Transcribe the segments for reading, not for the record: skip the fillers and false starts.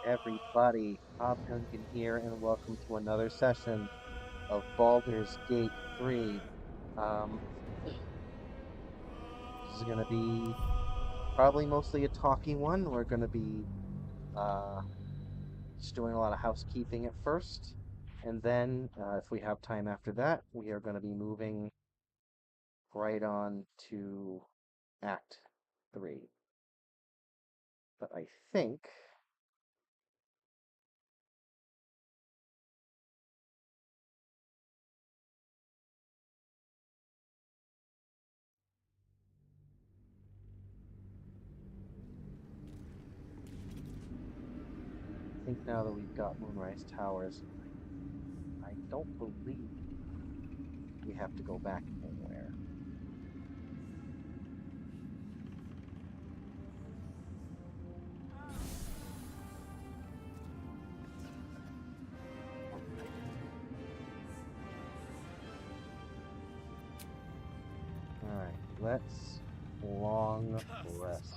everybody, Hobgunkin here, and welcome to another session of Baldur's Gate 3. Um, this is going to be probably mostly a talking one. We're going to be uh, just doing a lot of housekeeping at first, and then, if we have time after that, we are going to be moving right on to Act 3. But I think now that we've got Moonrise Towers, I don't believe we have to go back anywhere. Alright, let's long rest.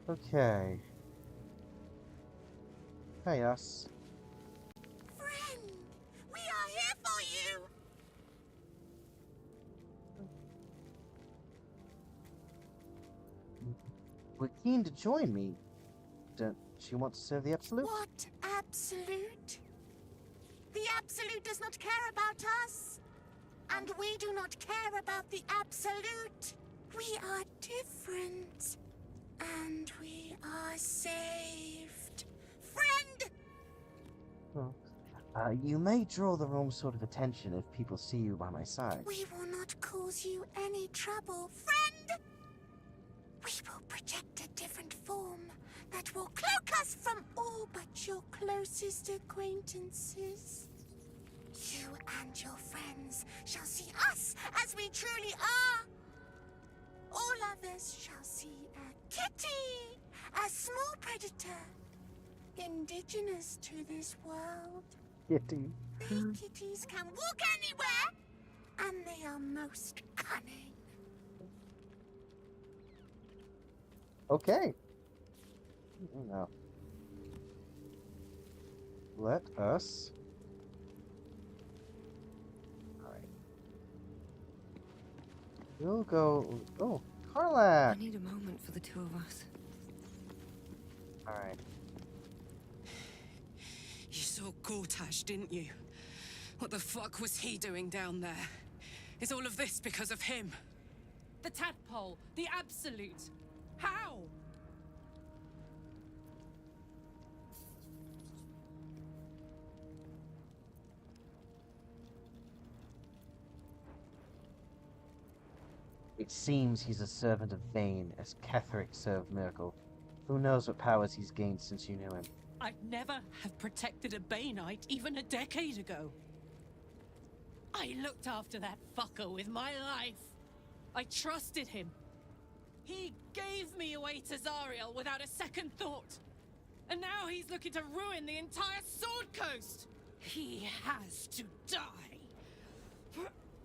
Okay. Hey, us. Friend, we are here for you. We're keen to join me. Don't she want to serve the Absolute? What absolute? The absolute does not care about us. And we do not care about the absolute. We are different. And we are saved. Friend! Oh. You may draw the wrong sort of attention if people see you by my side. We will not cause you any trouble, friend! We will project a different form that will cloak us from all but your closest acquaintances. You and your friends shall see us as we truly are. All others shall see a kitty, a small predator, indigenous to this world. Kitty. They kitties can walk anywhere, and they are most cunning. Okay. Now, let us. Alright. We'll go. Oh, I Karlak! need a moment for the two of us. Alright. You saw Gortash, didn't you? What the fuck was he doing down there? Is all of this because of him? The tadpole, the absolute. How? It seems he's a servant of Vayne, as Ketheric served Myrkul. Who knows what powers he's gained since you knew him? I'd never have protected a Bainite even a decade ago. I looked after that fucker with my life. I trusted him. He gave me away to Zariel without a second thought. And now he's looking to ruin the entire Sword Coast. He has to die.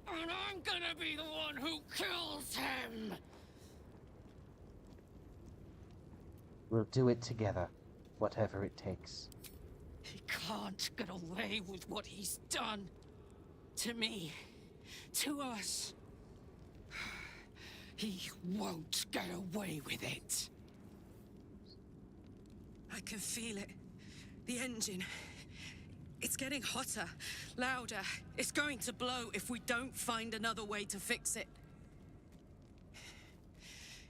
And I'm gonna be the one who kills him! We'll do it together, whatever it takes. He can't get away with what he's done. To me. To us. He won't get away with it. I can feel it. The engine. It's getting hotter, louder. It's going to blow if we don't find another way to fix it.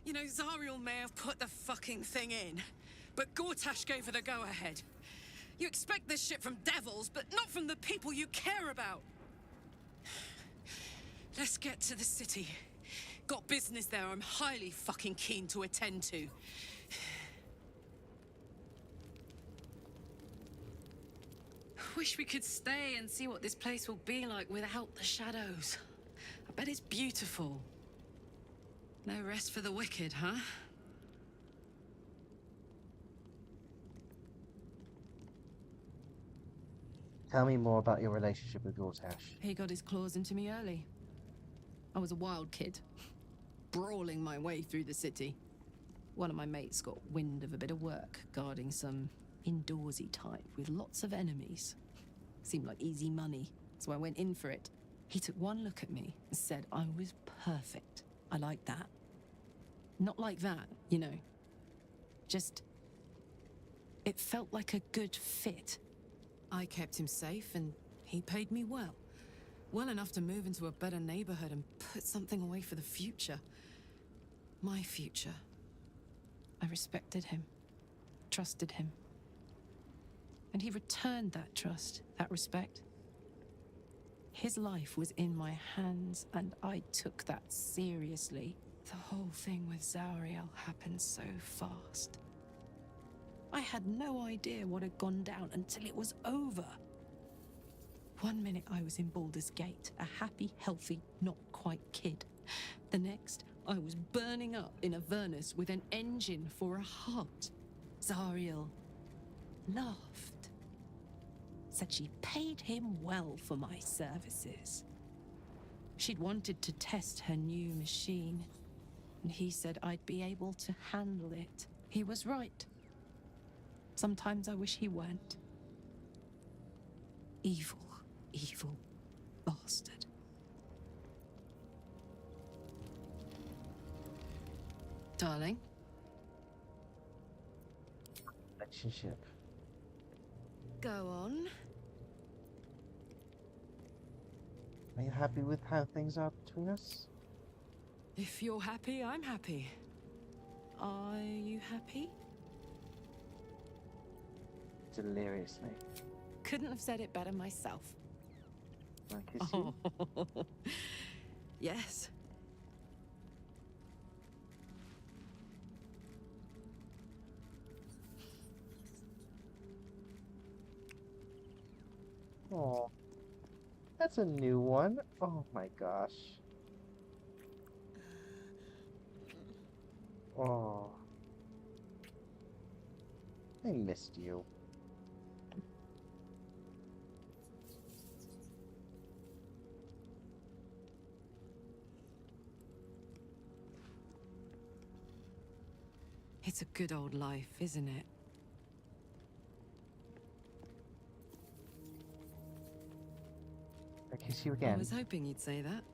You know, Zariel may have put the fucking thing in, but Gortash gave her the go-ahead. You expect this shit from devils, but not from the people you care about. Let's get to the city. Got business there I'm highly fucking keen to attend to. Wish we could stay and see what this place will be like without the shadows. I bet it's beautiful. No rest for the wicked, huh? Tell me more about your relationship with Gortash. He got his claws into me early. I was a wild kid, brawling my way through the city. One of my mates got wind of a bit of work guarding some indoorsy type with lots of enemies. Seemed like easy money, so I went in for it. He took one look at me and said I was perfect. I like that. Not like that, you know. Just... it felt like a good fit. I kept him safe and he paid me well. Well enough to move into a better neighborhood and put something away for the future. My future. I respected him, trusted him. And he returned that trust, that respect. His life was in my hands, and I took that seriously. The whole thing with Zariel happened so fast. I had no idea what had gone down until it was over. 1 minute I was in Baldur's Gate, a happy, healthy, not quite kid. The next, I was burning up in Avernus with an engine for a heart. Zariel laughed. Said she paid him well for my services. She'd wanted to test her new machine, and he said I'd be able to handle it. He was right. Sometimes I wish he weren't. Evil, evil bastard. Darling? Relationship. Go on. Are you happy with how things are between us? If you're happy, I'm happy. Are you happy? Deliriously. Couldn't have said it better myself. Can I kiss you? Yes. Oh, that's a new one. Oh my gosh. Oh, I missed you. It's a good old life, isn't it? I kiss you I again. was hoping you'd say that.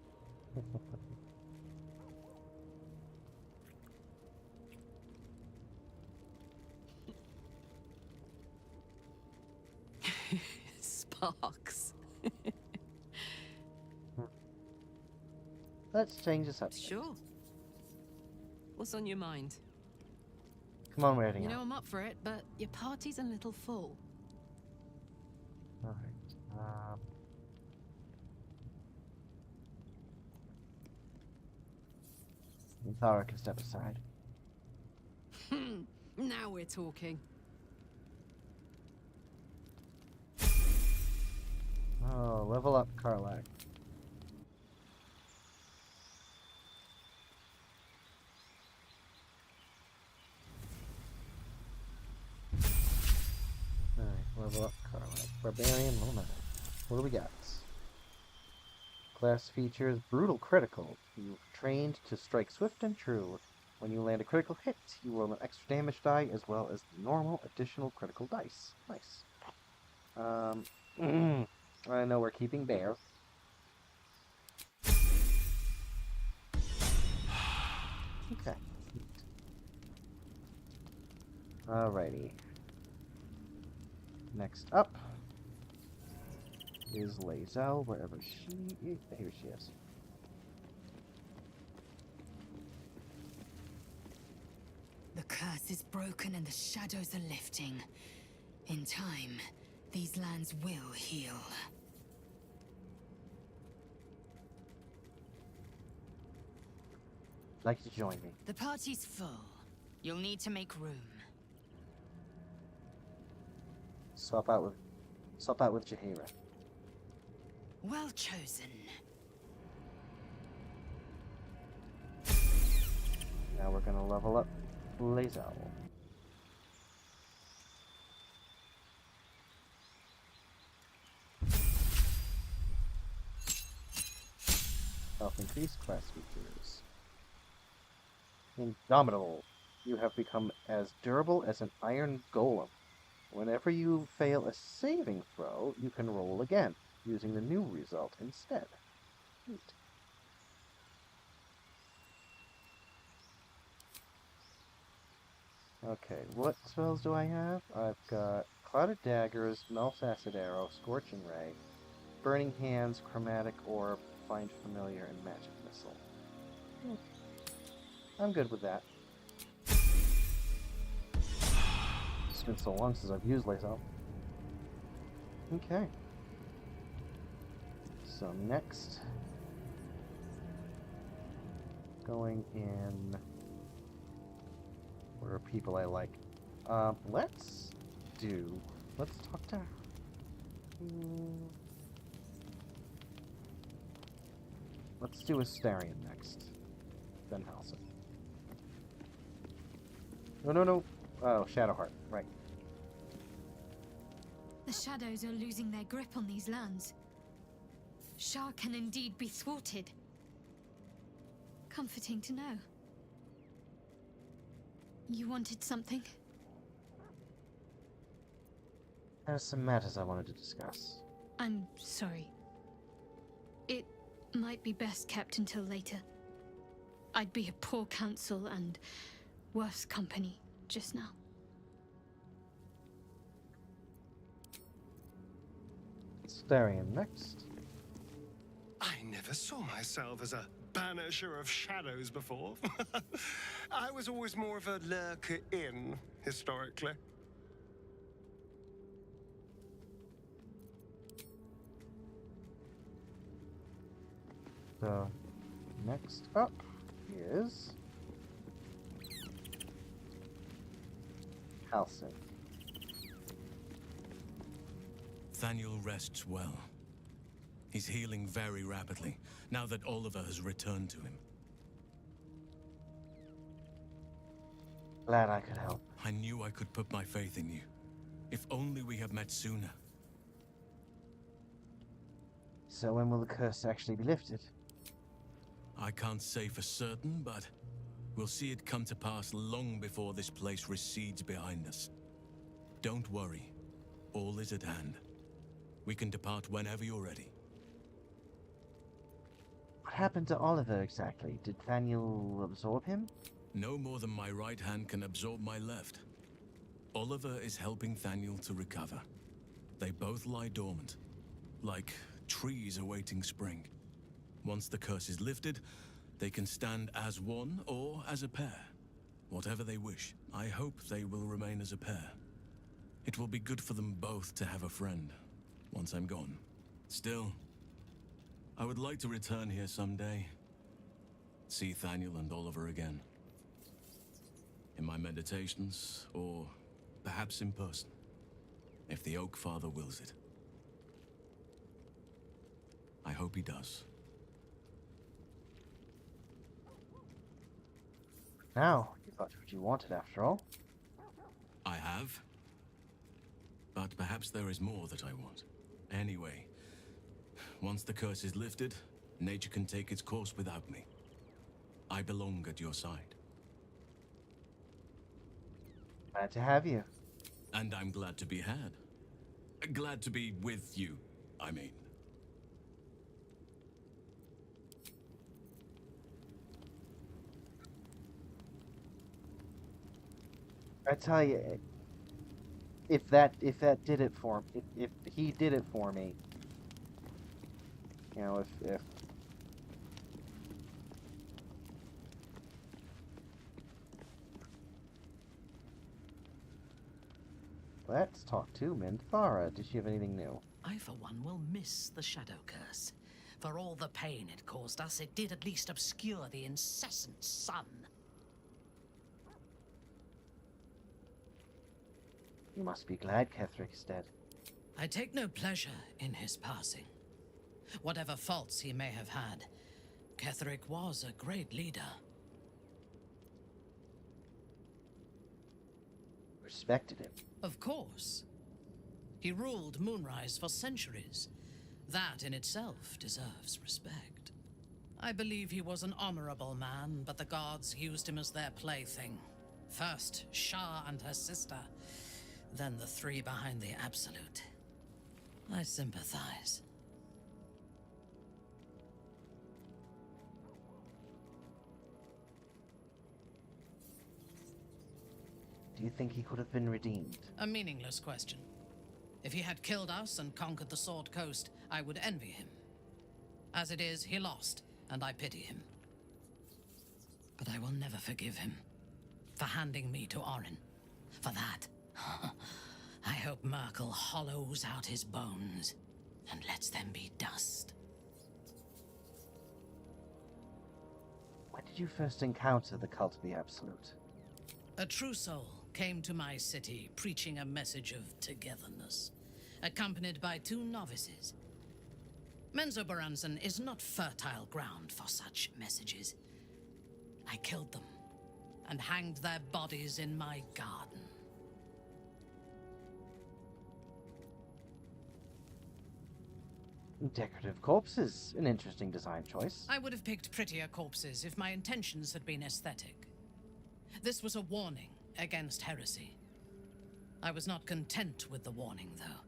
Sparks. Let's change the subject. Sure. What's on your mind? Come on, we're heading You know out. I'm up for it, but your party's a little full. All right. Thara can step aside. Now we're talking. Oh, level up, Karlak. Alright, level up, Karlak. Barbarian, level 9. What do we got? Class features brutal critical. You've trained to strike swift and true. When you land a critical hit, you roll an extra damage die as well as the normal additional critical dice. Nice. I know we're keeping Bear. Okay. Alrighty. Next up is Lazel, wherever she is. Here she is. The curse is broken and the shadows are lifting. In time, these lands will heal. Like to join me. The party's full. You'll need to make room. Swap out with Jaheira. Well chosen. Now we're gonna level up Lazel. increased class features. Indomitable. You have become as durable as an iron golem. Whenever you fail a saving throw, you can roll again, using the new result instead. Neat. Okay, what spells do I have? I've got Clouded Daggers, Melt's Acid Arrow, Scorching Ray, Burning Hands, Chromatic Orb, Find Familiar, and Magic Missile. I'm good with that. It's been so long since I've used Lazo. Okay. So next, going in. What are people I like? Let's talk to. Let's do Astarion next. Then Halcyon. No. Oh, Shadowheart, right. The shadows are losing their grip on these lands. Shah can indeed be thwarted. Comforting to know. You wanted something? There's some matters I wanted to discuss. I'm sorry. It might be best kept until later. I'd be a poor counsel and worse company just now. Astarion next. I never saw myself as a banisher of shadows before. I was always more of a lurker in, historically. So, next up is Halcyon. Thaniel rests well. He's healing very rapidly, now that Oliver has returned to him. Glad I could help. I knew I could put my faith in you. If only we had met sooner. So when will the curse actually be lifted? I can't say for certain, but we'll see it come to pass long before this place recedes behind us. Don't worry. All is at hand. We can depart whenever you're ready. What happened to Oliver exactly? Did Thaniel absorb him? No more than my right hand can absorb my left. Oliver is helping Thaniel to recover. They both lie dormant, like trees awaiting spring. Once the curse is lifted, they can stand as one or as a pair. Whatever they wish. I hope they will remain as a pair. It will be good for them both to have a friend, once I'm gone. Still, I would like to return here someday. See Thaniel and Oliver again. In my meditations, or perhaps in person, if the Oak Father wills it. I hope he does. Now, you got what you wanted after all. I have. But perhaps there is more that I want. Anyway, once the curse is lifted, nature can take its course without me. I belong at your side. Glad to have you. And I'm glad to be had. Glad to be with you, I mean. I tell you, if that did it for if he did it for me, you know, if let's talk to Minthara. Does she have anything new? I, for one, will miss the Shadow Curse. For all the pain it caused us, it did at least obscure the incessant sun. You must be glad Kethric's dead. I take no pleasure in his passing. Whatever faults he may have had, Ketheric was a great leader. Respected him. Of course. He ruled Moonrise for centuries. That in itself deserves respect. I believe he was an honorable man, but the gods used him as their plaything. First, Shah and her sister, then the three behind the Absolute. I sympathize. Do you think he could have been redeemed? A meaningless question. If he had killed us and conquered the Sword Coast, I would envy him. As it is, he lost, and I pity him. But I will never forgive him for handing me to Orin. For that, I hope Merkel hollows out his bones and lets them be dust. When did you first encounter the cult of the Absolute? A true soul came to my city preaching a message of togetherness, accompanied by 2 novices. Menzoberranzan is not fertile ground for such messages. I killed them and hanged their bodies in my garden. Decorative corpses, an interesting design choice. I would have picked prettier corpses if my intentions had been aesthetic. This was a warning against heresy. I was not content with the warning, though.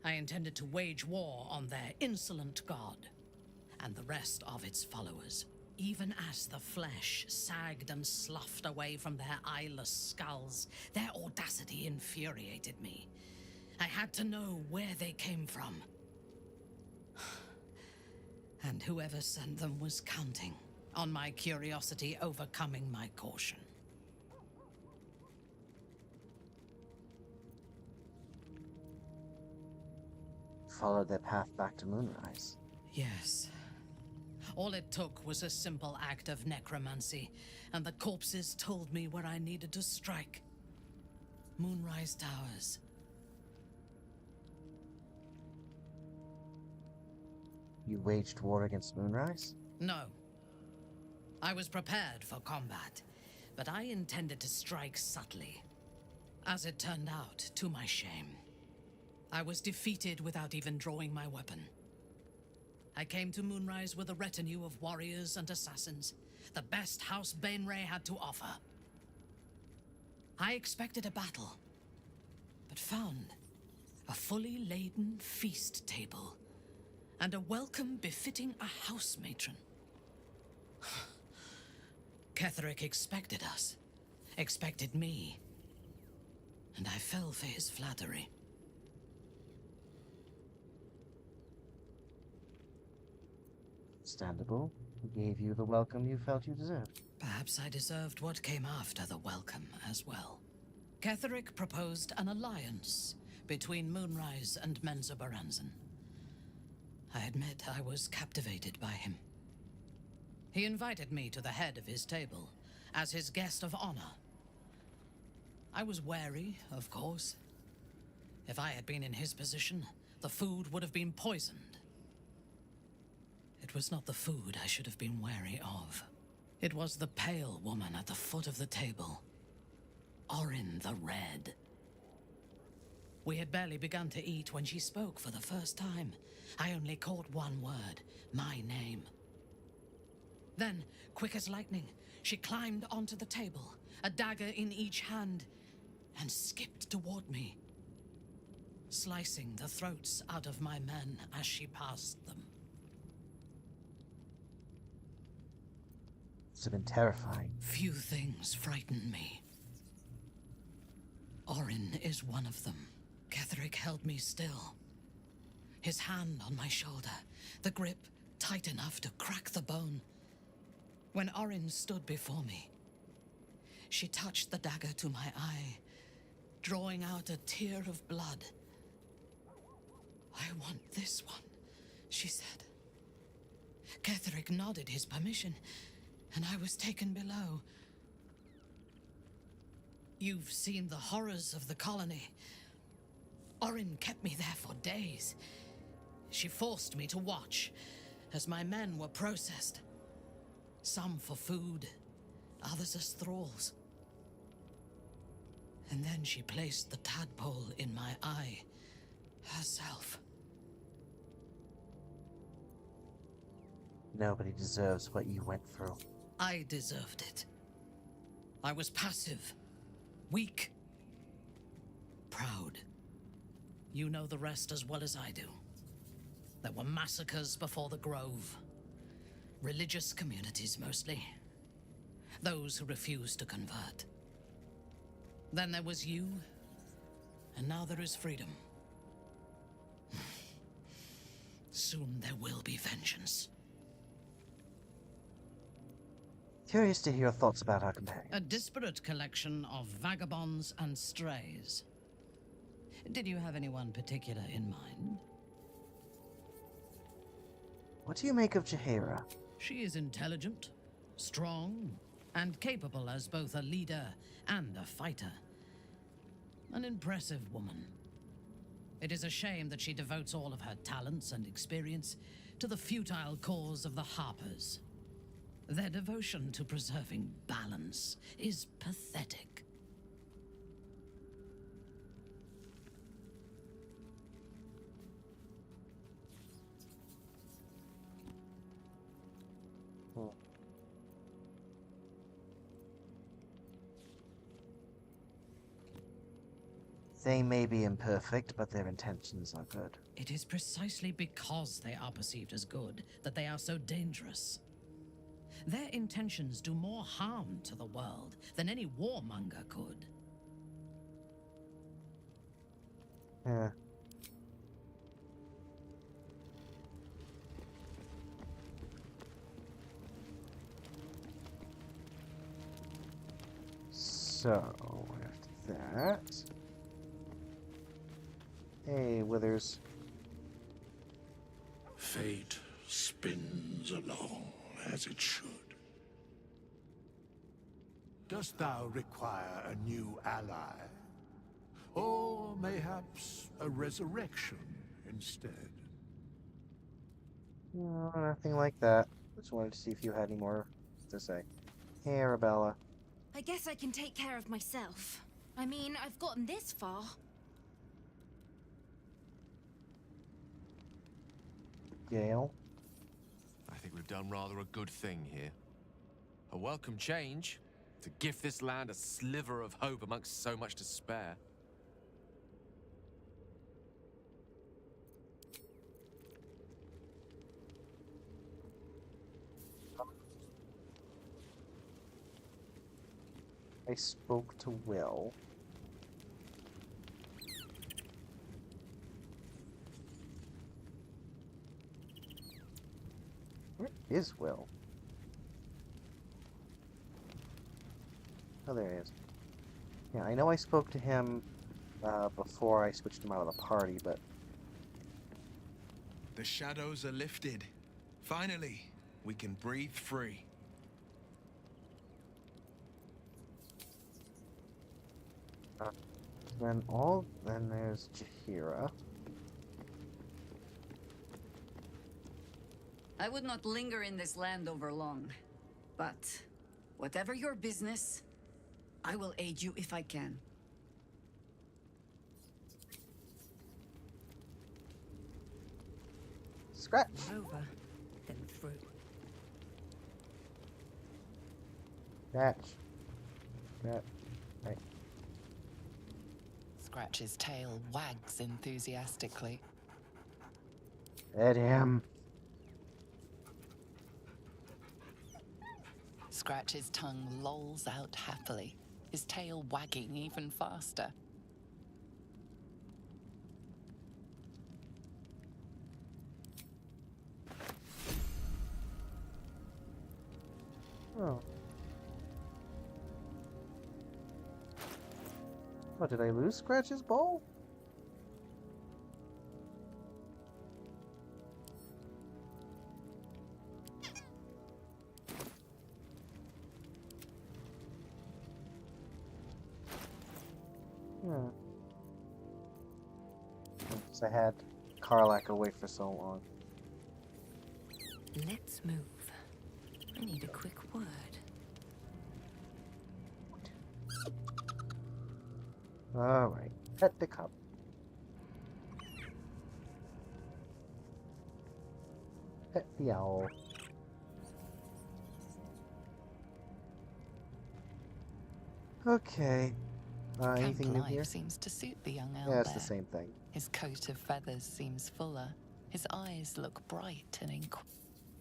I intended to wage war on their insolent god and the rest of its followers. Even as the flesh sagged and sloughed away from their eyeless skulls, their audacity infuriated me. I had to know where they came from. And whoever sent them was counting on my curiosity overcoming my caution. Followed their path back to Moonrise. Yes. All it took was a simple act of necromancy, and the corpses told me where I needed to strike. Moonrise Towers. You waged war against Moonrise? No. I was prepared for combat, but I intended to strike subtly. As it turned out, to my shame, I was defeated without even drawing my weapon. I came to Moonrise with a retinue of warriors and assassins, the best House Bainray had to offer. I expected a battle, but found a fully laden feast table and a welcome befitting a house matron. Ketheric expected us, expected me, and I fell for his flattery. Understandable. He gave you the welcome you felt you deserved. Perhaps I deserved what came after the welcome as well. Ketheric proposed an alliance between Moonrise and Menzoberranzan. I admit I was captivated by him. He invited me to the head of his table as his guest of honor. I was wary, of course. If I had been in his position, the food would have been poisoned. It was not the food I should have been wary of. It was the pale woman at the foot of the table. Orin the Red. We had barely begun to eat when she spoke for the first time. I only caught one word, my name. Then, quick as lightning, she climbed onto the table, a dagger in each hand, and skipped toward me, slicing the throats out of my men as she passed them. It's been terrifying. Few things frighten me. Orin is one of them. Ketheric held me still. His hand on my shoulder, the grip tight enough to crack the bone. When Orin stood before me, she touched the dagger to my eye, drawing out a tear of blood. I want this one, she said. Ketheric nodded his permission, and I was taken below. You've seen the horrors of the colony. Orin kept me there for days. She forced me to watch as my men were processed. Some for food, others as thralls. And then she placed the tadpole in my eye, herself. Nobody deserves what you went through. I deserved it. I was passive, weak, proud. You know the rest as well as I do. There were massacres before the Grove. Religious communities mostly. Those who refused to convert. Then there was you, and now there is freedom. Soon there will be vengeance. Curious to hear your thoughts about our companion. A disparate collection of vagabonds and strays. Did you have anyone particular in mind? What do you make of Jaheira? She is intelligent, strong, and capable as both a leader and a fighter. An impressive woman. It is a shame that she devotes all of her talents and experience to the futile cause of the Harpers. Their devotion to preserving balance is pathetic. They may be imperfect, but their intentions are good. It is precisely because they are perceived as good that they are so dangerous. Their intentions do more harm to the world than any warmonger could. Yeah. So, after that... Hey, Withers. Fate spins along as it should. Dost thou require a new ally? Or mayhaps a resurrection instead? No, nothing like that. Just wanted to see if you had any more to say. Hey, Arabella. I guess I can take care of myself. I mean, I've gotten this far. Gale. I think we've done rather a good thing here. A welcome change to give this land a sliver of hope amongst so much despair. I spoke to Will. Where is Will? Oh, there he is. Yeah, I know I spoke to him before I switched him out of the party, but... The shadows are lifted. Finally, we can breathe free. Then there's Jaheira. I would not linger in this land over long. But, whatever your business, I will aid you if I can. Scratch! Over, then through. Scratch. Scratch. Right. Scratch's tail wags enthusiastically. At him. Scratch's tongue lolls out happily, his tail wagging even faster. Oh. Oh, did I lose Scratch's bowl? Because I had Karlak away for so long. Let's move. I need a quick word. Alright, pet the cup. Pet the owl. Okay. Camp Anything new life here? seems to suit the young Yeah, it's the owlbear. same thing. His coat of feathers seems fuller. His eyes look bright and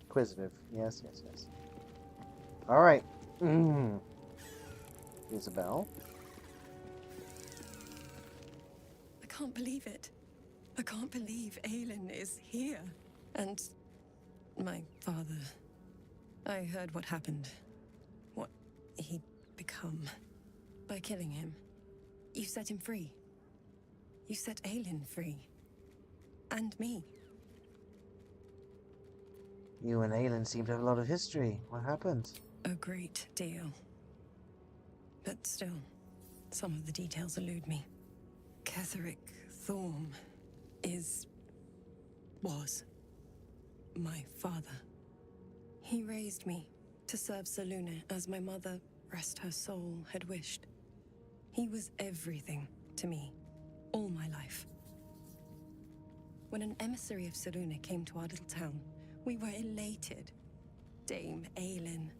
Inquisitive. Yes, yes, yes. All right. Isabel. I can't believe it. I can't believe Aelin is here. And my father. I heard what happened. What he'd become. By killing him. You set him free. You set Aelin free. And me. You and Aelin seem to have a lot of history. What happened? A great deal. But still, some of the details elude me. Ketheric Thorm was my father. He raised me to serve Selûne as my mother, rest her soul, had wished. He was everything to me, all my life. When an emissary of Selûne came to our little town, we were elated. Dame Aelin,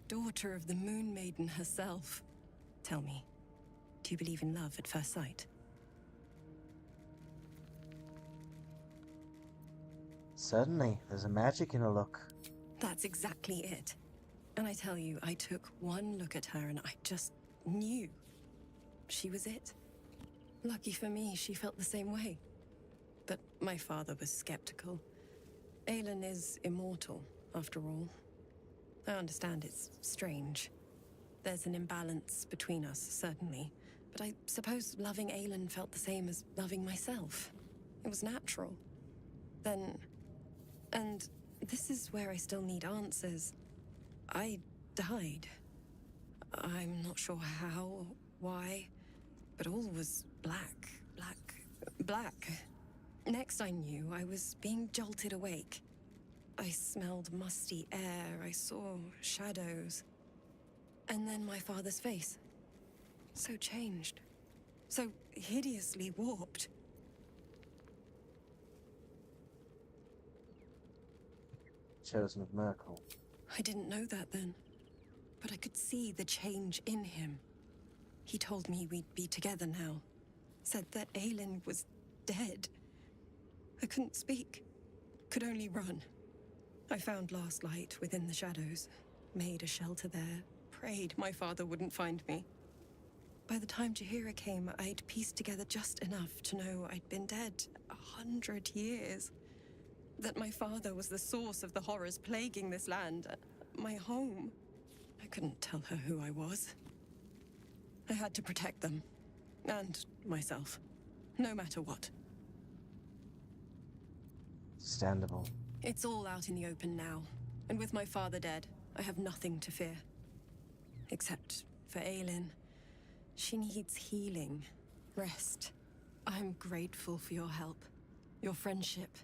daughter of the Moon Maiden herself. Tell me, do you believe in love at first sight? Certainly. There's a magic in a look. That's exactly it. And I tell you, I took one look at her and I just knew. She was it. Lucky for me, she felt the same way. But my father was skeptical. Aelin is immortal, after all. I understand it's strange. There's an imbalance between us, certainly. But I suppose loving Aelin felt the same as loving myself. It was natural. Then... And this is where I still need answers. I died. I'm not sure how, why, but all was black. Next I knew, I was being jolted awake. I smelled musty air, I saw shadows. And then my father's face. So changed. So hideously warped. Chosen of Merkel. I didn't know that then. But I could see the change in him. He told me we'd be together now. Said that Aelin was dead. I couldn't speak. Could only run. I found last light within the shadows. Made a shelter there. Prayed my father wouldn't find me. By the time Jaheira came, I'd pieced together just enough to know I'd been dead 100 years. That my father was the source of the horrors plaguing this land. My home. I couldn't tell her who I was. I had to protect them. And myself. No matter what. Understandable. It's all out in the open now. And with my father dead, I have nothing to fear. Except for Aelin. She needs healing. Rest. I'm grateful for your help. Your friendship.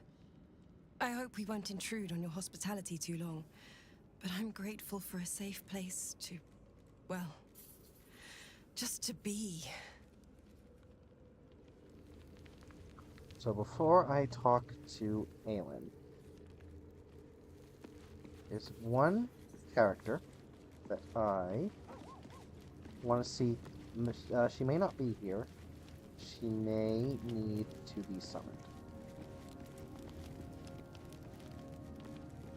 I hope we won't intrude on your hospitality too long. But I'm grateful for a safe place to... well... just to be. So before I talk to Aelin, there's one character that I want to see. She may not be here. She may need to be summoned.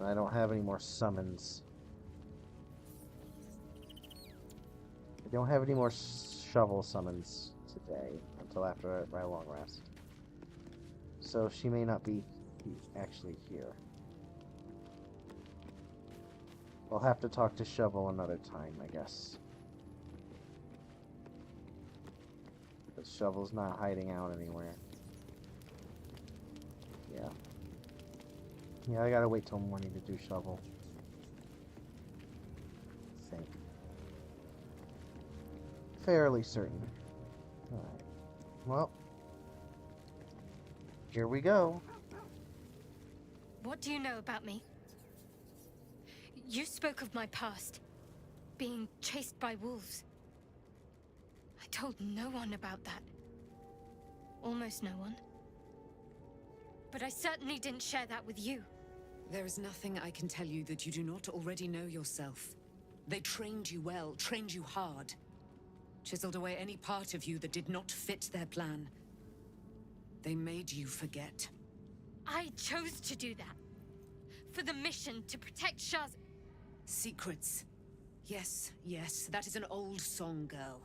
I don't have any more summons. I don't have any more shovel summons today until after my long rest. So she may not be actually here. I'll have to talk to Shovel another time, I guess. But Shovel's not hiding out anywhere. Yeah. Yeah, I gotta wait till morning to do Shovel. I think. Fairly certain. Alright. Well. Here we go. What do you know about me? You spoke of my past. Being chased by wolves. I told no one about that. Almost no one. But I certainly didn't share that with you. There is nothing I can tell you that you do not already know yourself. They trained you well, trained you hard. chiseled away any part of you that did not fit their plan. They made you forget. I chose to do that. For the mission to protect Shaz. Secrets. Yes, yes, that is an old song, girl.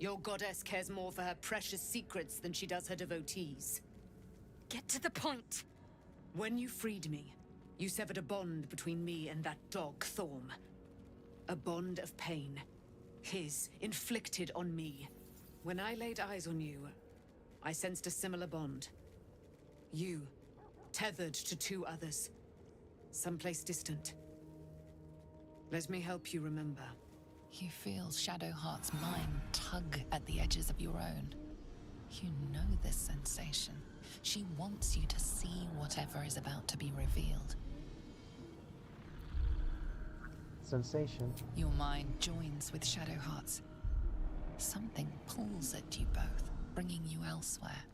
Your goddess cares more for her precious secrets than she does her devotees. Get to the point. When you freed me, you severed a bond between me and that dog, Thorm. A bond of pain. His, inflicted on me. When I laid eyes on you, I sensed a similar bond. You, tethered to two others. Someplace distant. Let me help you remember. You feel Shadowheart's mind tug at the edges of your own. You know this sensation. She wants you to see whatever is about to be revealed. Sensation. Your mind joins with Shadowheart's. Something pulls at you both, bringing you elsewhere.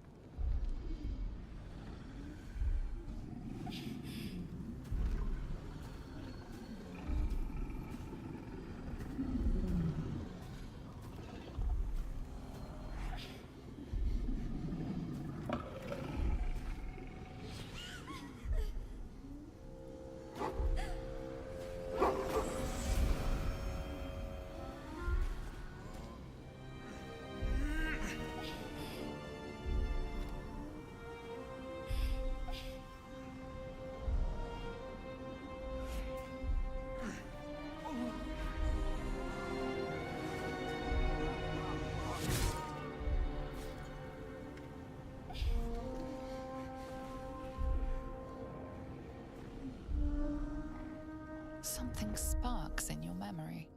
Something sparks in your memory.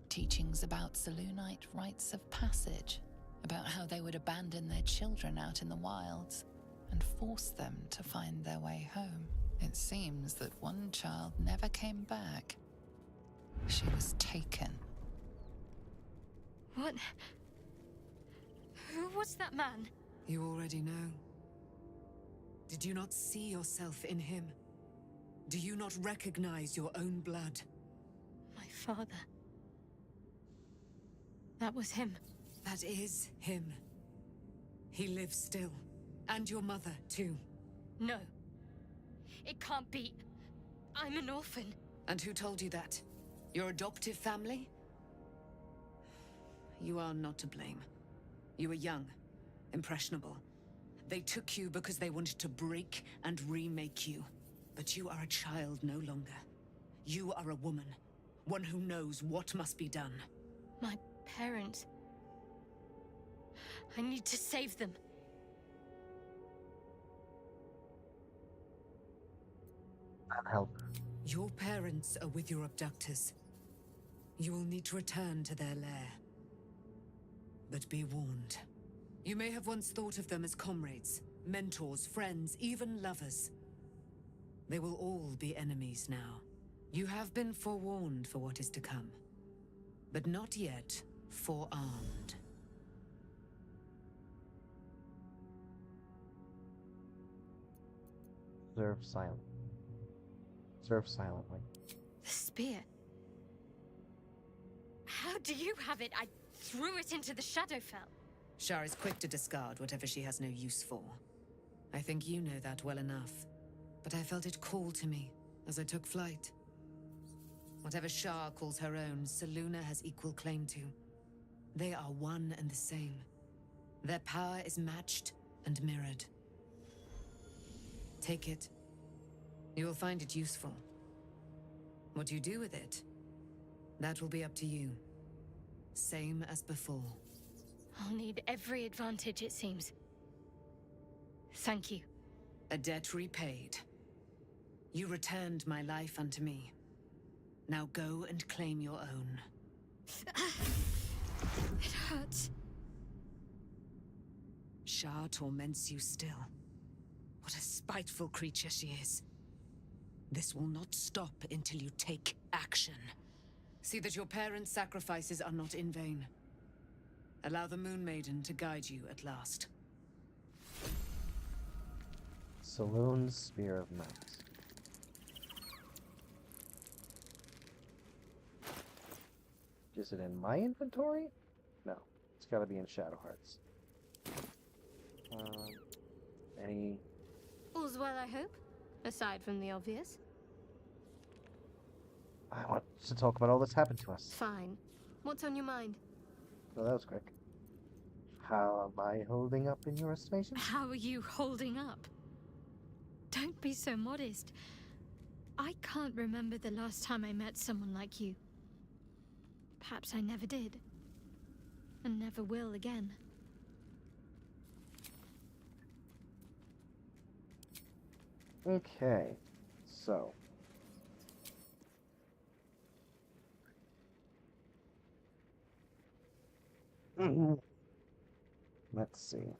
Teachings about Selûnite rites of passage, about how they would abandon their children out in the wilds and force them to find their way home. It seems that one child never came back. She was taken. What? Who was that man? You already know. Did you not see yourself in him? Do you not recognize your own blood? My father. That was him. That is him. He lives still. And your mother, too. No. It can't be. I'm an orphan. And who told you that? Your adoptive family? You are not to blame. You were young, impressionable. They took you because they wanted to break and remake you. But you are a child no longer. You are a woman. One who knows what must be done. My parents. I need to save them. I'll help. Your parents are with your abductors. You will need to return to their lair. But be warned. You may have once thought of them as comrades, mentors, friends, even lovers. They will all be enemies now. You have been forewarned for what is to come, but not yet forearmed. Observe silently. Observe silently. The spear. How do you have it? I threw it into the Shadowfell. Shar is quick to discard whatever she has no use for. I think you know that well enough. But I felt it call to me as I took flight. Whatever Shar calls her own, Selûne has equal claim to. They are one and the same. Their power is matched and mirrored. Take it. You will find it useful. What you do with it, that will be up to you. Same as before. I'll need every advantage, it seems. Thank you. A debt repaid. You returned my life unto me. Now go and claim your own. It hurts. Shar torments you still. What a spiteful creature she is. This will not stop until you take action. See that your parents' sacrifices are not in vain. Allow the Moon Maiden to guide you at last. Selûne's Spear of Night. Is it in my inventory? No. It's got to be in Shadowhearts. Any... All's well, I hope? Aside from the obvious. I want to talk about all that's happened to us. Fine. What's on your mind? Well, that was quick. How am I holding up in your estimation? How are you holding up? Don't be so modest. I can't remember the last time I met someone like you. Perhaps I never did. And never will again. Okay, so... Let's see.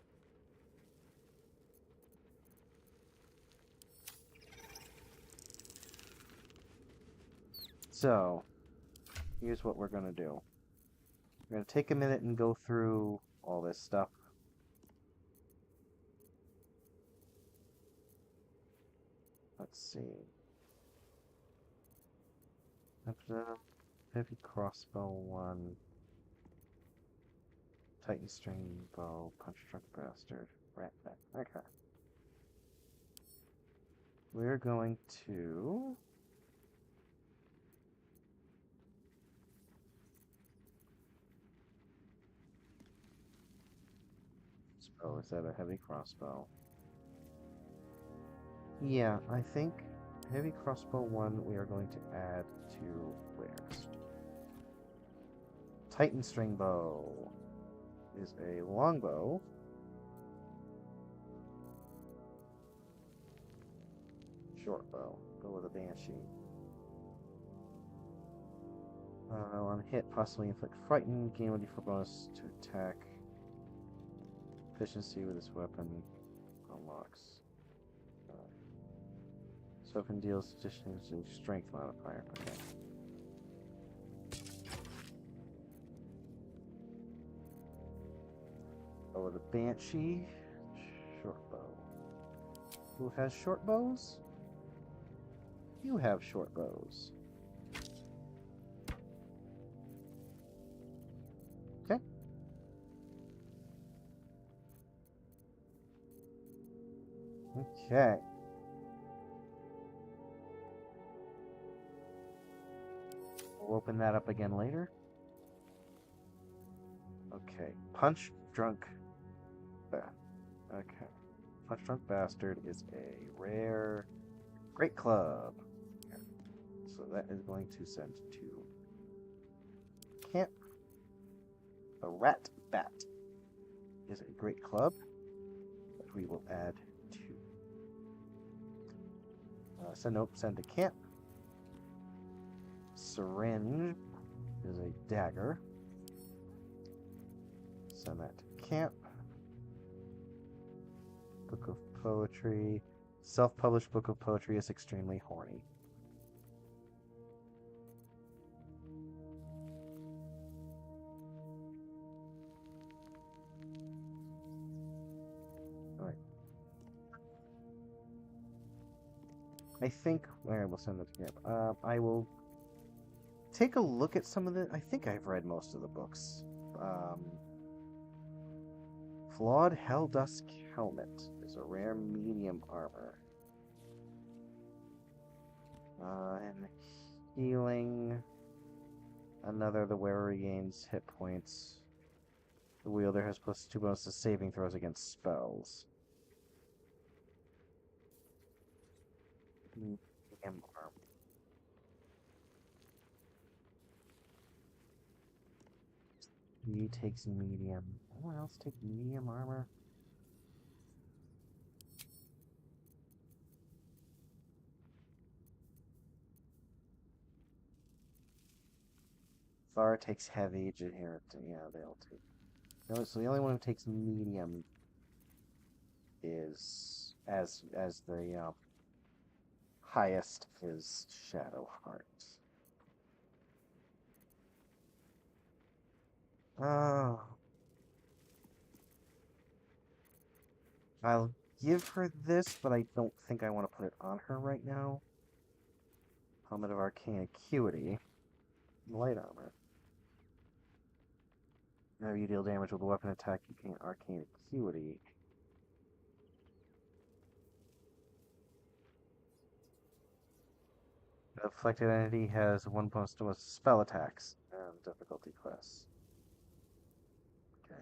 So, here's what we're gonna do. We're gonna take a minute and go through all this stuff. Let's see. Heavy crossbow 1. Titan string bow, punch truck bastard, rat back. Okay. We're going to... Oh, is that a heavy crossbow? Yeah, I think heavy crossbow 1 we are going to add to wares. Titan string bow is a longbow. Short bow. Go with a banshee. On hit, possibly inflict frighten, gain a d4 bonus to attack. Efficiency with this weapon unlocks. So it can deal additional strength modifier. Okay. Oh, with a banshee, short bow. Who has short bows? You have short bows. Okay. Okay. We'll open that up again later. Okay. Punch Drunk. Okay. Punch Drunk Bastard is a rare Great Club. Okay. So that is going to send to camp. A Rat Bat is a Great Club that we will add to send to camp. Syringe is a dagger. Send that to camp. Book of Poetry. Self-published book of poetry is extremely horny. Alright. I think... Alright, we'll send that to camp. I will take a look at some of the... I think I've read most of the books. Flawed Helldusk Helmet is a rare medium armor. And healing. Another, the wearer regains hit points. The wielder has +2 bonuses saving throws against spells. Medium armor. He takes medium. Anyone else take medium armor? Thar takes heavy. Jaheir, yeah, they all take. No, so the only one who takes medium is as the highest is Shadowheart. I'll give her this, but I don't think I want to put it on her right now. Helmet of Arcane Acuity. Light armor. Whenever you deal damage with a weapon attack, you gain arcane acuity. The afflicted entity has 1 bonus to spell attacks and difficulty class. Okay.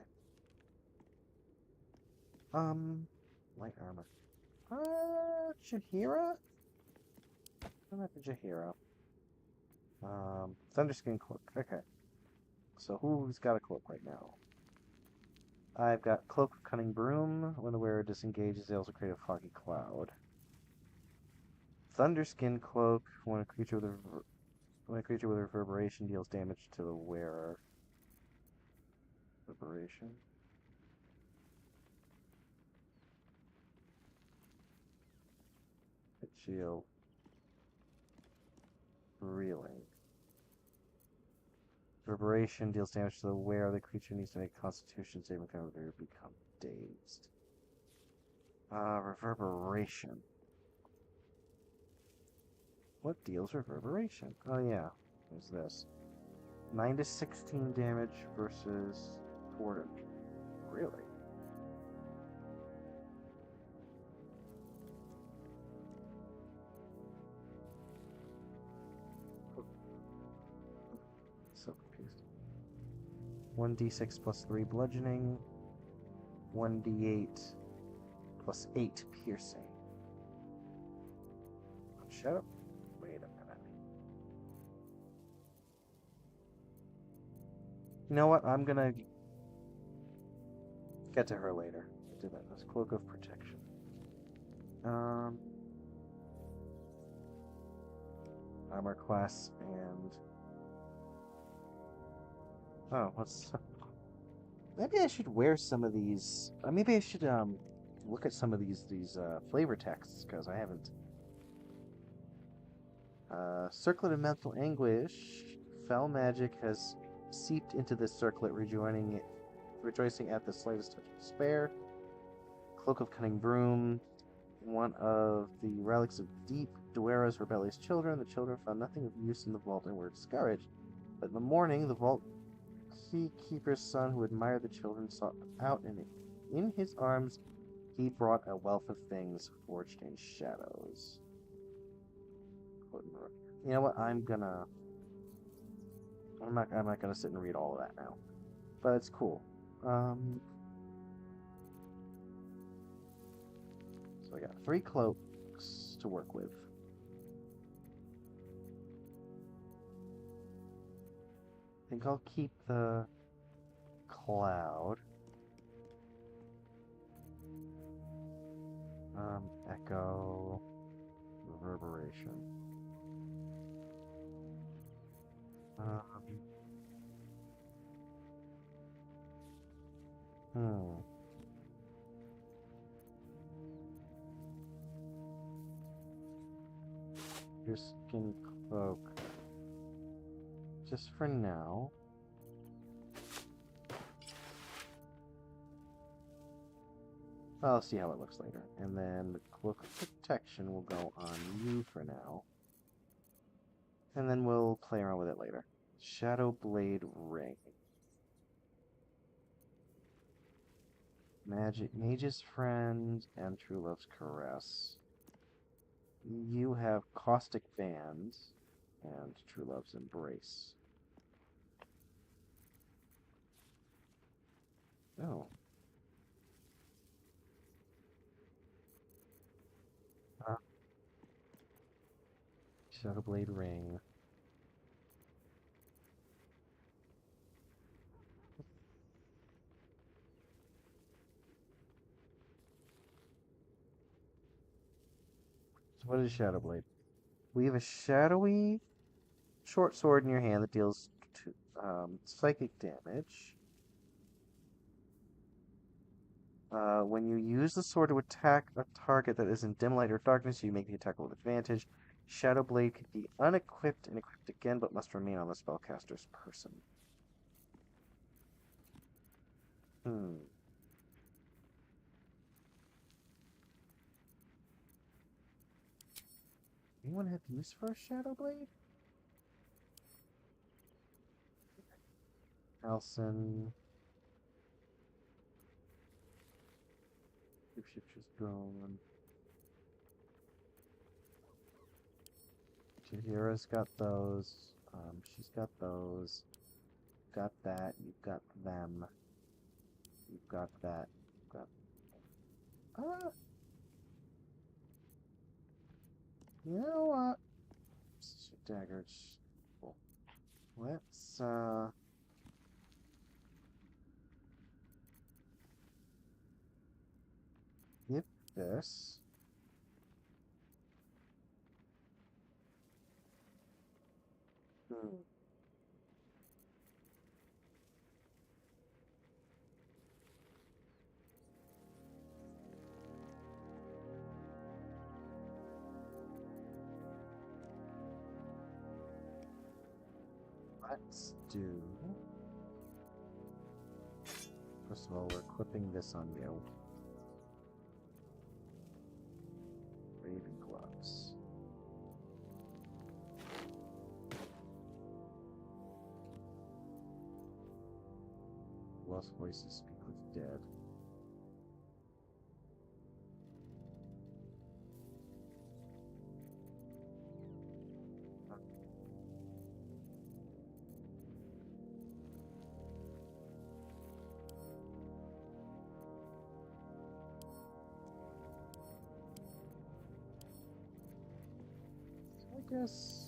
Light armor. Jahira? I'm not the Jahira. Thunderskin cloak. Okay. So who's got a cloak right now? I've got Cloak of Cunning Broom. When the wearer disengages, they also create a foggy cloud. Thunderskin Cloak. When a creature with reverberation deals damage to the wearer. Reverberation. Hit shield. Reeling. Reverberation deals damage to the wearer. The creature needs to make a Constitution saving throw to become dazed. Reverberation. What deals reverberation? Oh yeah, there's this. 9 to 16 damage versus 4 to... Really? So confused. 1d6 plus 3 bludgeoning. 1d8 plus 8 piercing. Shut up. Wait a minute. You know what? I'm gonna get to her later. Do that. That's Cloak of Protection. Armor class and... Oh, what's... Maybe I should wear some of these... maybe I should, look at some of these flavor texts, because I haven't... Circlet of Mental Anguish. Foul magic has seeped into this circlet, rejoicing at the slightest touch of despair. Cloak of Cunning Broom. One of the relics of Deep Duera's rebellious children. The children found nothing of use in the vault and were discouraged. But in the morning, the vault keeper's son, who admired the children, sought them out, and in his arms, he brought a wealth of things forged in shadows. You know what? I'm not gonna sit and read all of that now, but it's cool. So I got 3 cloaks to work with. I think I'll keep the cloud. Echo, reverberation. Your skin cloak. Just for now. I'll see how it looks later. And then the Cloak of Protection will go on you for now. And then we'll play around with it later. Shadowblade Ring. Mage's Friend and True Love's Caress. You have Caustic Band and True Love's Embrace. Oh. Shadowblade Ring. So what is Shadowblade? We have a shadowy short sword in your hand that deals psychic damage. When you use the sword to attack a target that is in dim light or darkness, you make the attack with advantage. Shadowblade can be unequipped and equipped again, but must remain on the spellcaster's person. Anyone have use for a Shadowblade? Nelson. Shapeshifter's gone. Chihira's got those. She's got those. Got that. You've got them. You've got that. Got. Ah. You know what? Daggers. Cool. Let's get this. Hmm. Let's do. First of all, we're equipping this on you. Raven gloves. Lost voices speak with dead. I guess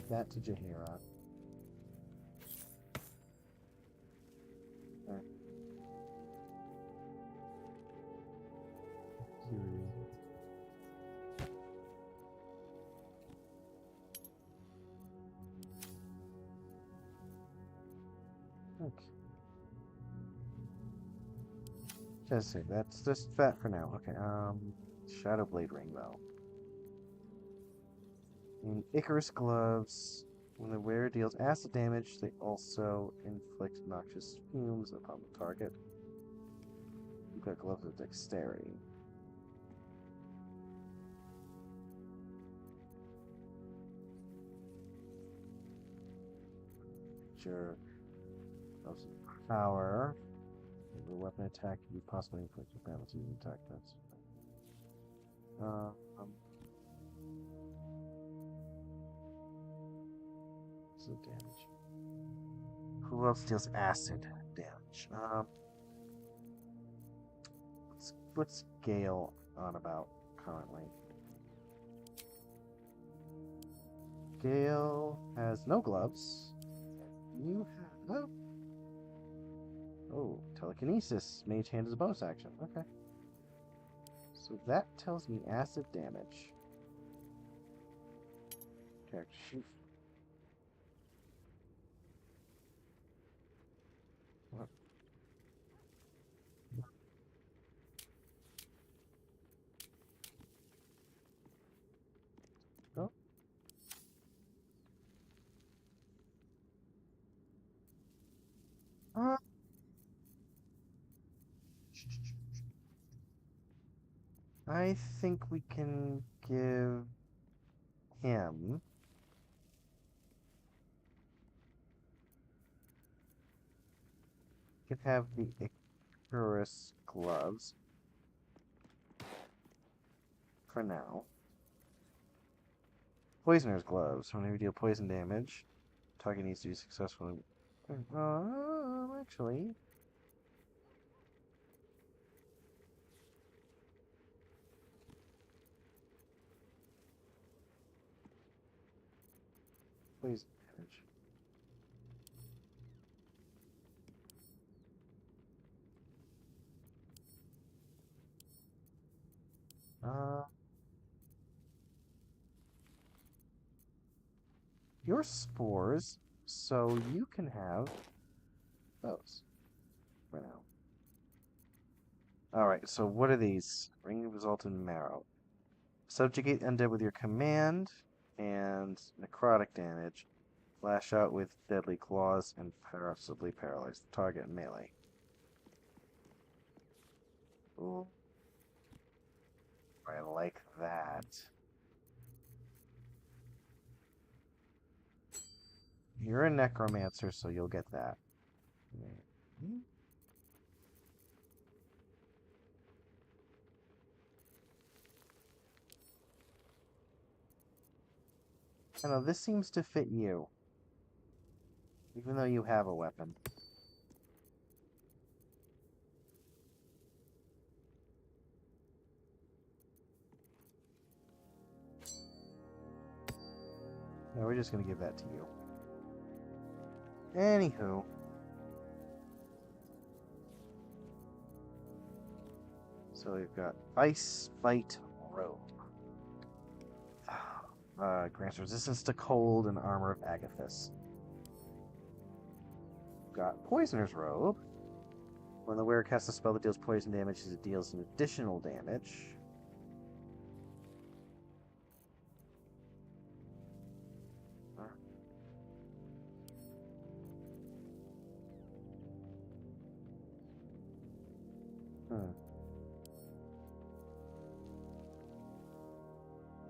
that to Jaheira. Okay. Kiri. Okay. Just say that's just that for now. Okay. Shadowblade Rainbow. In Icarus gloves, when the wearer deals acid damage, they also inflict noxious fumes upon the target. You've got gloves of dexterity. Sure. Gloves of power. The weapon attack can be possibly inflicted damage using attack. That's so damage. Who else deals acid damage? What's Gale on about currently? Gale has no gloves. You have oh, telekinesis. Mage hand is a bonus action. Okay. So that tells me acid damage. Character sheet. What? Go. I think we can give him could have the Icarus gloves for now. Poisoner's gloves. Whenever you deal poison damage, target needs to be successfully. Actually. Poison damage. Your spores, so you can have those for now. Alright, so what are these? Ring of Exalted Marrow. Subjugate undead with your command and necrotic damage. Lash out with deadly claws and possibly paralyze the target in melee. Ooh. I like that. You're a necromancer, so you'll get that. I know, this seems to fit you. Even though you have a weapon. No, we're just gonna give that to you. Anywho. So we've got Ice Fight Robe. Grants resistance to cold and armor of Agathis. We've got Poisoner's Robe. When the wearer casts a spell that deals poison damage, it deals an additional damage.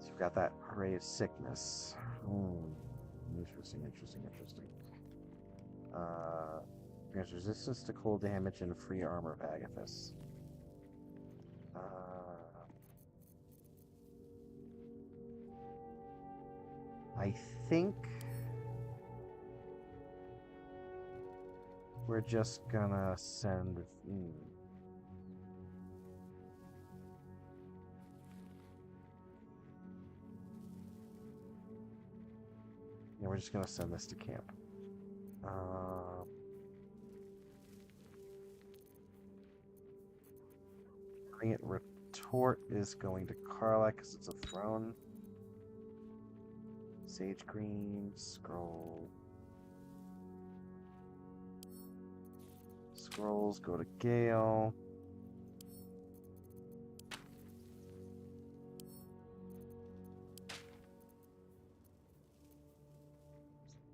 So we've got that Ray of Sickness. Interesting. Grants resistance to cold damage and free armor of Agathis. I think we're just gonna send. Yeah, we're just gonna send this to camp. Bring it retort is going to Karlak because it's a throne. Sage green, scroll. Scrolls go to Gale.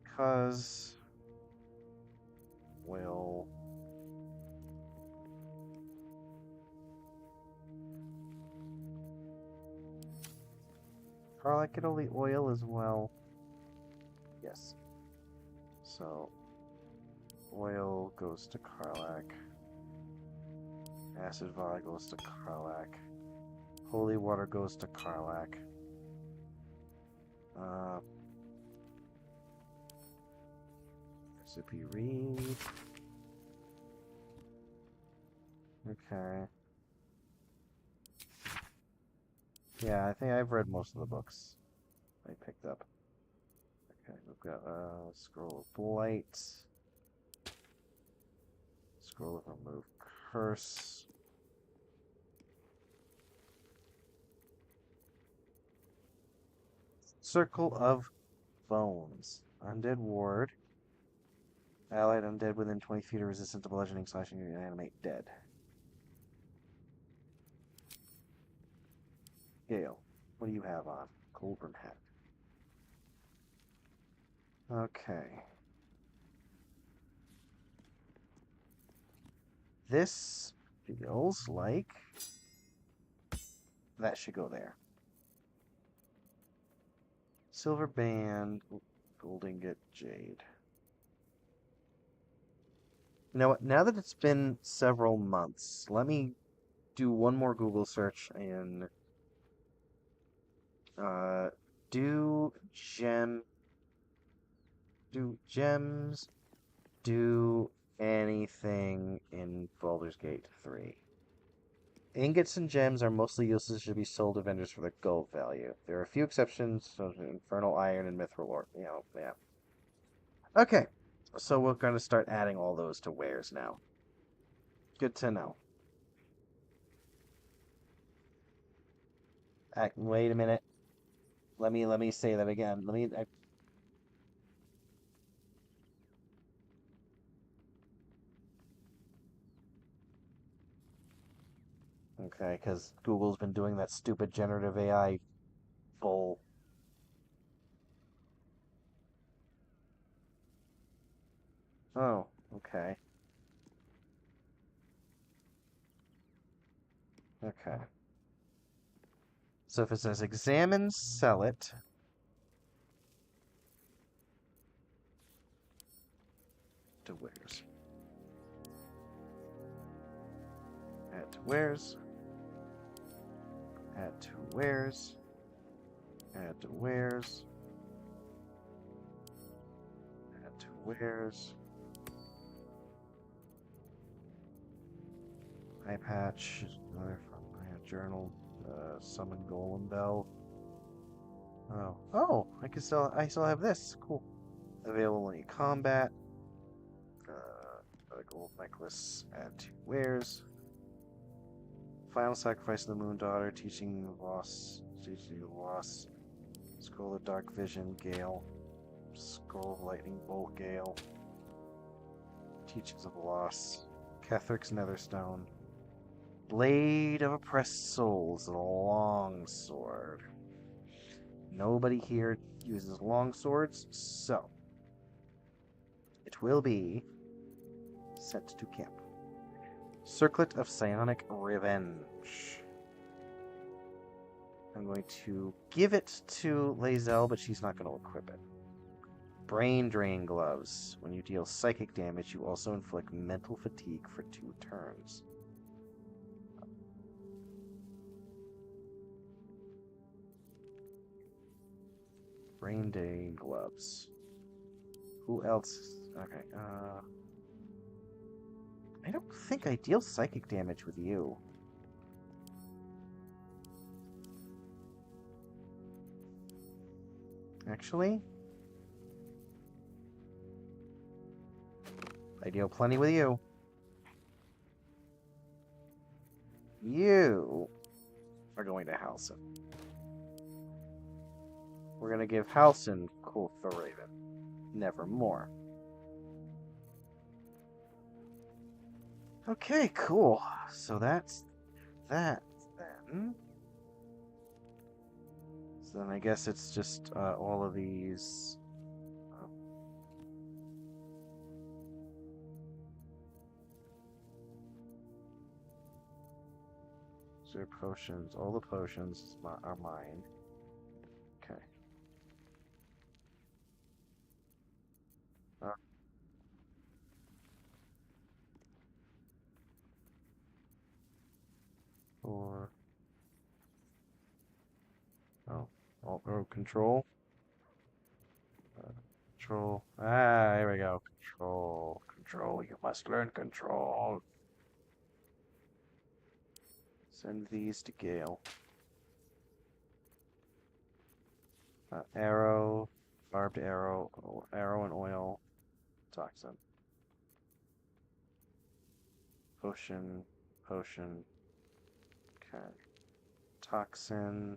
Because will Karlak get all the oil as well? Yes. So oil goes to Karlak. Acid Vile goes to Karlak. Holy water goes to Karlak. Recipe read. Okay. Yeah, I think I've read most of the books I picked up. Okay, we've got Scroll of Blight. Scroll of Remove Curse. Circle of Bones. Undead Ward. Allied undead within 20 feet are resistant to bludgeoning, slashing, and animate dead. Gale, what do you have on? Cauldron hat. Okay. This feels like that should go there. Silver band, gold ingot, jade. You know what? Now that it's been several months, let me do one more Google search and do gems, do anything in Baldur's Gate 3. Ingots and gems are mostly useless, should be sold to vendors for their gold value. There are a few exceptions, such as Infernal Iron and Mithril Ore. Yeah. Okay, so we're going to start adding all those to wares now. Good to know. Wait a minute. Let me say that again. Okay, because Google's been doing that stupid generative AI bull. Oh, okay. Okay. So if it says examine, sell it. To wares. Add to wares. Add to wares. Add to wares. Wares. Eye patch. Another from my journal. Summon Golem Bell. Oh. Oh! I still have this. Cool. Available in combat. A gold necklace. Add 2 wares. Final Sacrifice of the Moon Daughter, teaching the loss. Scroll of Dark Vision, Gale. Scroll of Lightning Bolt, Gale. Teachings of Loss. Kethric's Netherstone. Blade of Oppressed Souls, the long sword. Nobody here uses long swords, so it will be sent to camp. Circlet of Psionic Revenge. I'm going to give it to Lae'zel, but she's not going to equip it. Brain Drain Gloves. When you deal psychic damage, you also inflict mental fatigue for 2 turns. Brain Drain Gloves. Who else? Okay, I don't think I deal psychic damage with you. Actually, I deal plenty with you. You are going to Halsin. We're going to give Halsin Cool the Raven. Nevermore. Okay, cool. So that's that then. So then I guess it's just all of these. So potions. All the potions are mine. Okay. Or control. Control. Ah, here we go. Control. Control. You must learn control. Send these to Gale. Arrow. Barbed arrow. Arrow and oil. Toxin. Potion. Potion. Okay. Toxin.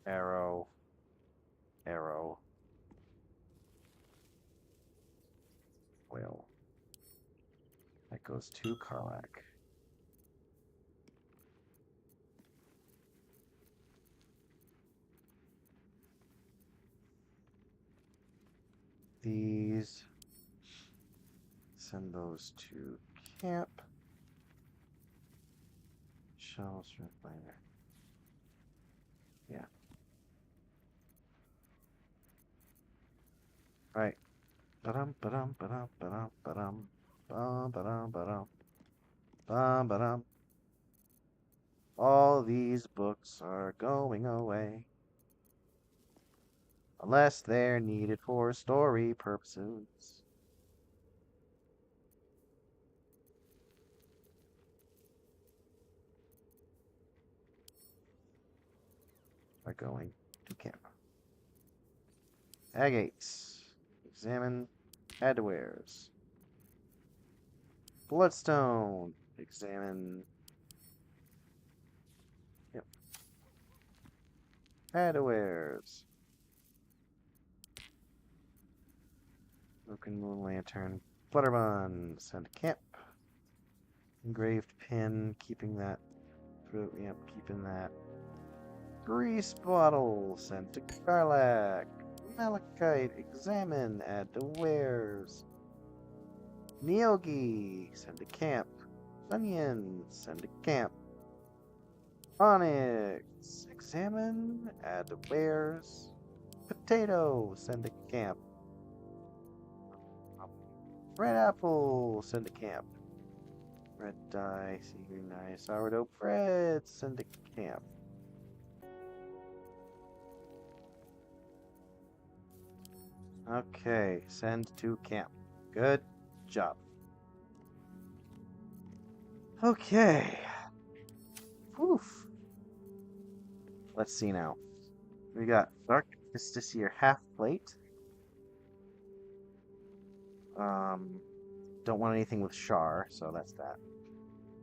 Arrow. Arrow. Oil. That goes to Karlach. These. Send those to camp. Shells later. Yeah. Right. Ba-dum, ba-dum, ba-dum, ba-dum, ba-dum. Ba-dum, ba-dum, ba-dum. Ba-dum, ba-dum. All these books are going away. Unless they're needed for story purposes. Are going to camp. Agates. Examine Adwares. Bloodstone. Examine. Yep. Adwares. Broken Moon Lantern. Flutterbun. Send to camp. Engraved pin. Keeping that. Yep, keeping that. Grease bottle. Sent to Karlach. Malachite. Examine. Add to wares. Neogi. Send to camp. Onion. Send to camp. Onyx. Examine. Add to wares. Potato. Send to camp. Red apple. Send to camp. Red dye. Sea nice. Sourdough bread. Send to camp. Okay, send to camp. Good job. Okay. Oof. Let's see now. We got Dark Justiciar half plate. Don't want anything with Char, so that's that.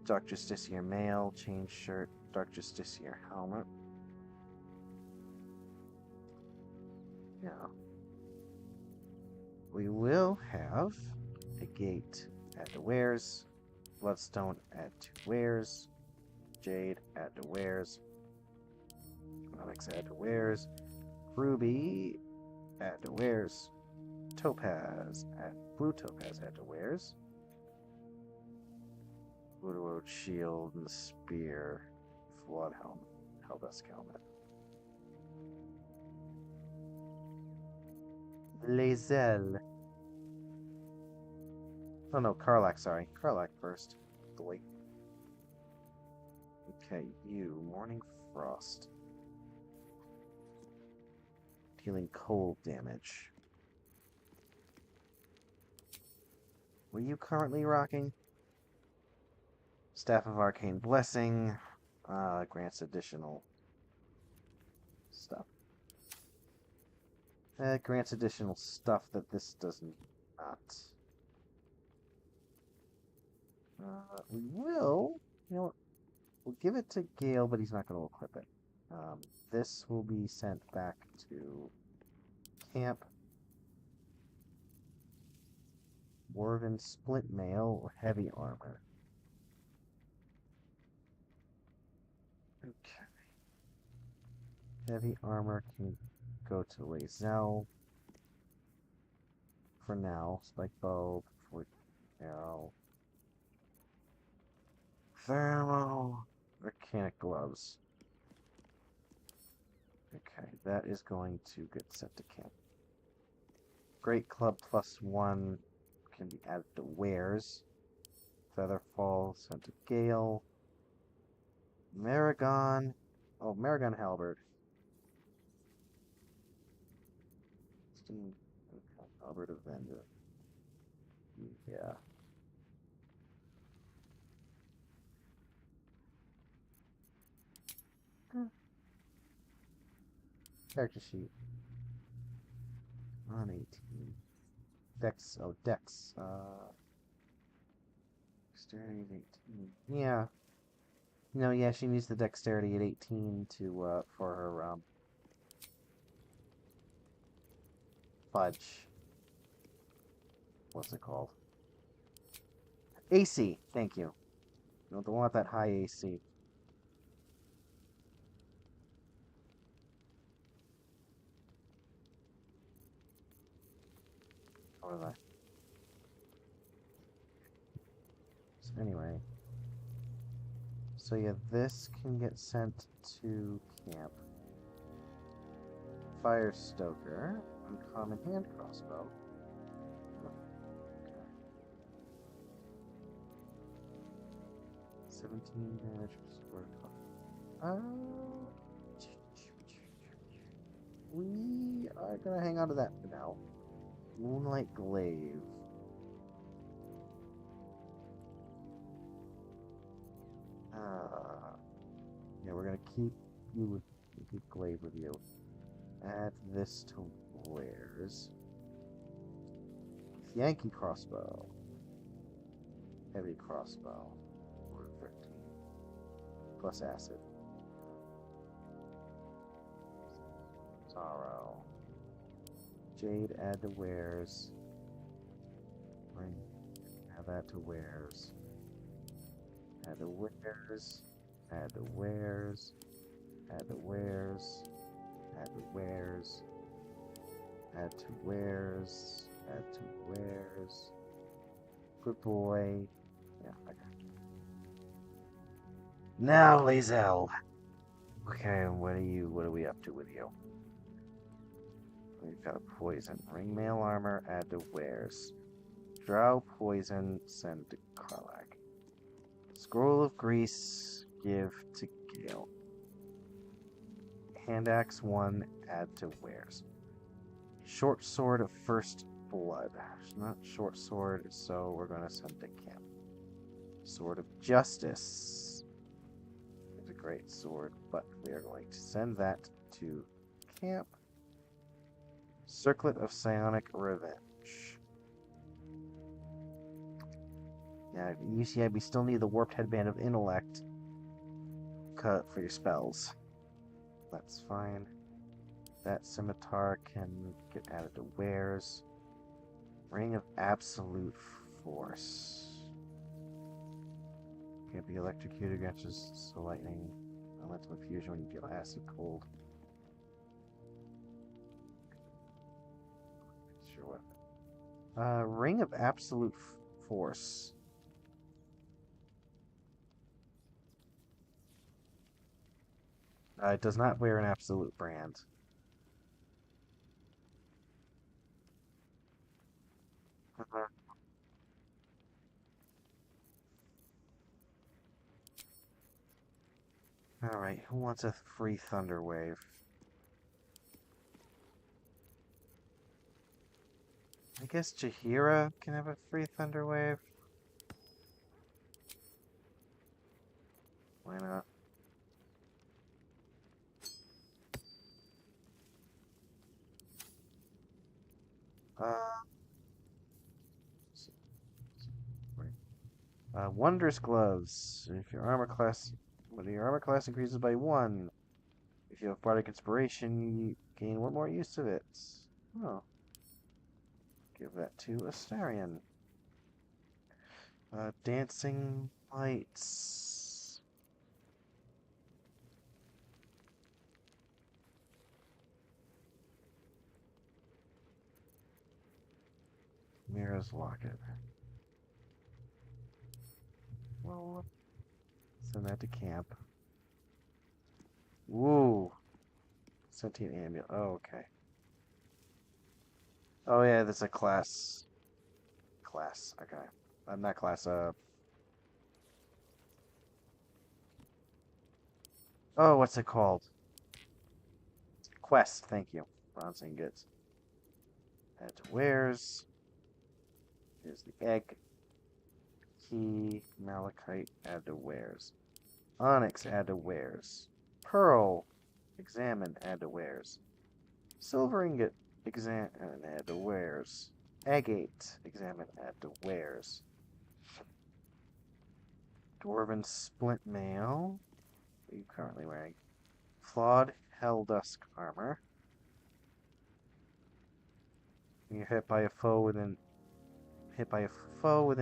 Dark Justiciar mail, change shirt, Dark Justiciar helmet. Yeah. We will have a gate add to wares, Bloodstone add to wares, Jade add to wares, Onyx add to wares, Ruby add to wares, Topaz add Blue Topaz add to wares, Woodroad shield and spear, Flood helmet, Helldusk helmet. Lae'zel. Oh no, Karlach, sorry. Karlach first. Boy. Okay, you. Morning Frost. Dealing cold damage. What are you currently rocking? Staff of Arcane Blessing. Grants additional stuff. Grants additional stuff that this does not. We will, you know what, we'll give it to Gale, but he's not going to equip it. This will be sent back to camp. Dwarven splint mail or heavy armor. Okay. Heavy armor can go to Lae'zel. For now, spike bow, for arrow. Thermal. Mechanic gloves. Okay, that is going to get sent to camp. Great Club +1 can be added to wares. Featherfall sent to Gale. Maragon. Oh, Maragon Halberd. Halberd Avenger. Yeah. Character sheet. On 18. Dex. Oh, Dex. Dexterity at 18. Yeah. No, yeah, she needs the dexterity at 18 to, for her, fudge. What's it called? AC. Thank you. You don't want that high AC. What was I? So anyway. So yeah, this can get sent to camp. Fire Stoker. Uncommon hand crossbow. Okay. 17 damage. We are gonna hang on to that for now. Moonlight Glaive. Yeah, we're gonna keep you with keep Glaive with you. Add this to wares. Yankee crossbow. Heavy crossbow. 13. Plus acid. Sorrow. Jade add to wares. Bring add that to wares. Add to wares. Add to wares. Add to wares. Add to wares. Add to wares. Add to wares. Good boy. Yeah, I got it. Now, Lae'zel. Okay, what are we up to with you? We've got a poison. Ringmail armor, add to wares. Drow poison, send to Karlach. Scroll of grease, give to Gale. Hand axe 1, add to wares. Short sword of first blood. It's not short sword, so we're going to send to camp. Sword of justice. It's a great sword, but we are going to send that to camp. Circlet of psionic revenge. Yeah, you see, we still need the warped headband of intellect cut for your spells. That's fine. That scimitar can get added to wares. Ring of absolute force. Can't be electrocuted against the lightning. Elemental infusion when you feel acid cold. Sure what. Ring of absolute force. It does not wear an absolute brand. Alright, who wants a free thunder wave? I guess Jaheira can have a free thunder wave. Why not? Wondrous gloves. If your armor class, when your armor class increases by 1, if you have bardic inspiration, you gain 1 more use of it. Oh, give that to Astarion. Dancing lights. Mira's locket. Well, send that to camp. Woo! Sentient amulet. Oh, okay. Oh yeah, that's a class. Class. Okay. I'm not class. Oh, what's it called? Quest. Thank you. Bronze ingots. Add to wares. Here's the egg. Key. Malachite. Add to wares. Onyx. Add to wares. Pearl. Examine. Add to wares. Silver ingot. Examine. Add to wares. Agate. Examine. Add to wares. Dwarven splint mail. What are you currently wearing? Flawed Helldusk armor. When you're hit by a foe within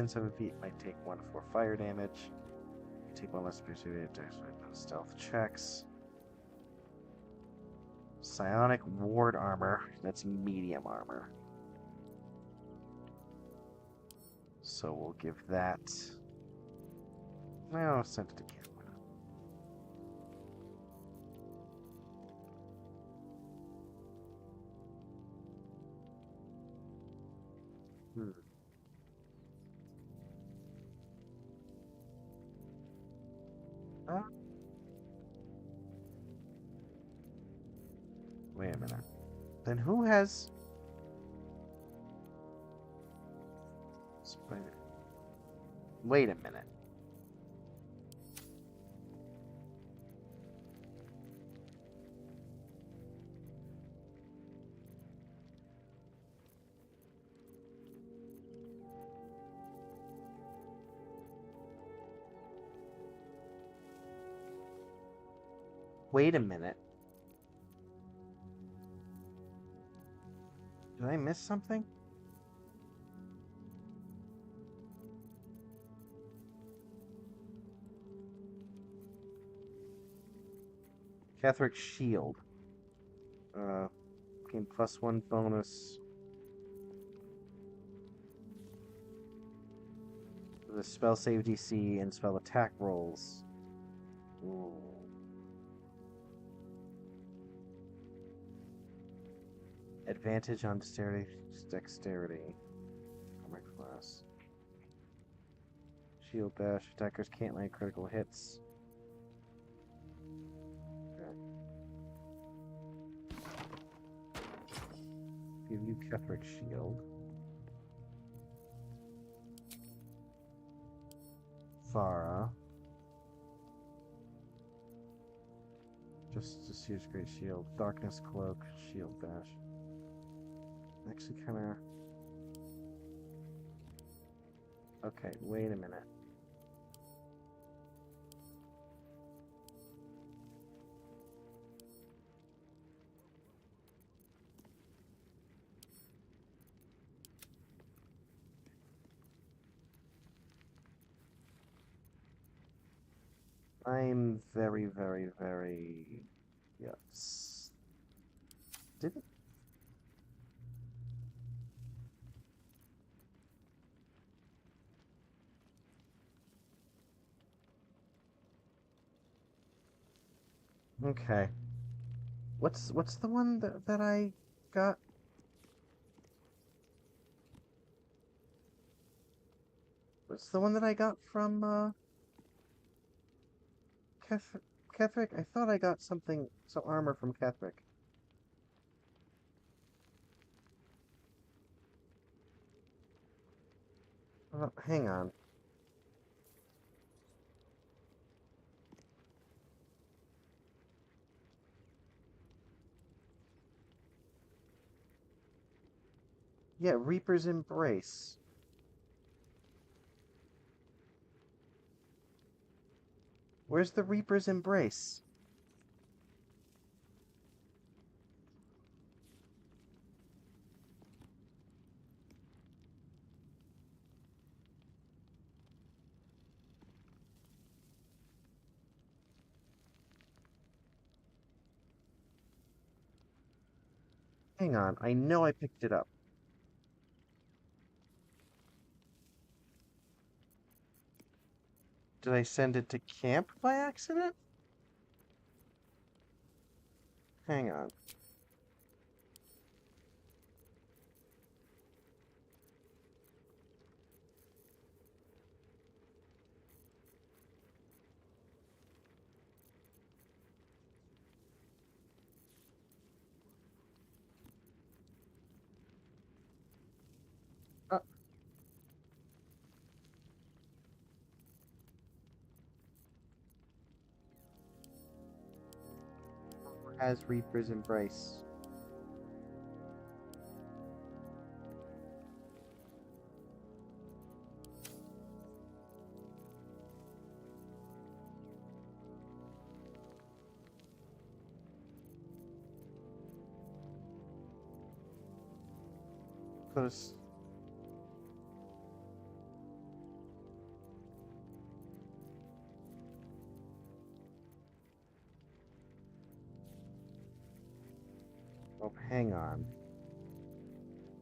7 feet, might take 1d4 fire damage. You take 1 less pursuit attacks with stealth checks. Psionic ward armor. That's medium armor. So we'll give that. No, send it to camp. Wait a minute. Then who has... Wait a minute. Wait a minute. Did I miss something? Catherick Shield. Gain +1 bonus. The spell save DC and spell attack rolls. Ooh. Advantage on dexterity. Armor class. Shield dash. Attackers can't land critical hits. Okay. Give you Ketheric Shield. Farah. Just use Great Shield. Darkness Cloak, Shield Bash. Actually kinda... Okay, wait a minute. I'm very, very, very... Yes. Didn't... Okay. What's the one that I got? What's the one that I got from, Ketheric? I thought I got some armor from Ketheric. Hang on. Yeah, Reaper's Embrace. Where's the Reaper's Embrace? Hang on, I know I picked it up. Did I send it to camp by accident? Hang on. Uh, has Reaper's Embrace. Cause oh, hang on.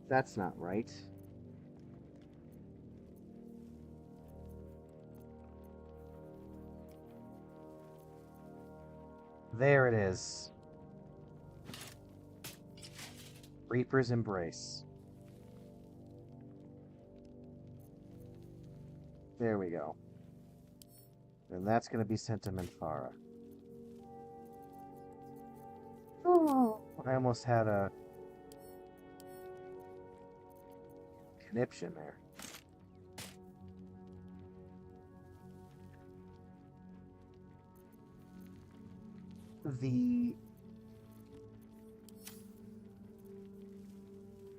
That's not right. There it is. Reaper's Embrace. There we go. And that's going to be sent to Minthara. Oh, I almost had a conniption there.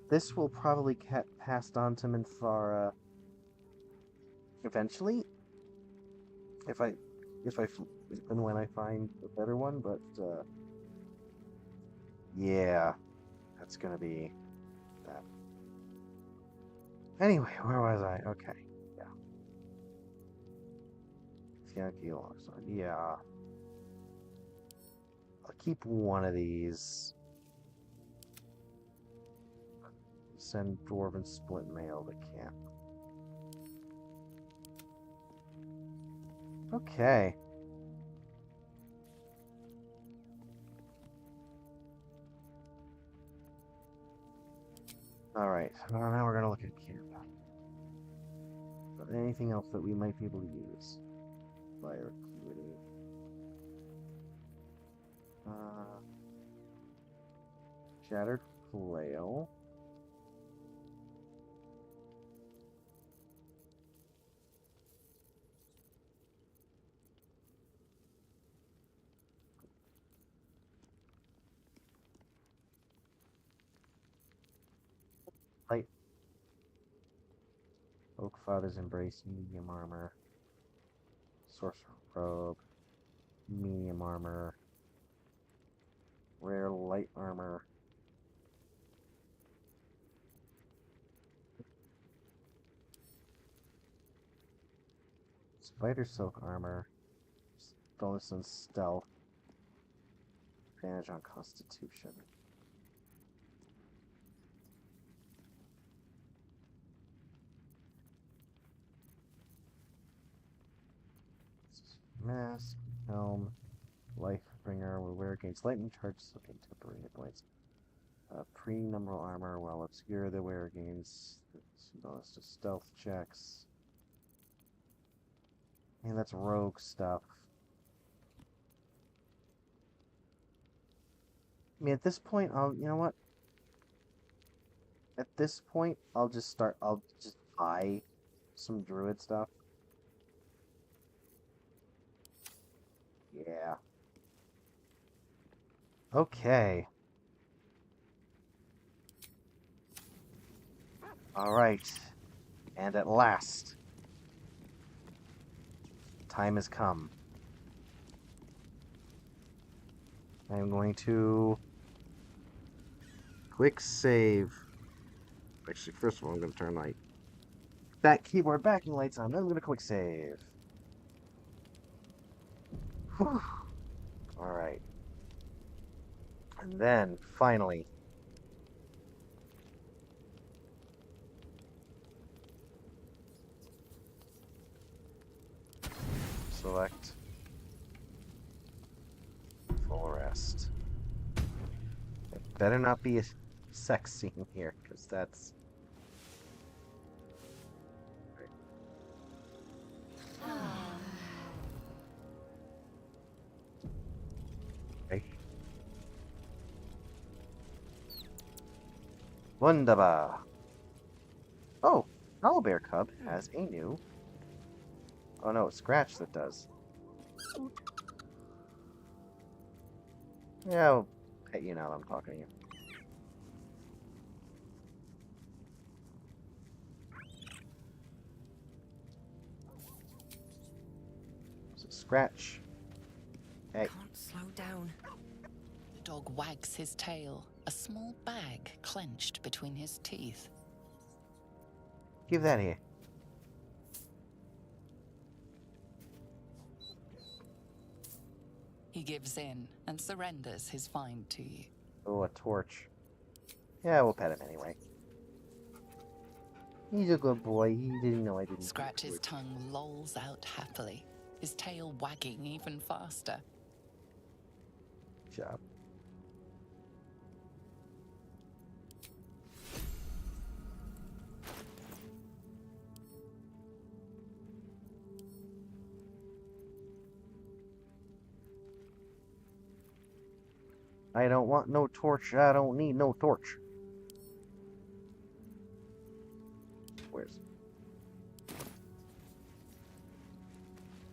This will probably get passed on to Minthara eventually, if and when I find a better one. But yeah, that's gonna be that. Anyway, where was I? Okay, yeah. Yeah. I'll keep one of these. Send Dwarven Split Mail to camp. Okay. Alright, now we're gonna look at camp. Anything else that we might be able to use? Fire acuity. Shattered Flail. Oakfather's Embrace, medium armor. Sorcerer Robe, medium armor. Rare light armor. Spider silk armor. Bonus on stealth. Advantage on constitution. Mask, helm, Lifebringer will wear against lightning charges of contemporary points. Pre-numeral armor, while obscure, they wear against bonus to stealth checks. And that's rogue stuff. I mean, at this point, you know what? At this point, I'll just buy some druid stuff. Yeah. Okay. Alright. And at last, time has come. I'm going to quick save. Actually, first of all, I'm going to turn my back keyboard backing lights on. Then I'm going to quick save. Whew. Alright. And then, finally, select full rest. It better not be a sex scene here, because that's... Okay. Wunderbar. Oh, Owlbear Cub has a new... Oh no, it's Scratch that does. Yeah, I'll pet you now that I'm talking to you. So Scratch. Hey. Can't slow down. The dog wags his tail, a small bag clenched between his teeth. Give that here. He gives in and surrenders his find to you. Oh, a torch. Yeah, we'll pet him anyway. He's a good boy. He didn't know I didn't. Scratch's tongue lolls out happily, his tail wagging even faster. Good job. I don't want no torch. I don't need no torch. Where's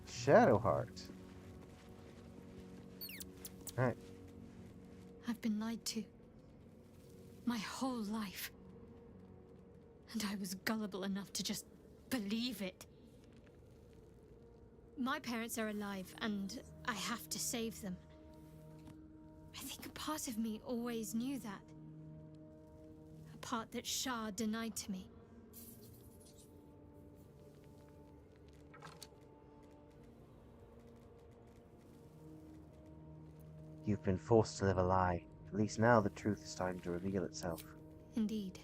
Shadowheart? Alright. I've been lied to. My whole life. And I was gullible enough to just believe it. My parents are alive, and I have to save them. I think a part of me always knew that. A part that Shah denied to me. You've been forced to live a lie. At least now the truth is starting to reveal itself. Indeed.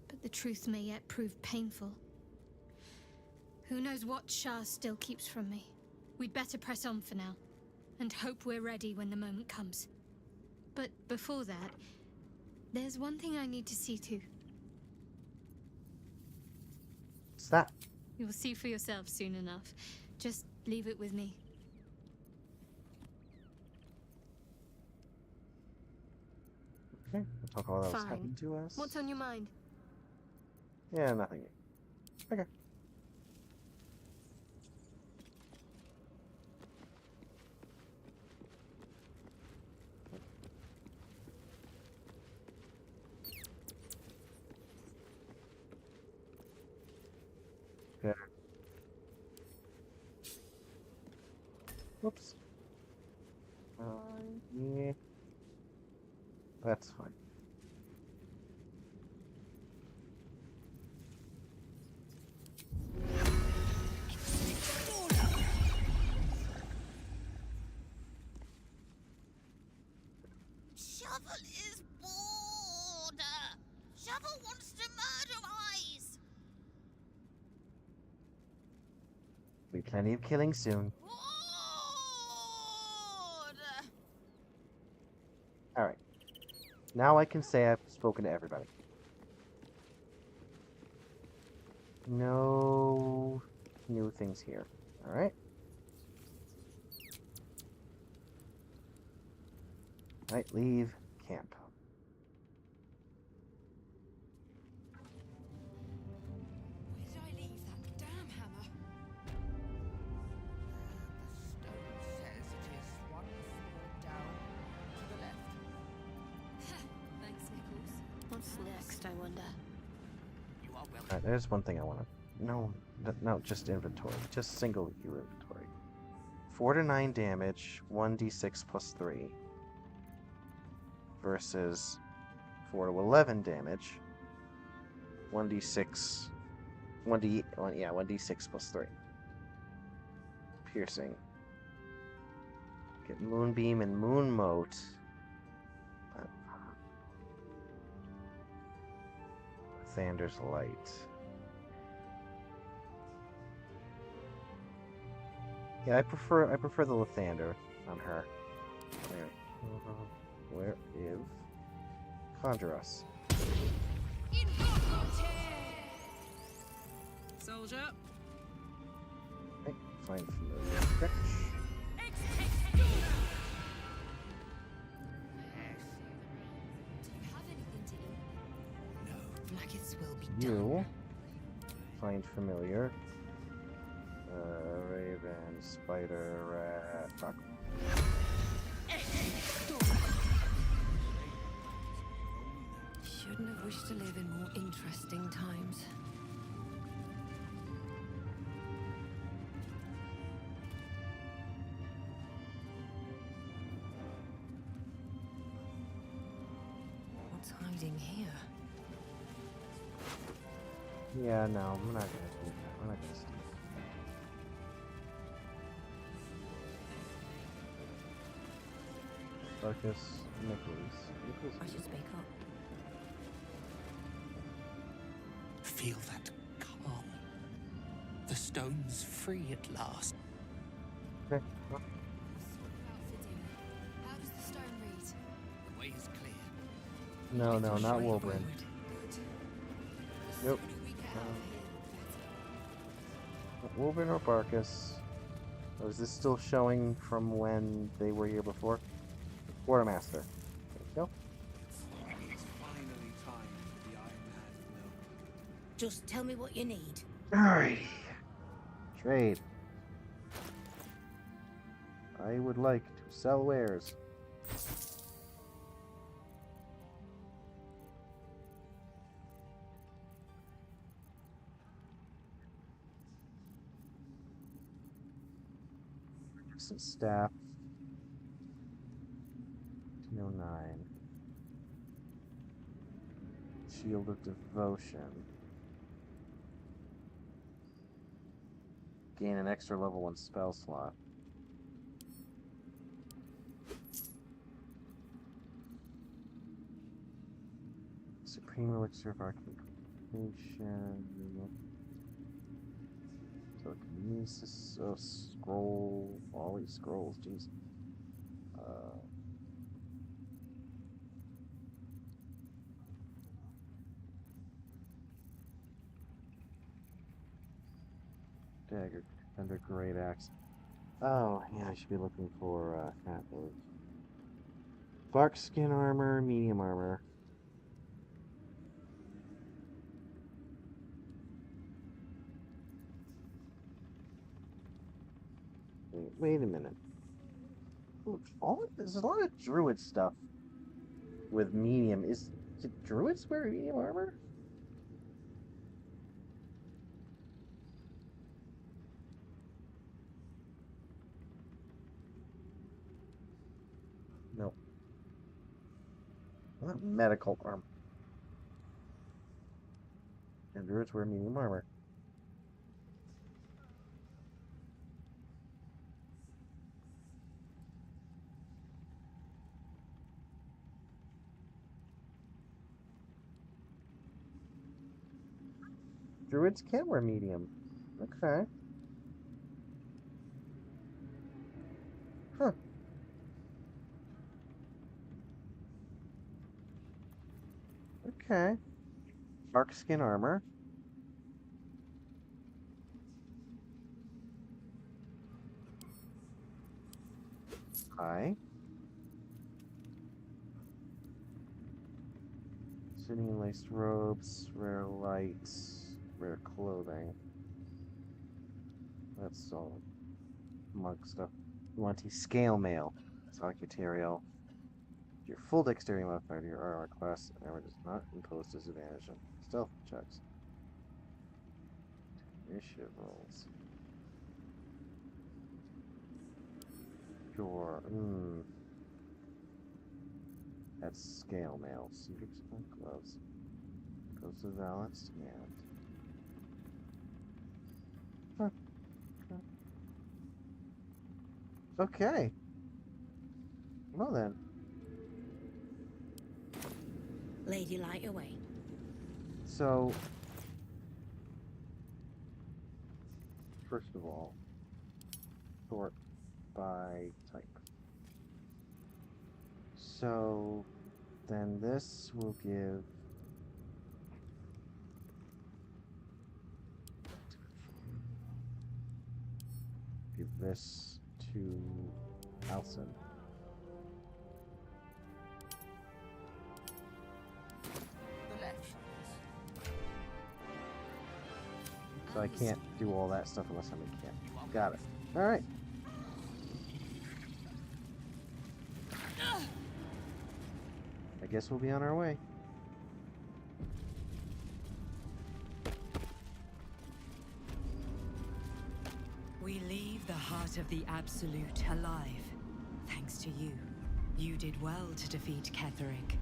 But the truth may yet prove painful. Who knows what Shah still keeps from me? We'd better press on for now, and hope we're ready when the moment comes. But before that, there's one thing I need to see to. What's that? You'll see for yourself soon enough. Just leave it with me. Okay, we'll talk about what was Fine. happening to us. What's on your mind? Yeah, nothing. Okay. Whoops. Yeah. That's fine. Shovel is bored. Shovel wants to murder Eyes. Be plenty of killing soon. Bored. Alright. Now I can say I've spoken to everybody. No new things here. Alright. Right, leave camp. Where did I leave that damn hammer? The stone says it is one floor down to the left. Thanks, Nichols. What's next, I wonder? You are welcome. Alright, there's one thing I want to... No, just inventory. Just single view inventory. 4 to 9 damage, 1d6 plus 3. Versus 4 to 11 damage, 1d6... 1d6 plus 3. Piercing. Get Moonbeam and Moonmote. Thander's Light. Yeah, I prefer the Lathander on her. Where is Conjure Us? Soldier. Okay, find familiar stretch. Maggots will be You find familiar. Raven, spider, rat, rock. Shouldn't have wished to live in more interesting times. What's hiding here? Yeah, no, we're not gonna do that. We're not gonna steal. Marcus, Nicholas. I should speak up. Feel that calm. The stone's free at last. Okay. Well, How does the stone read? The way is clear. no, not Wolverine. Nope. Wolverine or Barkus. Oh, is this still showing from when they were here before? Quartermaster. There you go. It's finally time for the Iron Man to know. Just tell me what you need. Alrighty. Trade. I would like to sell wares. Some staff. 209. Shield of Devotion. Gain an extra level 1 spell slot. Supreme Elixir of Arcane. Telekinesis. Oh, scroll. All these scrolls, jeez. Dagger. Thunder Great Axe. Oh, yeah, I should be looking for hat moves. Bark skin armor, medium armor. Wait a minute. Ooh, there's a lot of druid stuff with medium. Did druids wear medium armor? medical armor. And druids wear medium armor. Druids can wear medium. Okay. Huh. Okay. Dark skin armor. Hi. Sitting laced robes, rare lights, rare clothing. That's all monk stuff. You want to scale mail. Sonic material. Your full dexterity modifier to your armor class armor does not impose disadvantage on stealth checks. Initiative rolls. Sure. That's scale mail. Secret gloves. Goes to balanced hand. Huh. Okay. Well then. Lady, light away. So, first of all, sort by type. So, then this will give this to Alson. The left. So I can't do all that stuff unless I'm a kid. Got it. Alright. I guess we'll be on our way. We leave the heart of the Absolute alive. Thanks to you. You did well to defeat Ketheric.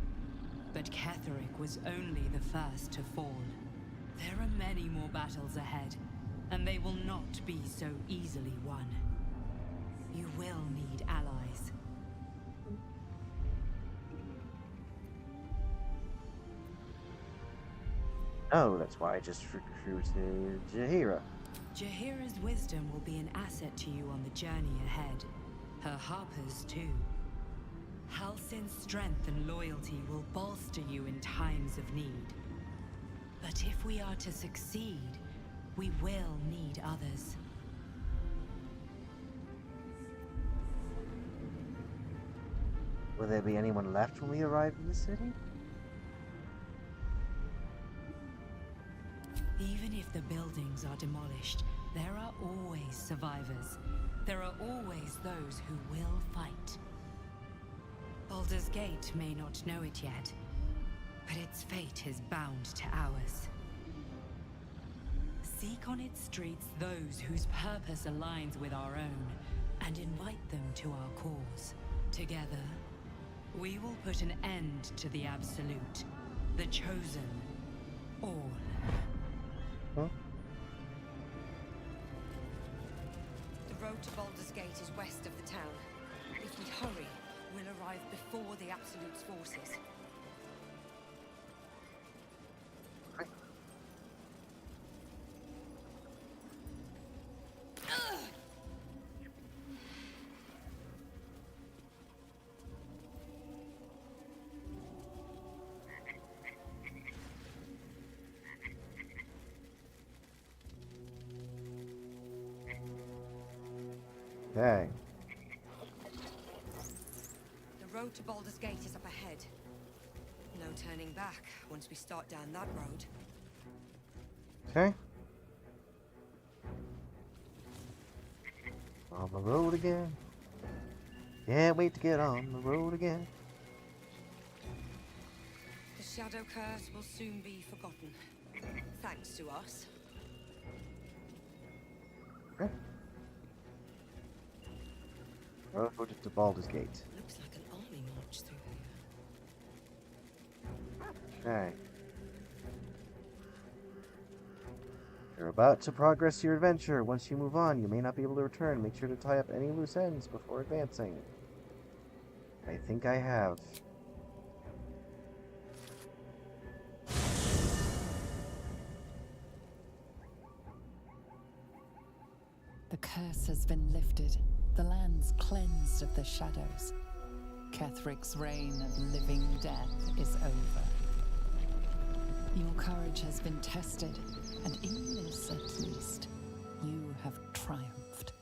But Ketheric was only the first to fall. There are many more battles ahead, and they will not be so easily won. You will need allies. Oh, that's why I just recruited Jaheira. Jaheira's wisdom will be an asset to you on the journey ahead. Her harpers, too. Halsin's strength and loyalty will bolster you in times of need. But if we are to succeed, we will need others. Will there be anyone left when we arrive in the city? Even if the buildings are demolished, there are always survivors. There are always those who will fight. Baldur's Gate may not know it yet, but its fate is bound to ours. Seek on its streets those whose purpose aligns with our own, and invite them to our cause. Together, we will put an end to the Absolute, the Chosen, all. Huh? The road to Baldur's Gate is west of the town. If we hurry, we'll arrive before the Absolute's forces. Okay. The road to Baldur's Gate is up ahead. No turning back once we start down that road. Okay. On the road again. Can't wait to get on the road again. The Shadow Curse will soon be forgotten. Thanks to us. Okay. Road to Baldur's Gate. Looks like an army march through here. Okay. You're about to progress your adventure. Once you move on, you may not be able to return. Make sure to tie up any loose ends before advancing. I think I have. The curse has been lifted. The land's cleansed of the shadows. Kethric's reign of living death is over. Your courage has been tested, and in this at least, you have triumphed.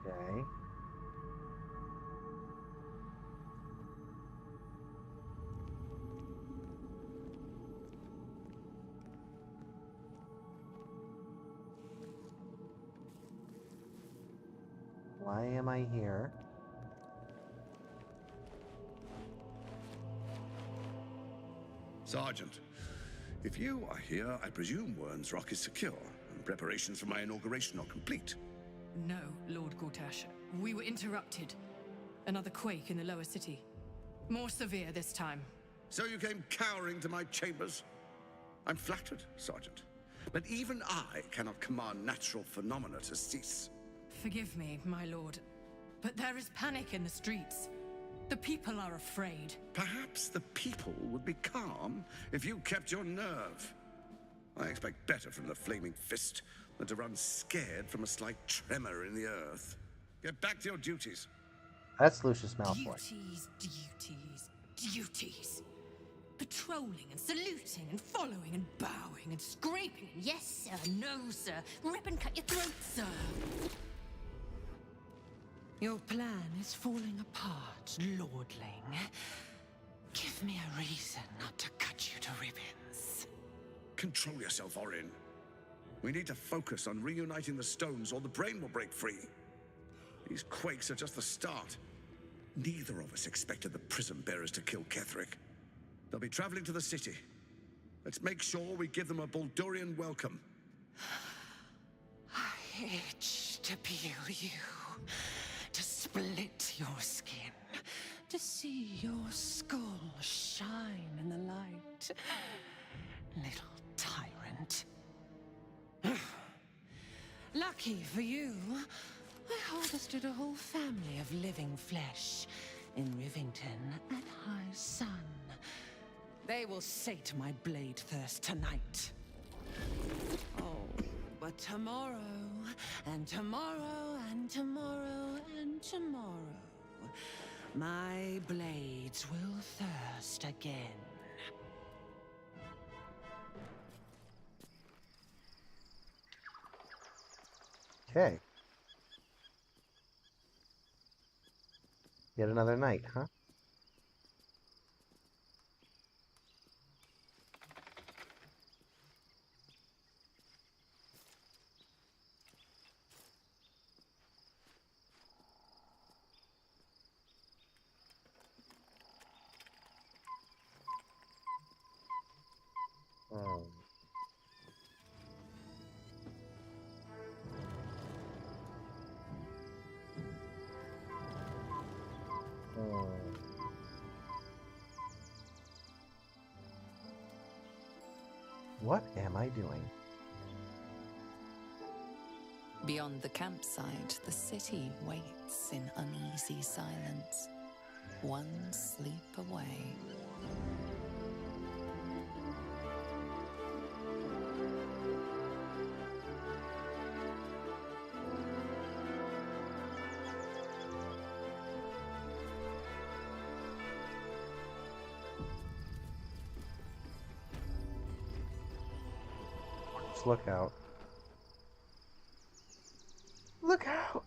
Okay. Why am I here? Sergeant, if you are here, I presume Wern's Rock is secure, and preparations for my inauguration are complete. No, Lord Gortash. We were interrupted. Another quake in the lower city. More severe this time. So you came cowering to my chambers? I'm flattered, Sergeant. But even I cannot command natural phenomena to cease. Forgive me, my lord, but there is panic in the streets. The people are afraid. Perhaps the people would be calm if you kept your nerve. I expect better from the Flaming Fist than to run scared from a slight tremor in the earth. Get back to your duties. That's Lucius Malfoy. Duties. Patrolling and saluting and following and bowing and scraping. Yes, sir. No, sir. Rip and cut your throat, sir. Your plan is falling apart, lordling. Give me a reason not to cut you to ribbons. Control yourself, Orin. We need to focus on reuniting the stones or the brain will break free. These quakes are just the start. Neither of us expected the Prism Bearers to kill Ketherick. They'll be traveling to the city. Let's make sure we give them a Baldurian welcome. I itch to peel you, to split your skin, to see your skull shine in the light. Little tyrant. Lucky for you, I harvested a whole family of living flesh in Rivington at high sun. They will sate my blade thirst tonight. Oh, but tomorrow, and tomorrow, and tomorrow, and tomorrow, my blades will thirst again. Okay. Yet another night, huh? Hmm. What am I doing? Beyond the campsite, the city waits in uneasy silence, one sleep away. Just look out. Look out!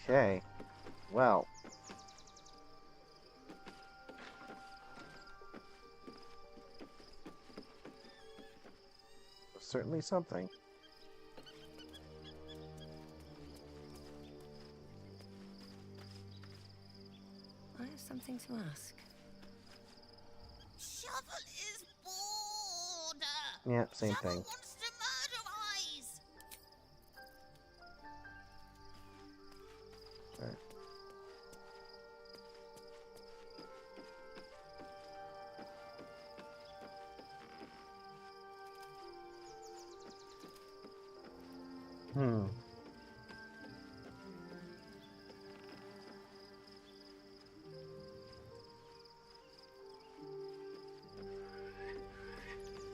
Okay. Well. Certainly something. I have something to ask. Shovel is bored. Yeah, same Shovel thing. wants to murder Eyes. Alright.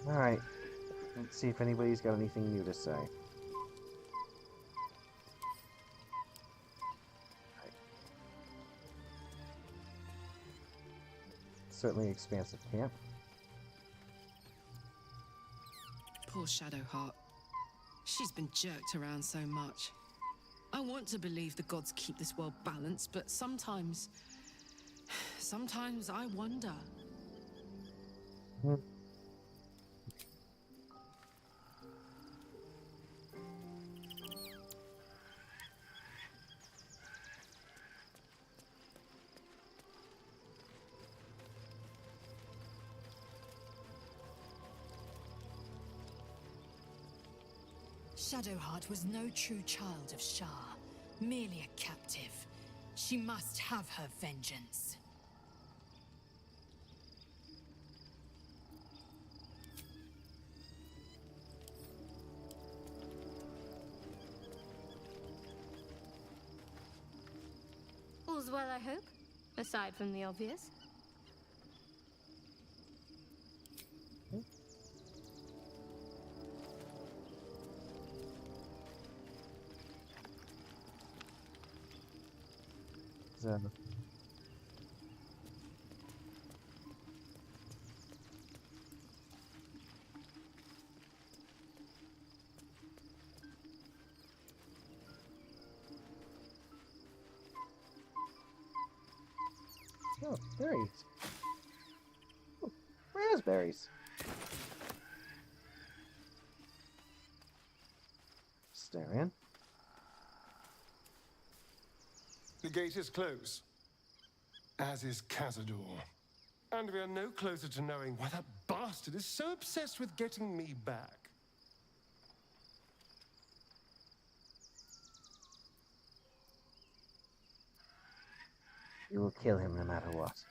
Alright. Let's see if anybody's got anything new to say. Right. Certainly expansive camp. Poor Shadowheart. She's been jerked around so much. I want to believe the gods keep this world balanced, but sometimes I wonder. Shadowheart was no true child of Shah, merely a captive. She must have her vengeance. All's well, I hope, aside from the obvious. Oh, berries. Oh, raspberries. Starion. The gate is closed, as is Cazador. And we are no closer to knowing why that bastard is so obsessed with getting me back. You will kill him no matter what.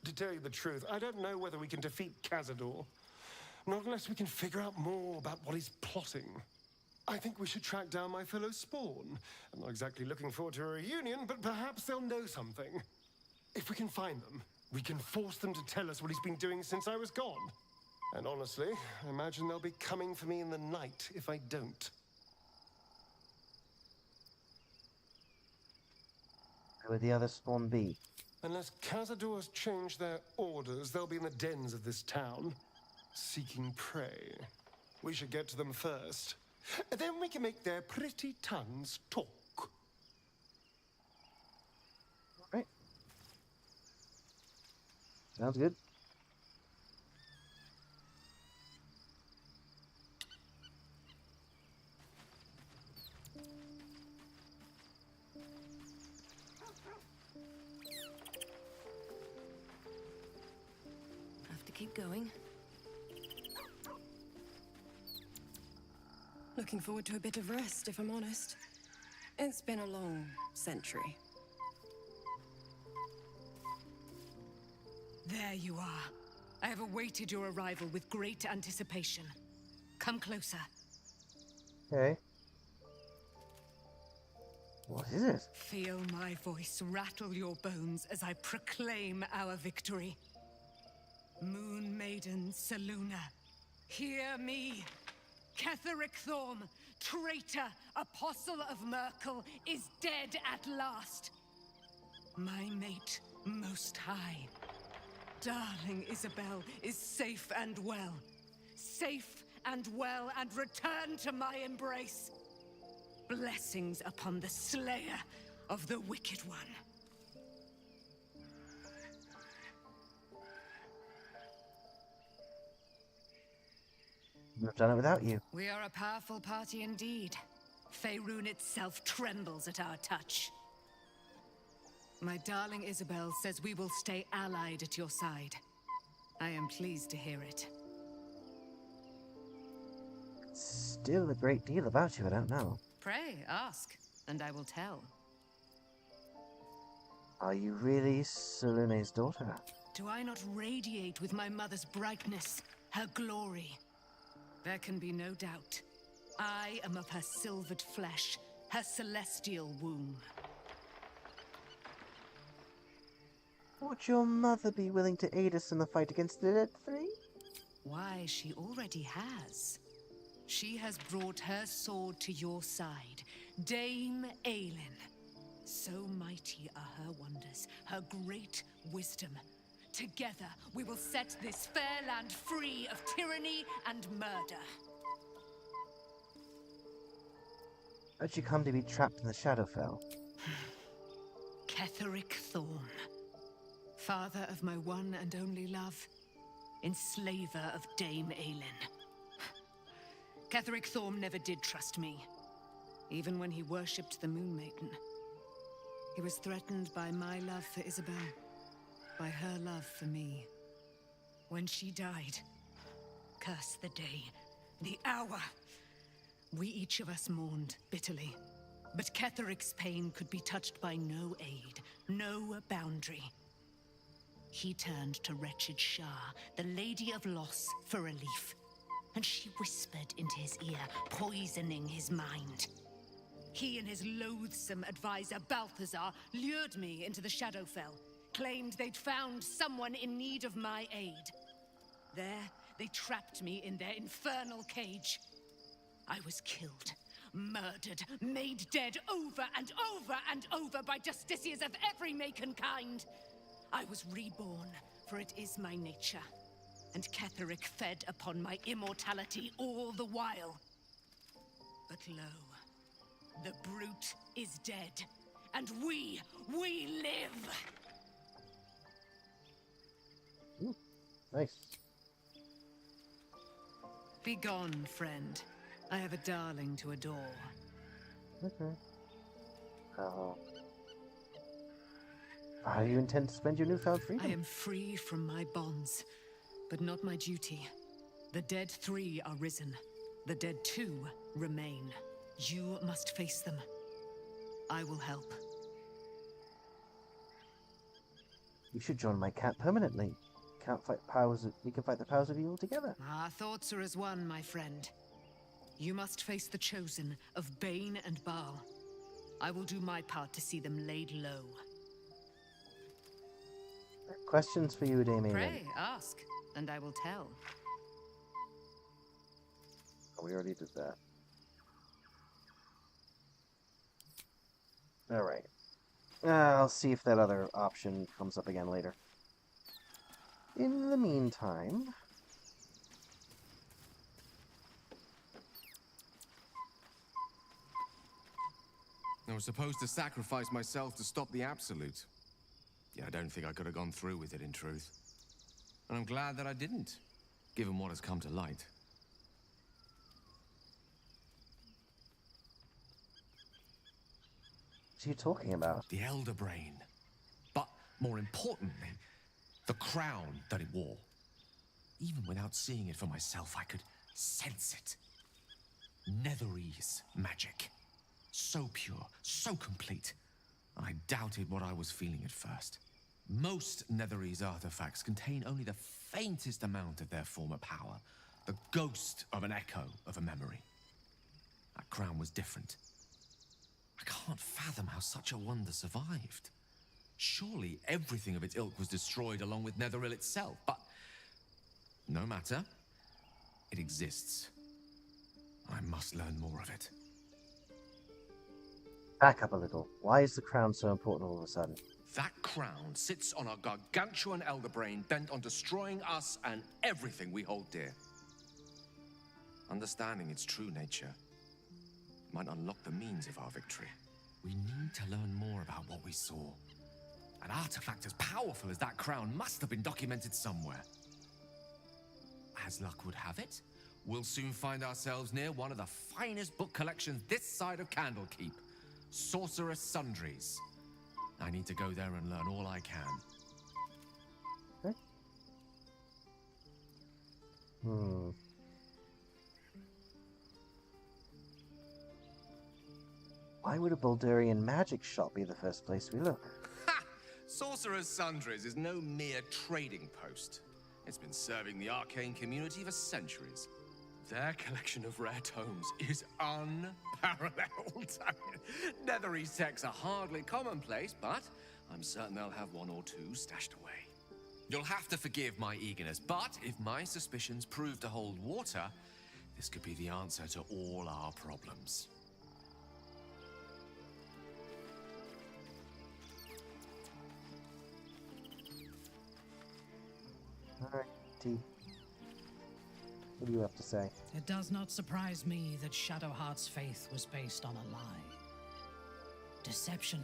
To tell you the truth, I don't know whether we can defeat Cazador. Not unless we can figure out more about what he's plotting. I think we should track down my fellow Spawn. I'm not exactly looking forward to a reunion, but perhaps they'll know something. If we can find them, we can force them to tell us what he's been doing since I was gone. And honestly, I imagine they'll be coming for me in the night if I don't. Where would the other Spawn be? Unless Cazador has changed their orders, they'll be in the dens of this town, seeking prey. We should get to them first. Then we can make their pretty tongues talk. Right. Sounds good. Have to keep going. Looking forward to a bit of rest, if I'm honest. It's been a long century. There you are. I have awaited your arrival with great anticipation. Come closer. Okay. What is it? Feel my voice rattle your bones as I proclaim our victory. Moon Maiden Selûne, hear me. Ketheric Thorm, traitor, apostle of Merkel, is dead at last. My mate, Most High. Darling Isabel is safe and well. Safe and well, and return to my embrace. Blessings upon the slayer of the Wicked One. We've done it without you. We are a powerful party indeed. Faerun itself trembles at our touch. My darling Isabel says we will stay allied at your side. I am pleased to hear it. Still a great deal about you I don't know. Pray, ask, and I will tell. Are you really Selûne's daughter? Do I not radiate with my mother's brightness, her glory? There can be no doubt. I am of her silvered flesh, her celestial womb. Would your mother be willing to aid us in the fight against the Dead Three? Why, she already has. She has brought her sword to your side, Dame Aelin. So mighty are her wonders, her great wisdom. Together, we will set this fair land free of tyranny and murder. How'd you come to be trapped in the Shadowfell? Ketheric Thorm, father of my one and only love, enslaver of Dame Aelin. Ketheric Thorm never did trust me, even when he worshipped the Moon Maiden. He was threatened by my love for Isabel, by her love for me. When she died, curse the day, the hour. We each of us mourned bitterly, but Ketheric's pain could be touched by no aid, no boundary. He turned to wretched Shah, the Lady of Loss, for relief, and she whispered into his ear, poisoning his mind. He and his loathsome advisor, Balthazar, lured me into the Shadowfell, claimed they'd found someone in need of my aid. There, they trapped me in their infernal cage. I was killed, murdered, made dead over and over and over by justiciars of every make and kind. I was reborn, for it is my nature, and Ketheric fed upon my immortality all the while. But lo, the brute is dead, and we live! Ooh, nice. Be gone, friend. I have a darling to adore. Okay. How do you intend to spend your newfound freedom? I am free from my bonds, but not my duty. The Dead Three are risen. The Dead Two remain. You must face them. I will help. You should join my camp permanently. We can fight the powers of evil together. Our thoughts are as one, my friend. You must face the Chosen of Bane and Baal. I will do my part to see them laid low. Questions for you, Dame Aelin. Pray, ask, and I will tell. Oh, we already did that. Alright. I'll see if that other option comes up again later. In the meantime... I was supposed to sacrifice myself to stop the Absolute. Yeah, I don't think I could have gone through with it, in truth. And I'm glad that I didn't, given what has come to light. What are you talking about? The Elder Brain. But, more importantly, the crown that it wore. Even without seeing it for myself, I could sense it. Netherese magic. So pure, so complete. I doubted what I was feeling at first. Most Netherese artifacts contain only the faintest amount of their former power, the ghost of an echo of a memory. That crown was different. I can't fathom how such a wonder survived. Surely everything of its ilk was destroyed along with Netheril itself, but no matter. It exists. I must learn more of it. Back up a little. Why is the crown so important all of a sudden? That crown sits on a gargantuan elder brain bent on destroying us and everything we hold dear. Understanding its true nature might unlock the means of our victory. We need to learn more about what we saw. An artifact as powerful as that crown must have been documented somewhere. As luck would have it, we'll soon find ourselves near one of the finest book collections this side of Candlekeep. Sorceress Sundries. I need to go there and learn all I can. Okay. Why would a Baldurian magic shop be the first place we look? Ha! Sorceress Sundries is no mere trading post. It's been serving the arcane community for centuries. Their collection of rare tomes is unparalleled. I mean, Netherese texts are hardly commonplace, but I'm certain they'll have one or two stashed away. You'll have to forgive my eagerness, but if my suspicions prove to hold water, this could be the answer to all our problems. Alright, T. What do you have to say? It does not surprise me that Shadowheart's faith was based on a lie. Deception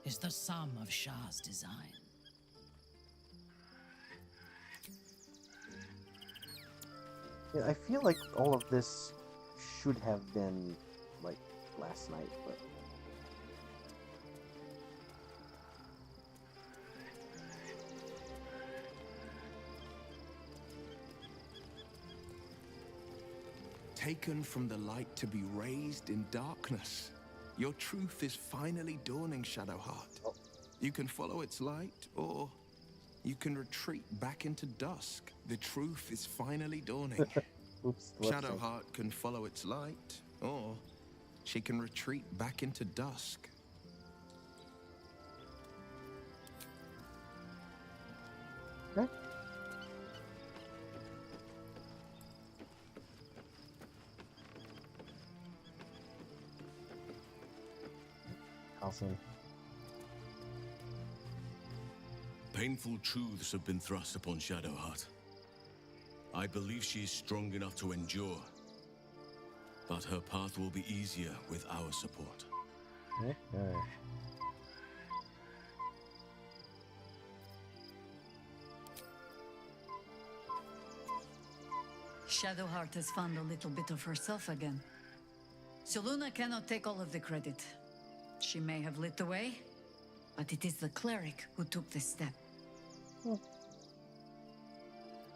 is the sum of Shah's design. Yeah, I feel like all of this should have been, like, last night, but... Taken from the light to be raised in darkness. Your truth is finally dawning, Shadowheart. You can follow its light, or you can retreat back into dusk. The truth is finally dawning. Oops, Shadowheart can follow its light, or she can retreat back into dusk. Okay. Awesome. Painful truths have been thrust upon Shadowheart. I believe she is strong enough to endure, but her path will be easier with our support. Okay. Shadowheart has found a little bit of herself again. Selûne cannot take all of the credit. She may have lit the way, but it is the cleric who took this step.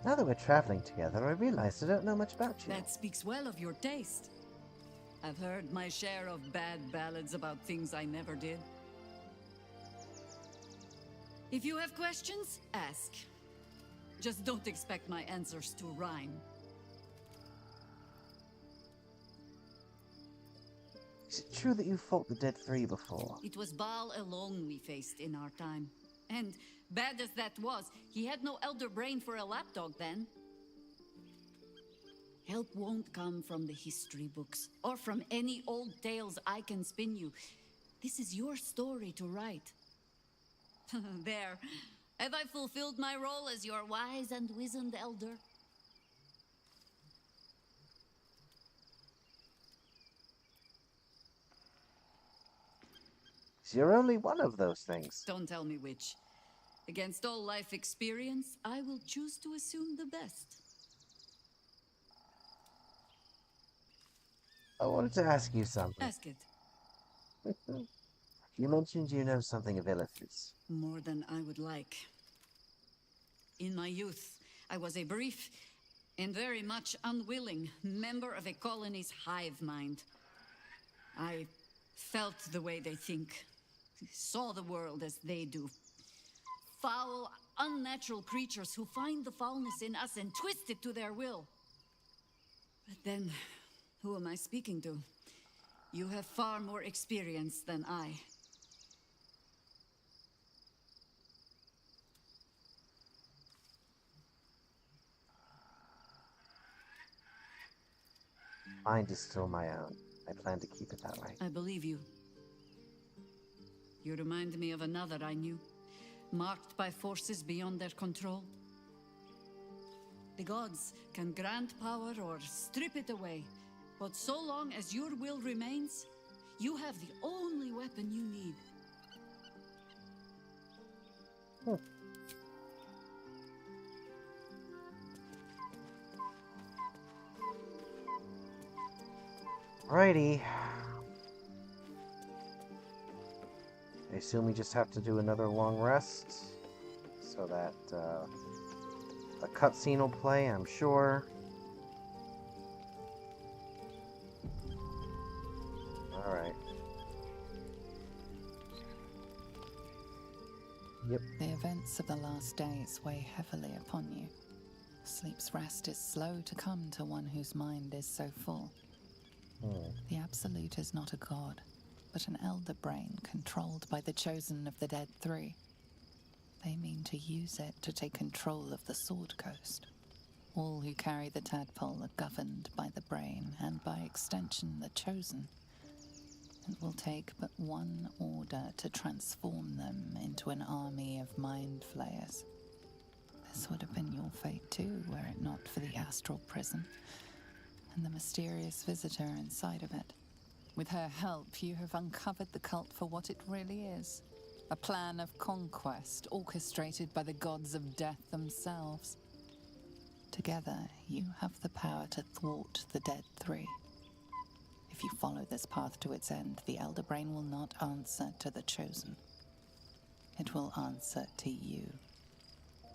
Now that we're traveling together, I realize I don't know much about you. That speaks well of your taste. I've heard my share of bad ballads about things I never did. If you have questions, ask. Just don't expect my answers to rhyme. Is it true that you fought the Dead Three before? It was Baal alone we faced in our time. And bad as that was, he had no elder brain for a lapdog then. Help won't come from the history books, or from any old tales I can spin you. This is your story to write. There. Have I fulfilled my role as your wise and wizened elder? You're only one of those things. Don't tell me which. Against all life experience, I will choose to assume the best. I wanted to ask you something. Ask it. You mentioned you know something of Illithus. More than I would like. In my youth, I was a brief and very much unwilling member of a colony's hive mind. I felt the way they think, saw the world as they do, Foul, unnatural creatures who find the foulness in us and twist it to their will. But then, who am I speaking to? You have far more experience than I. Mind is still my own. I plan to keep it that way. I believe you. You remind me of another I knew, marked by forces beyond their control. The gods can grant power or strip it away, but so long as your will remains, you have the only weapon you need. Alrighty. I assume we just have to do another long rest, so that a cutscene will play, I'm sure. Alright. Yep. The events of the last days weigh heavily upon you. Sleep's rest is slow to come to one whose mind is so full. The Absolute is not a god, but an elder brain controlled by the chosen of the Dead Three. They mean to use it to take control of the Sword Coast. All who carry the tadpole are governed by the brain, and by extension the chosen. It will take but one order to transform them into an army of mind flayers. This would have been your fate too, were it not for the astral prison and the mysterious visitor inside of it. With her help, you have uncovered the cult for what it really is. A plan of conquest orchestrated by the gods of death themselves. Together, you have the power to thwart the Dead Three. If you follow this path to its end, the Elder Brain will not answer to the Chosen. It will answer to you.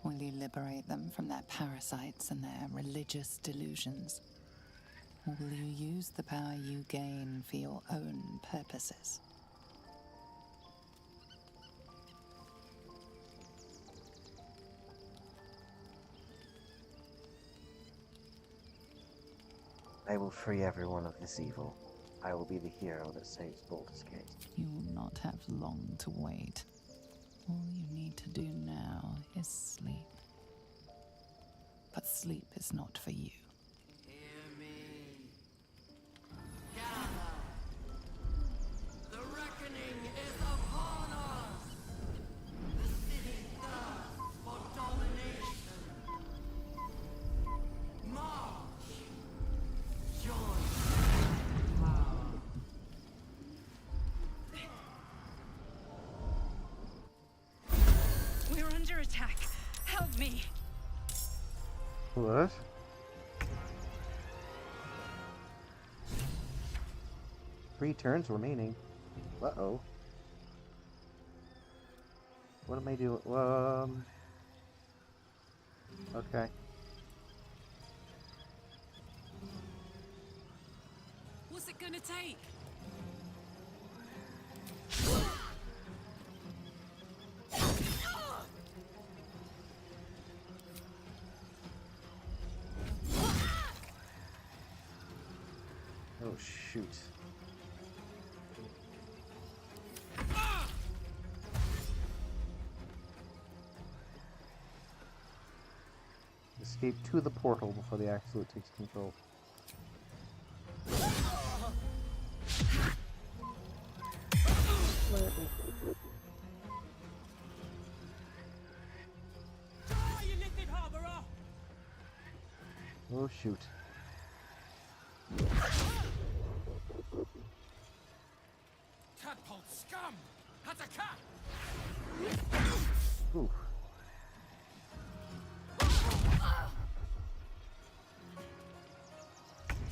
Will you liberate them from their parasites and their religious delusions? Or will you use the power you gain for your own purposes? I will free everyone of this evil. I will be the hero that saves Baldur's Gate. You will not have long to wait. All you need to do now is sleep. But sleep is not for you. The reckoning is upon us! The city thirsts for domination. March! Join power. We're under attack. Help me. What? 3 turns remaining. Uh-oh. What am I doing? Okay. What's it gonna take? Oh, shoot. Escape to the portal before the Absolute takes control. Oh, shoot. Tadpole scum! That's a cat! Ooh.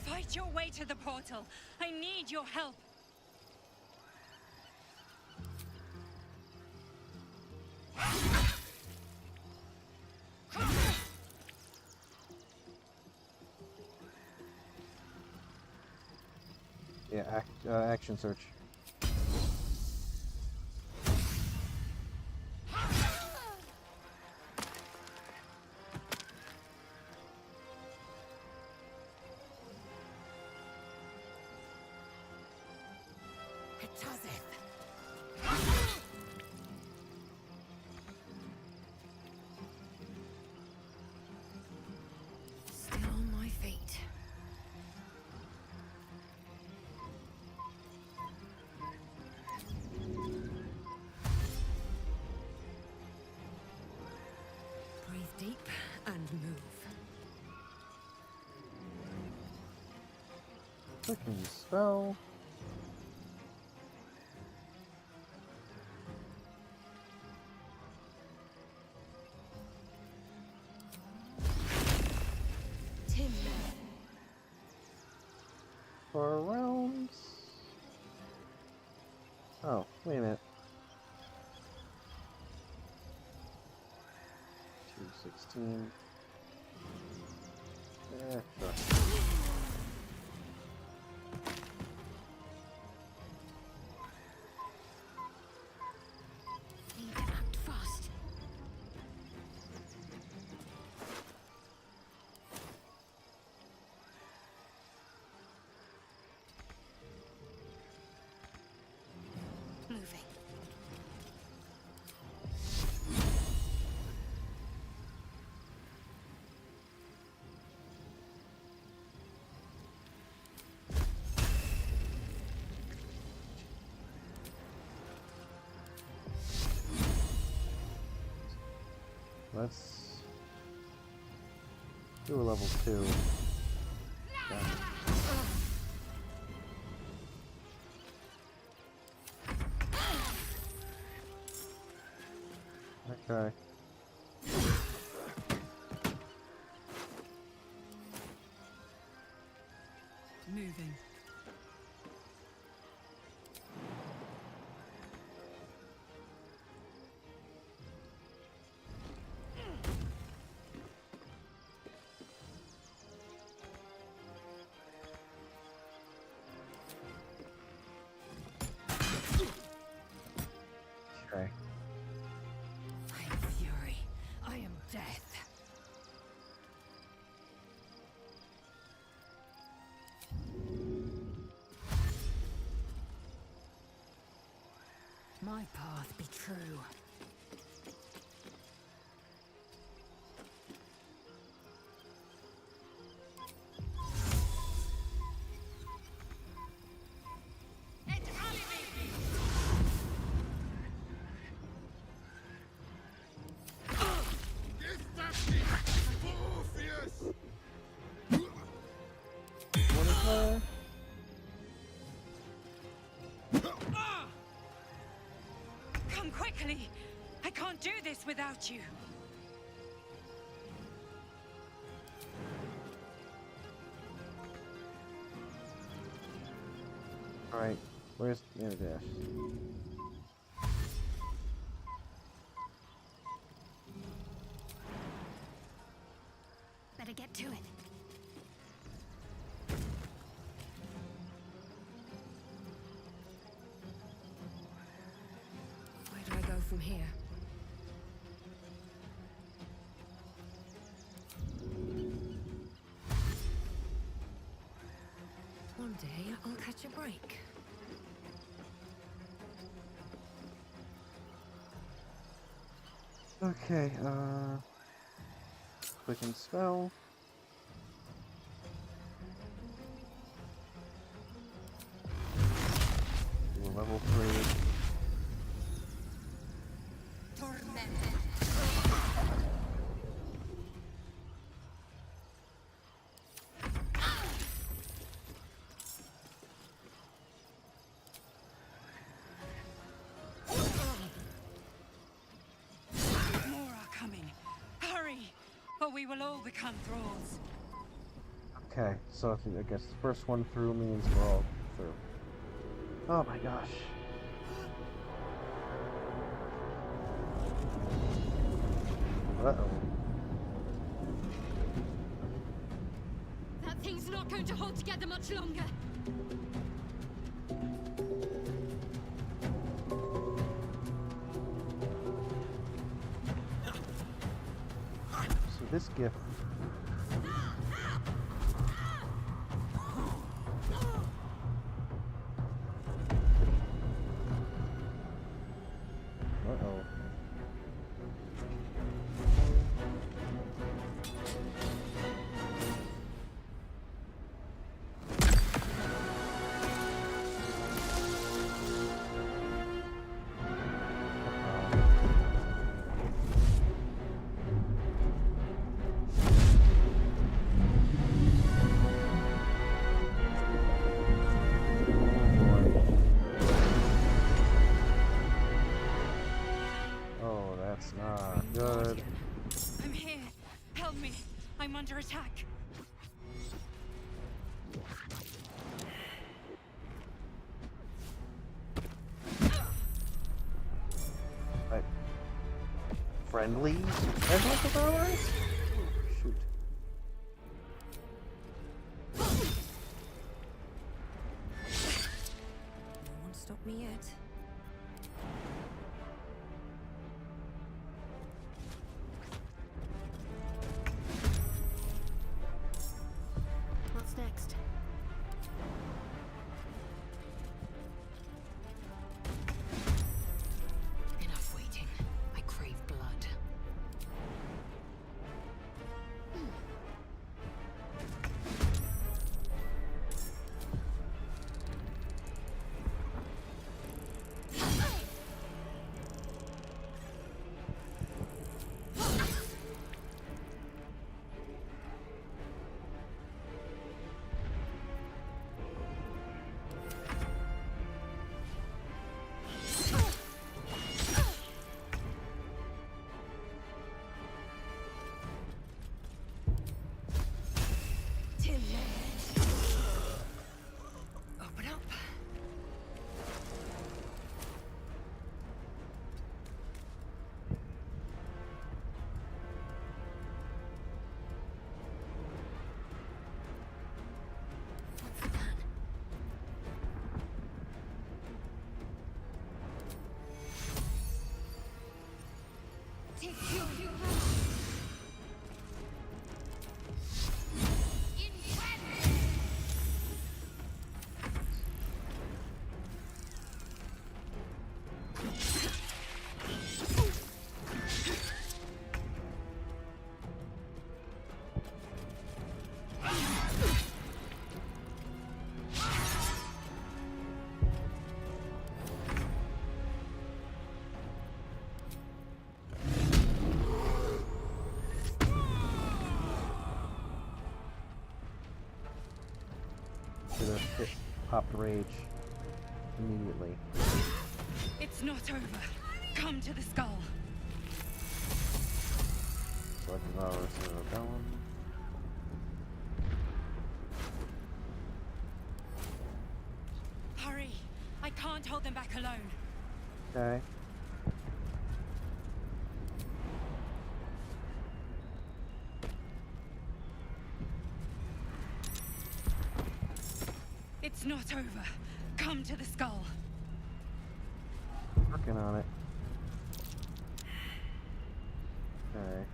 Fight your way to the portal. I need your help. Yeah, action search. Still on my feet. Breathe deep and move. Clicking spell. Timber. 4 rounds. Oh, wait a minute. 216. Sure. Need to act fast. Moving. Let's do a level 2. Done. Okay. Moving. Okay. I am fury. I am death. My path be true. What is there? Come quickly! I can't do this without you! Alright, where's the dash? Better get to it. Where do I go from here? One day I'll catch a break. Okay, quicken spell. Do a level 3. More are coming. Hurry, or we will all become thralls. Okay, so I guess the first one through means we're all through. Oh my gosh. Uh-oh. That thing's not going to hold together much longer. So this gift. good. I'm here. Help me. I'm under attack. Right. Friendly? Friendly with allies? Shoot. No one stopped me yet. What's next? Enough waiting. I crave blood. Open up. What's the plan? Should have hit popped rage immediately. It's not over. Come to the skull. Selecting our cerebellum. Hurry. I can't hold them back alone. Okay. It's not over. Come to the skull. Working on it. Okay.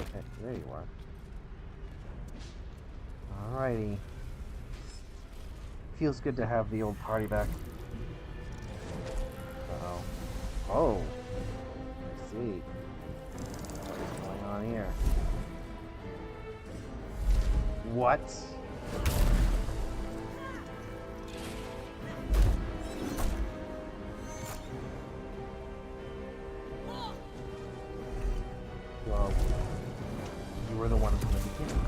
Okay, there you are. Alrighty. Feels good to have the old party back. Uh-oh. Oh. I see. What is going on here? What? Well, you were the one from the beginning.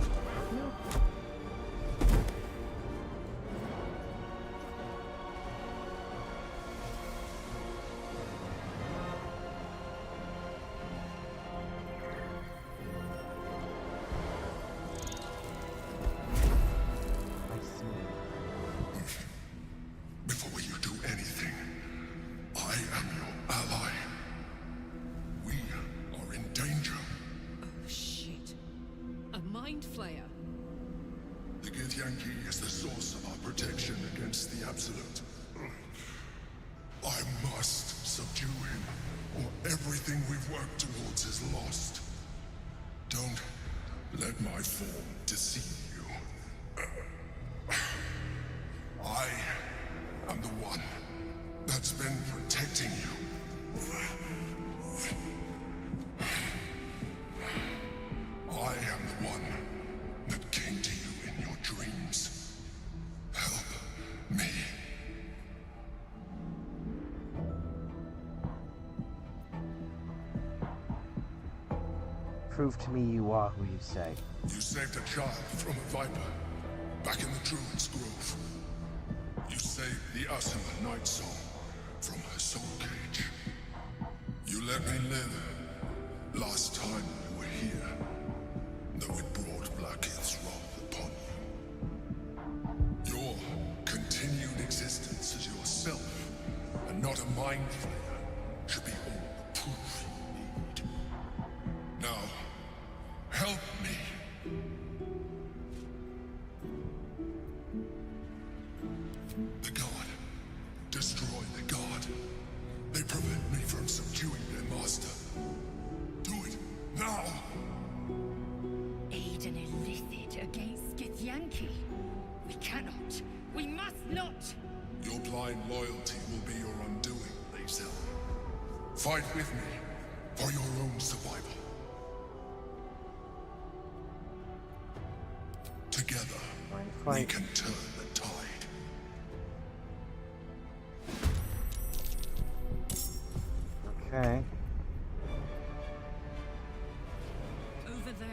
Before you do anything, I am your ally. We are in danger. Oh, shit. A mind flayer. The Githyanki is the source of our protection against the Absolute. I must subdue him, or everything we've worked towards is lost. Don't let my form deceive you. I am the one that's been protecting you. I am the one that came to you in your dreams. Help me. Prove to me you are who you say. You saved a child from a viper. back in the Druid's Grove. You saved the Ursula Night Soul from her soul cage. You let me live last time we were here, though it brought Blackhead's wrath upon you. Your continued existence as yourself, and not a mind flayer, should be all the proof you need. Now, help me. The God. Destroy the God. They prevent me from subduing their master. Do it, now! Aid an illicit against Githyanki. We cannot. We must not! Your blind loyalty will be your undoing, Lae'zel. Fight with me, for your own survival. Together, we can turn the tide. Okay. Over there.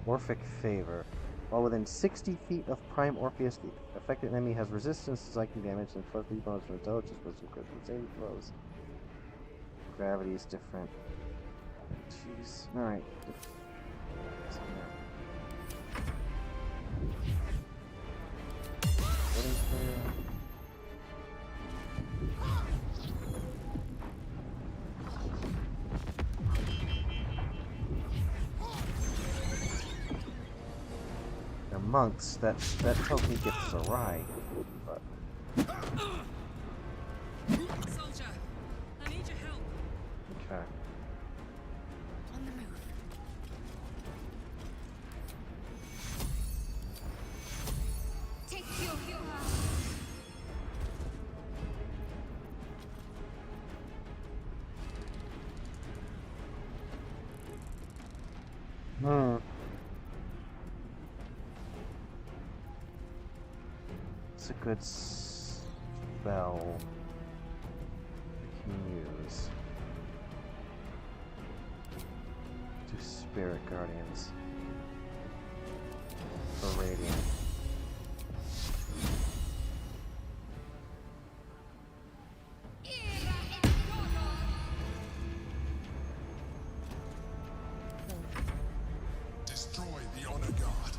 Orphic Favor. While within 60 feet of Prime Orpheus, the affected enemy has resistance to psychic damage and +3 bonus for intelligence, wisdom, critical saving throws. Gravity is different. Jeez. Alright. Monks, that tells me gets a ride, but Soldier, I need your help. okay. On the move. Take your It's a good spell I can use. Do Spirit Guardians for Radiant. Destroy the Honor Guard.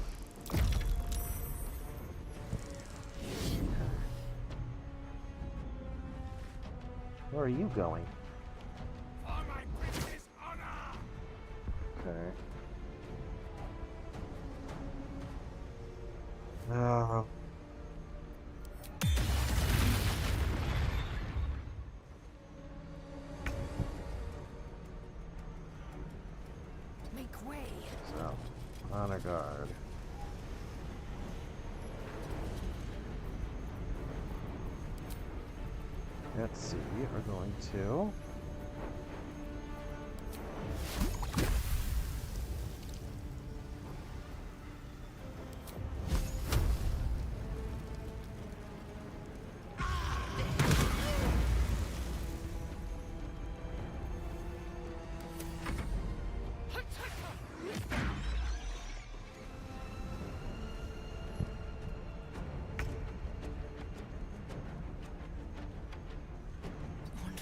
Where are you going? For my princess honor! Okay. Make way. So, Honor Guard. Let's see, we are going to...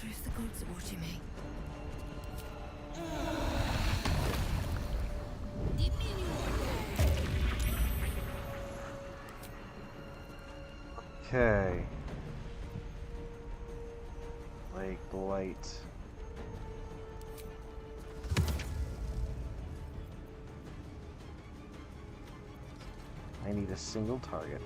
If the gods are watching me. Okay. Like Blight. I need a single target.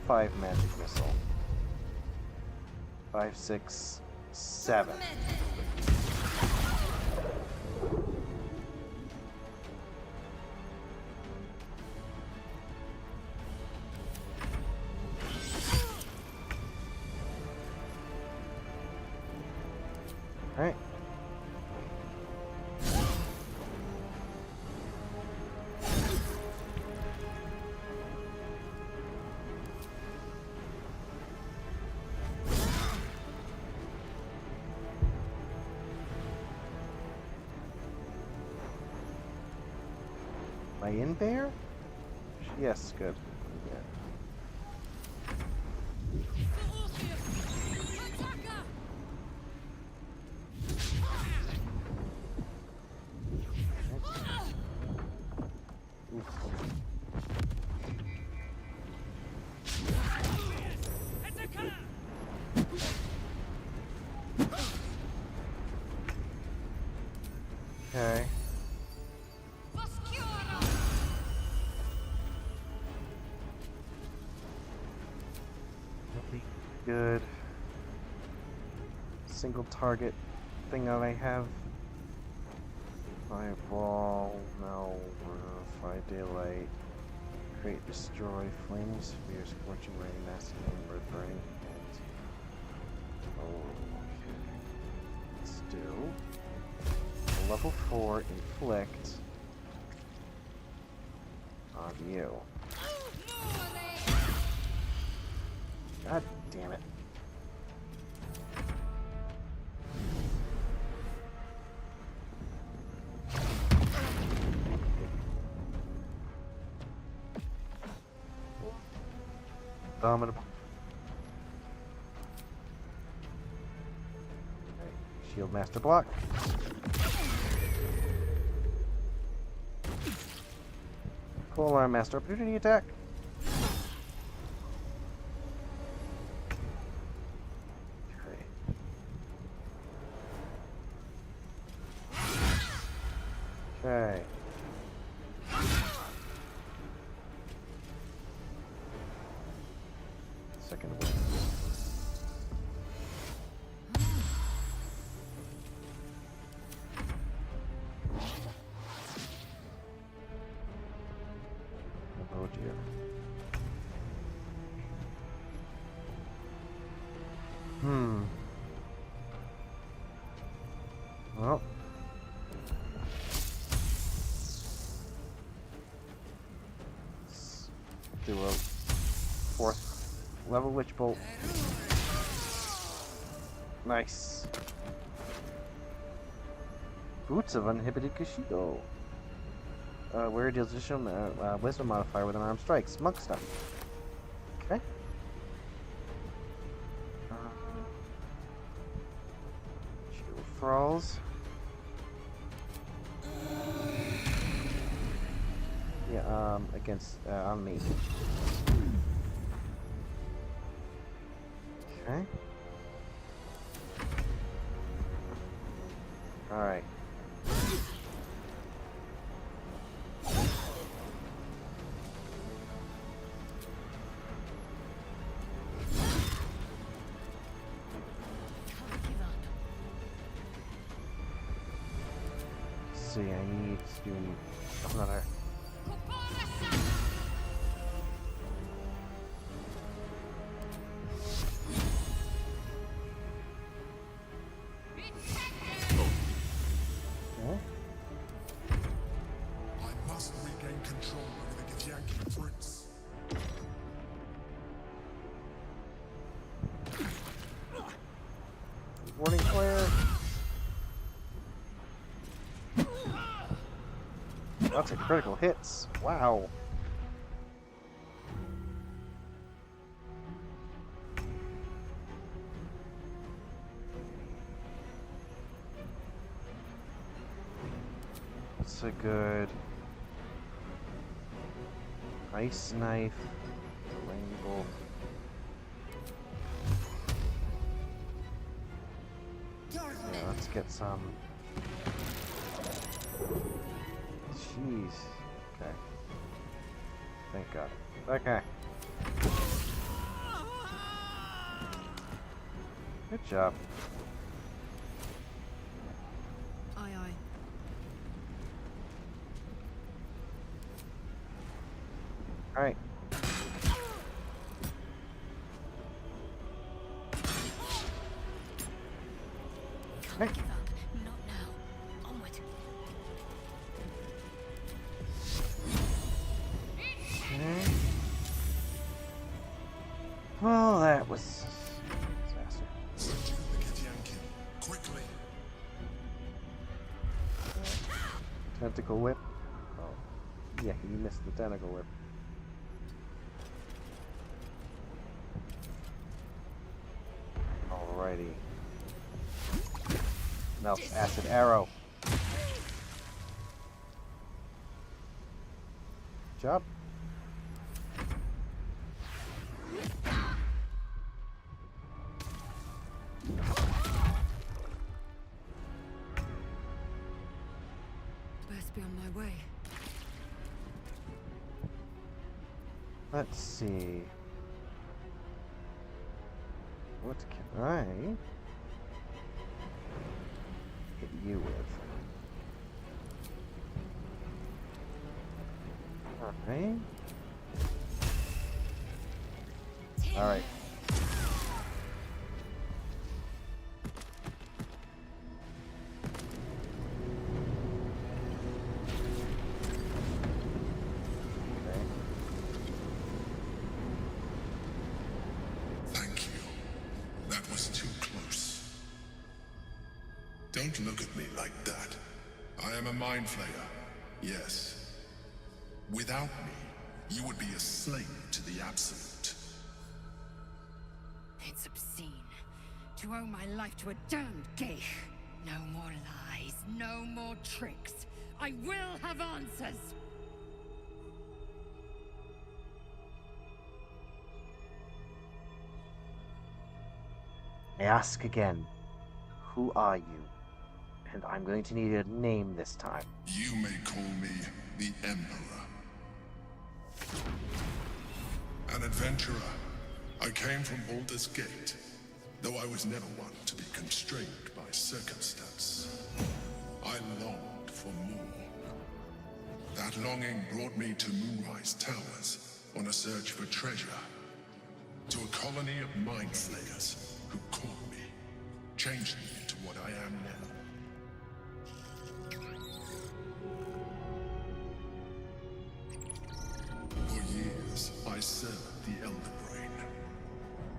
5 magic missile. 5, 6, 7. Alright. Am I in there? Yes, good. Yeah. Okay. That'd be good. Single target thing that I have. Fireball, no, fire daylight, create, destroy, flaming sphere, scorching rain, massive red burning hands. Okay. Let's do a level 4 inflict on you. God damn it. Dominable. Okay. Shield master block. Full arm master opportunity attack. Okay. Second one. Oh dear. Well. Let's do a 4th level witch bolt. Nice. Boots of Uninhibited Kushido. Where deals additional wisdom modifier with unarmed strikes. Monk stuff. Okay. Shield Thralls. Yeah, against, on me. Okay. Alright. See, I need to another. I must regain control over the Githyanki prince. Warning flare. Lots of critical hits. Wow. That's a good ice knife, rainbow. Yeah, let's get some. Jeez. Okay. Thank God. Okay. Good job. Aye, aye. All right. Can't give up. Not now. Onward. Okay. Well, that was a disaster. Quickly. Tentacle whip. Oh, yeah, you missed the tentacle whip. Alrighty. Now acid arrow. Good job. Best be on my way. Let's see. What can I hit you with? Alright. Alright. Thank you. That was too close. Don't look at me like that. I am a mind flayer. Yes. Without me, you would be a slave to the Absolute. It's obscene to owe my life to a damned geich. No more lies, no more tricks. I will have answers. I ask again, who are you? And I'm going to need a name this time. You may call me the Emperor. An adventurer. I came from Baldur's Gate, though I was never one to be constrained by circumstance. I longed for more. That longing brought me to Moonrise Towers on a search for treasure. To a colony of mind flayers who caught me, changed me into what I am now. For years, I served the Elder Brain.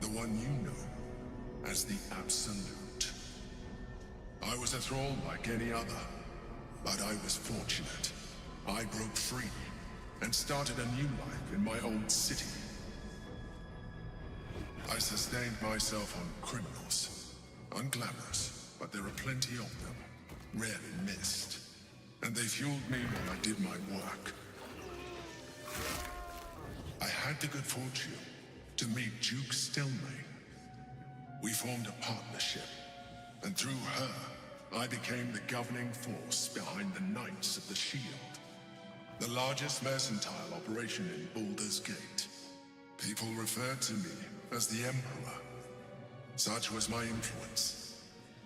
The one you know as the Absolute. I was a thrall like any other, but I was fortunate. I broke free and started a new life in my old city. I sustained myself on criminals. Unglamorous, but there are plenty of them. Rarely missed. And they fueled me while I did my work. I had the good fortune to meet Duke Stelmane. We formed a partnership, and through her, I became the governing force behind the Knights of the Shield. The largest mercantile operation in Baldur's Gate. People referred to me as the Emperor. Such was my influence.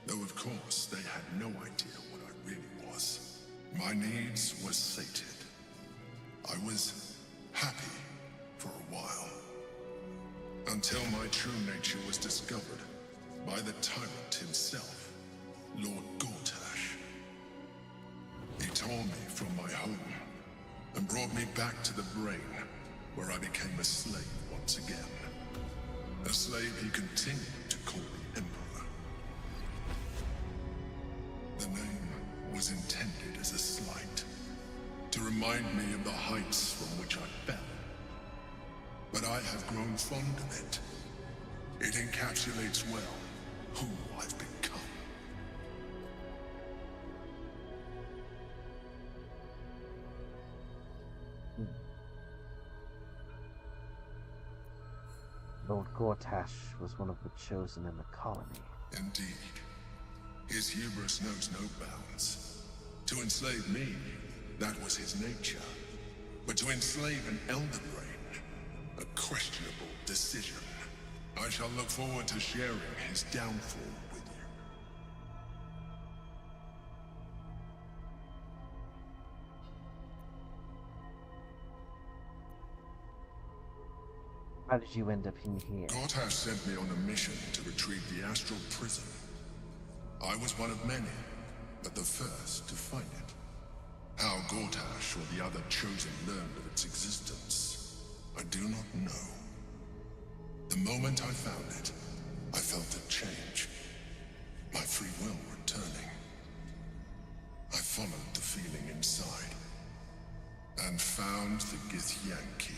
Though of course, they had no idea what I really was. My needs were sated. I was happy for a while. Until my true nature was discovered by the tyrant himself, Lord Gortash. He tore me from my home and brought me back to the Brain, where I became a slave once again. A slave he continued to call the Emperor. The name was intended as a slight, to remind me of the heights from which I fell. But I have grown fond of it. It encapsulates well who I've become. Lord Gortash was one of the chosen in the colony. Indeed. His hubris knows no bounds. To enslave me, that was his nature. But to enslave an Elder Brain, a questionable decision. I shall look forward to sharing his downfall with you. How did you end up in here? Gortash sent me on a mission to retrieve the astral prism. I was one of many, but the first to find it. How Gortash or the other chosen learned of its existence, I do not know. The moment I found it, I felt a change. My free will returning. I followed the feeling inside, and found the Githyanki key.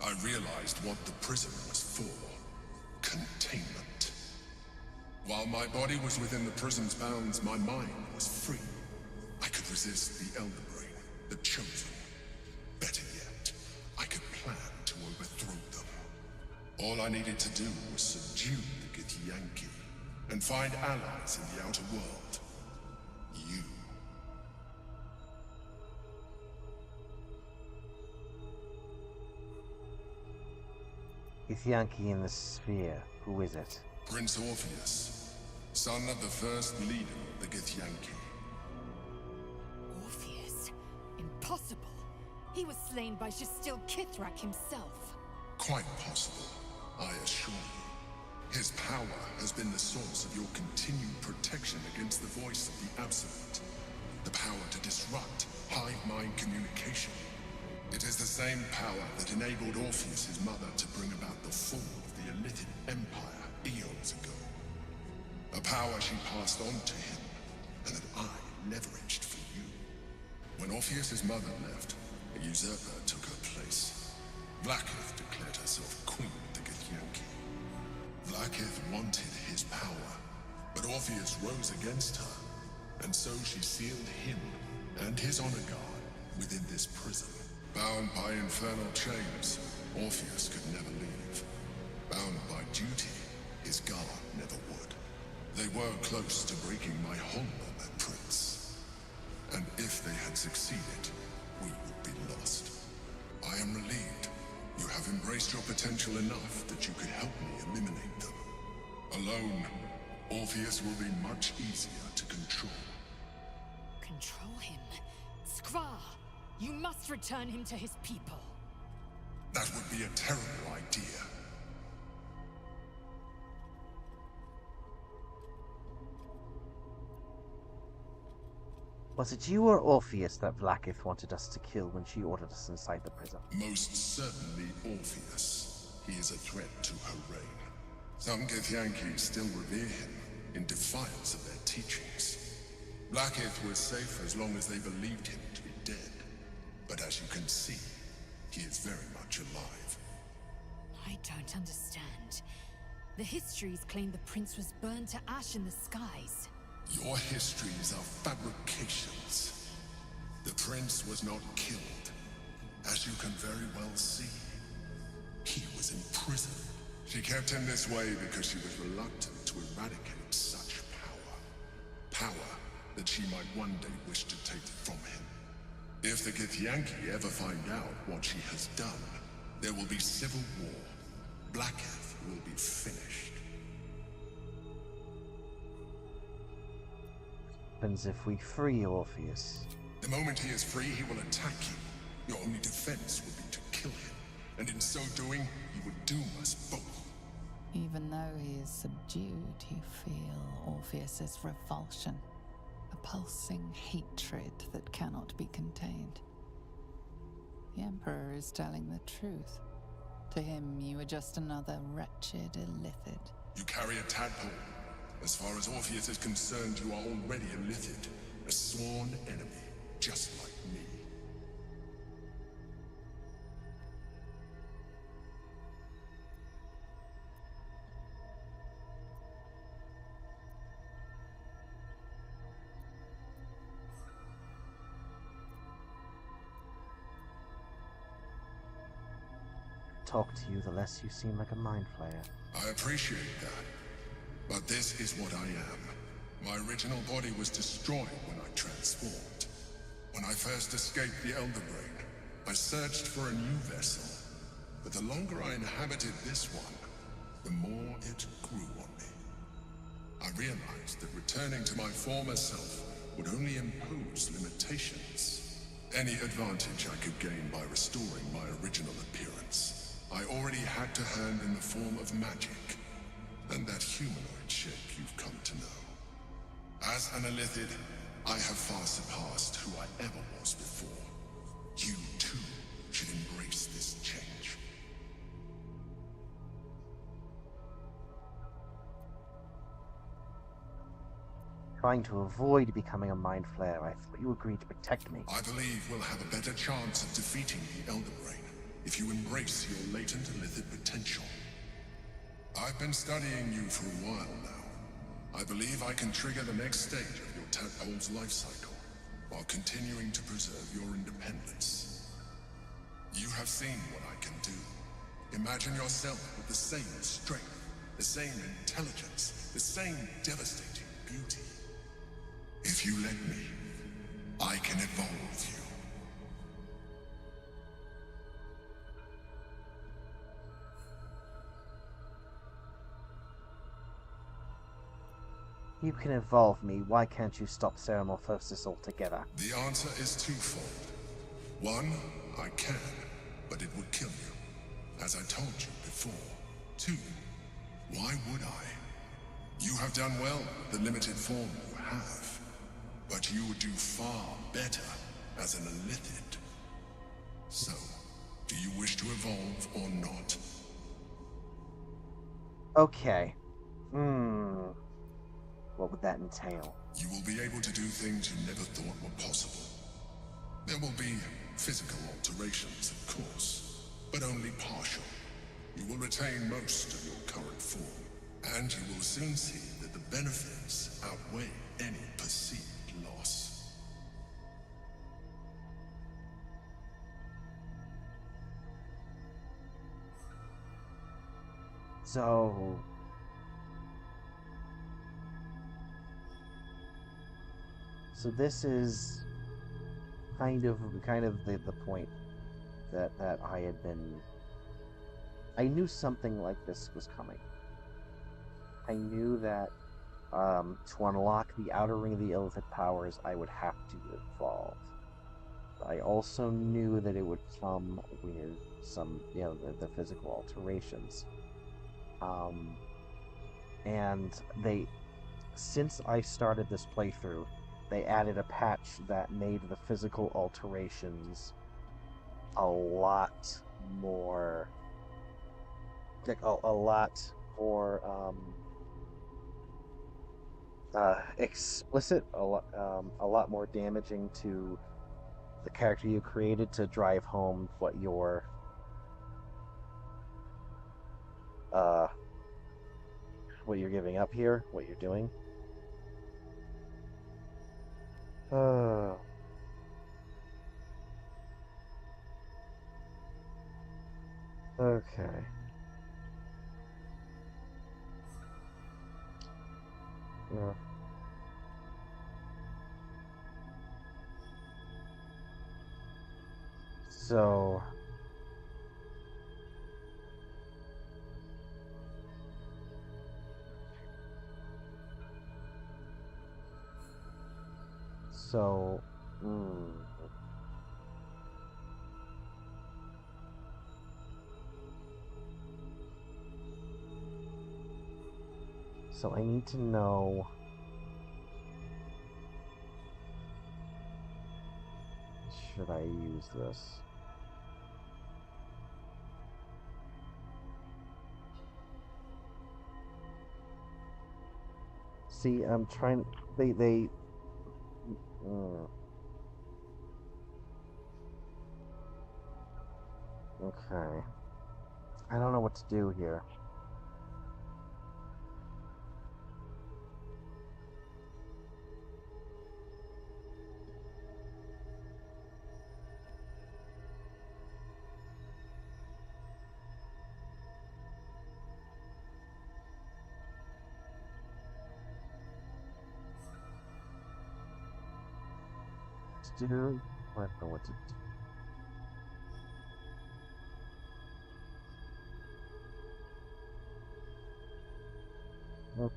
I realized what the prism was for. Containment. While my body was within the prism's bounds, my mind was free. I could resist the Elder Brain, the Chosen. Better yet, I could plan to overthrow them. All I needed to do was subdue the Githyanki and find allies in the outer world. You. Githyanki in the sphere. Who is it? Prince Orpheus, son of the first leader of the Githyanki. Orpheus? Impossible. He was slain by Justil Kithrak himself. Quite possible, I assure you. His power has been the source of your continued protection against the voice of the Absolute. The power to disrupt hive mind communication. It is the same power that enabled Orpheus' mother to bring about the fall of the Illithid Empire eons ago. A power she passed on to him, and that I leveraged for you. When Orpheus' mother left, a usurper took her place. Vlaakith declared herself queen of the Githyanki. Vlaakith wanted his power, but Orpheus rose against her, and so she sealed him and his honor guard within this prison. Bound by infernal chains, Orpheus could never leave. Bound by duty, his guard never would. They were close to breaking my hold on that prince. And if they had succeeded, we would be lost. I am relieved. You have embraced your potential enough that you could help me eliminate them. Alone, Orpheus will be much easier to control. Control him? Skrar! You must return him to his people. That would be a terrible idea. Was it you or Orpheus that Vlaakith wanted us to kill when she ordered us inside the prison? Most certainly Orpheus. He is a threat to her reign. Some Githyanki still revere him, in defiance of their teachings. Vlaakith was safe as long as they believed him to be dead. But as you can see, he is very much alive. I don't understand. The histories claim the prince was burned to ash in the skies. Your histories are fabrications. The prince was not killed. As you can very well see, he was in prison. She kept him this way because she was reluctant to eradicate such power. Power that she might one day wish to take from him. If the Githyanki ever find out what she has done, there will be civil war. Vlaakith will be finished. What happens if we free Orpheus? The moment he is free, he will attack you. Your only defense will be to kill him. And in so doing, he would doom us both. Even though he is subdued, you feel Orpheus's revulsion. A pulsing hatred that cannot be contained. The Emperor is telling the truth. To him, you are just another wretched illithid. You carry a tadpole. As far as Orpheus is concerned, you are already a illithid. A sworn enemy, just like me. Talk to you, the less you seem like a mind flayer. I appreciate that. But this is what I am. My original body was destroyed when I transformed. When I first escaped the Elder Brain, I searched for a new vessel. but the longer I inhabited this one, the more it grew on me. I realized that returning to my former self would only impose limitations. Any advantage I could gain by restoring my original appearance, I already had to hand in the form of magic, and that humanoid shape you've come to know. As an Illithid, I have far surpassed who I ever was before. You too should embrace this change. Trying to avoid becoming a Mind Flayer. I thought you agreed to protect me. I believe we'll have a better chance of defeating the Elder Brain if you embrace your latent Illithid potential. I've been studying you for a while now. I believe I can trigger the next stage of your tadpole's life cycle, while continuing to preserve your independence. You have seen what I can do. Imagine yourself with the same strength, the same intelligence, the same devastating beauty. If you let me, I can evolve you. You can evolve me. Why can't you stop Ceramorphosis altogether? The answer is twofold. One, I can, but it would kill you, as I told you before. Two, why would I? You have done well with the limited form you have, but you would do far better as an Illithid. So, do you wish to evolve or not? Okay. What would that entail? You will be able to do things you never thought were possible. There will be physical alterations, of course, but only partial. You will retain most of your current form, and you will soon see that the benefits outweigh any perceived loss. So this is kind of the point that I had been. I knew something like this was coming. I knew that to unlock the outer ring of the Illithid powers, I would have to evolve. I also knew that it would come with some, the physical alterations. And since I started this playthrough, they added a patch that made the physical alterations a lot more, explicit, a lot more damaging to the character you created, to drive home what you're giving up here, what you're doing. Okay. Yeah. So I need to know. Should I use this? See, I'm trying. They. Okay. I don't know what to do here. I don't know what to do. Mm.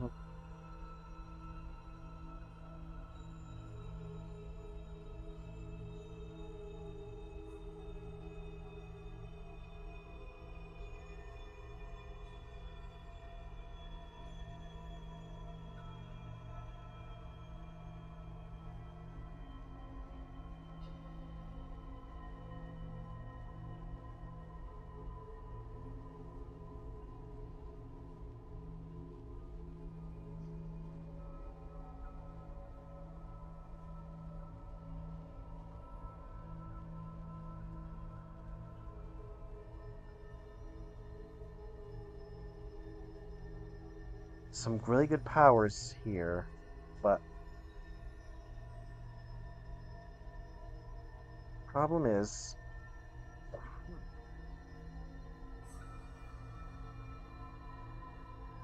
Mm. Some really good powers here, but problem is,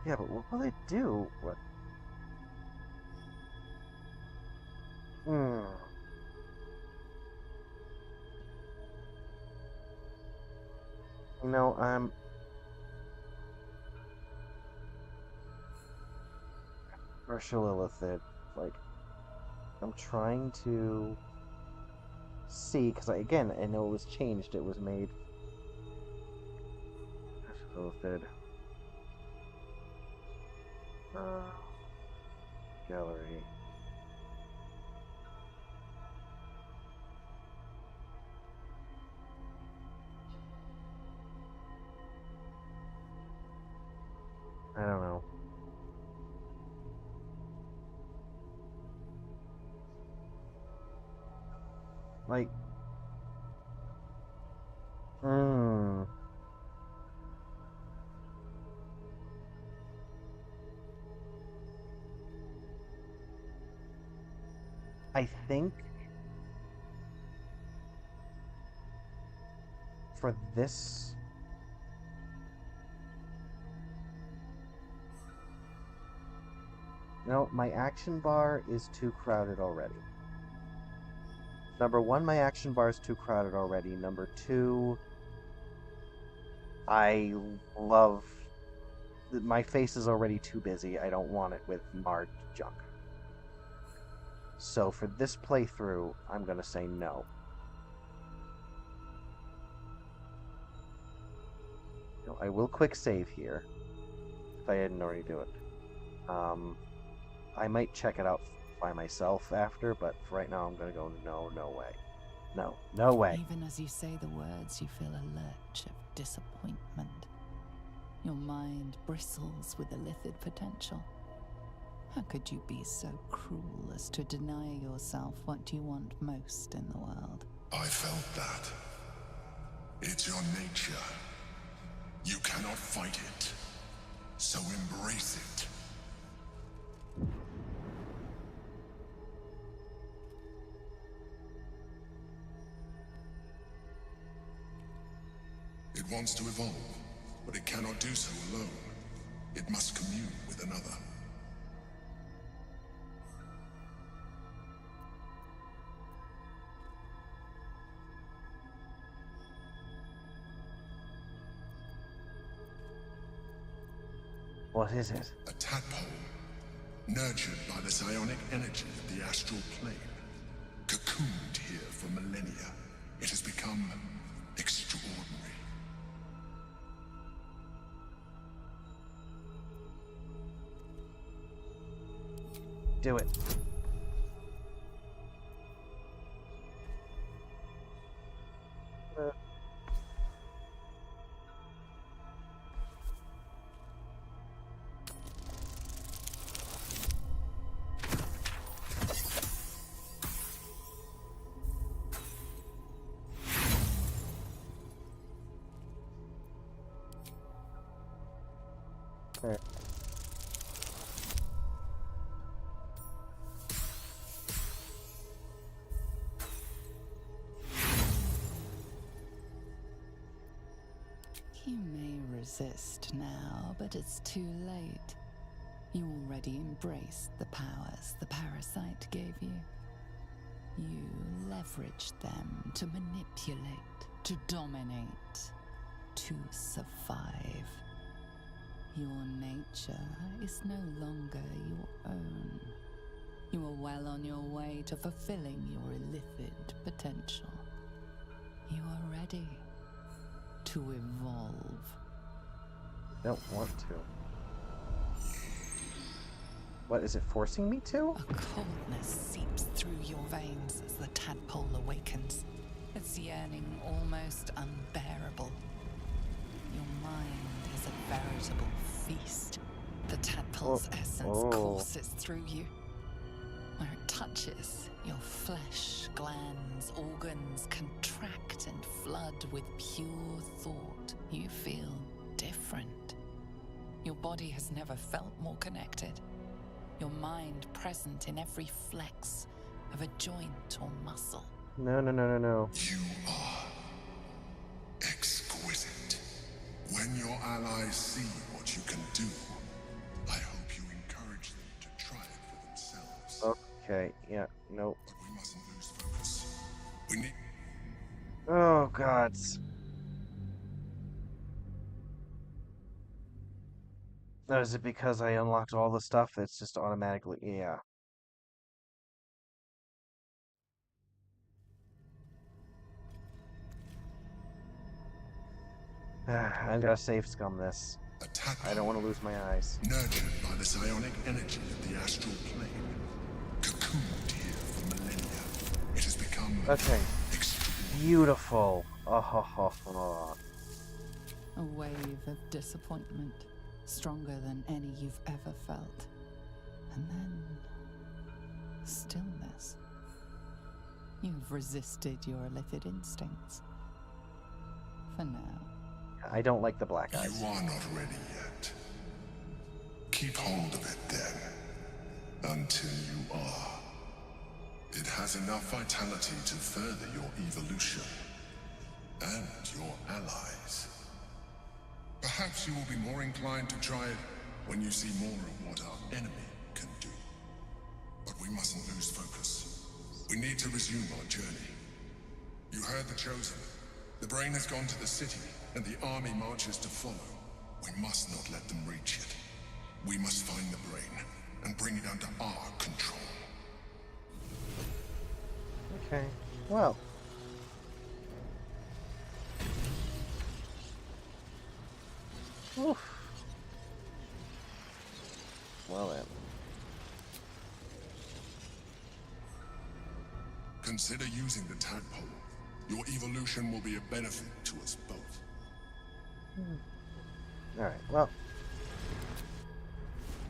yeah, but what will they do? What? Hmm. You know, I'm Marshall Lilithid. Like, I'm trying to see, because again, I know it was changed. It was made. Marshall Lilithid. Gallery. I don't know. Like, I think for this, no, my action bar is too crowded already. Number one, my action bar is too crowded already. Number two, I love my face is already too busy. I don't want it with marred junk. So for this playthrough, I'm gonna say no. I will quick save here if I didn't already do it. I might check it out by myself after, but for right now I'm gonna go no, no way. No, no way. Even as you say the words, you feel a lurch of disappointment. Your mind bristles with illithid potential. How could you be so cruel as to deny yourself what you want most in the world? I felt that. It's your nature. You cannot fight it. So embrace it. It wants to evolve, but it cannot do so alone. It must commune with another. What is it? A tadpole, nurtured by the psionic energy of the astral plane. Cocooned here for millennia, it has become extraordinary. Do it. Okay. You may resist now, but it's too late. You already embraced the powers the parasite gave you. You leverage them, to manipulate, to dominate, to survive. Your nature is no longer your own. You are well on your way to fulfilling your illicit potential. You are ready to evolve. Don't want to. What, is it forcing me to? A coldness seeps through your veins as the tadpole awakens, its yearning almost unbearable. Your mind is a veritable feast. The tadpole's essence courses through you. Where it touches, your flesh, glands, organs contract and flood with pure thought. You feel different. Your body has never felt more connected. Your mind present in every flex of a joint or muscle. No. You are exquisite. When your allies see what you can do, I hope you encourage them to try it for themselves. Okay, yeah, nope. But we mustn't lose focus. We need... Oh, God. No, is it because I unlocked all the stuff that's just automatically... Yeah. I've got to save scum this. I don't want to lose my eyes. Nurtured by the psionic energy of the astral plane, cocooned here for millennia, it has become... Okay. Beautiful. Oh. A wave of disappointment, stronger than any you've ever felt. And then... stillness. You've resisted your illicit instincts. For now. I don't like the black eyes. You are not ready yet. Keep hold of it then, until you are. It has enough vitality to further your evolution, and your allies. Perhaps you will be more inclined to try it when you see more of what our enemy can do. But we mustn't lose focus. We need to resume our journey. You heard the Chosen. The brain has gone to the city, and the army marches to follow. We must not let them reach it. We must find the brain, and bring it under our control. Okay, well. Oof. Well then. Consider using the tadpole. Your evolution will be a benefit to us both. Alright, well.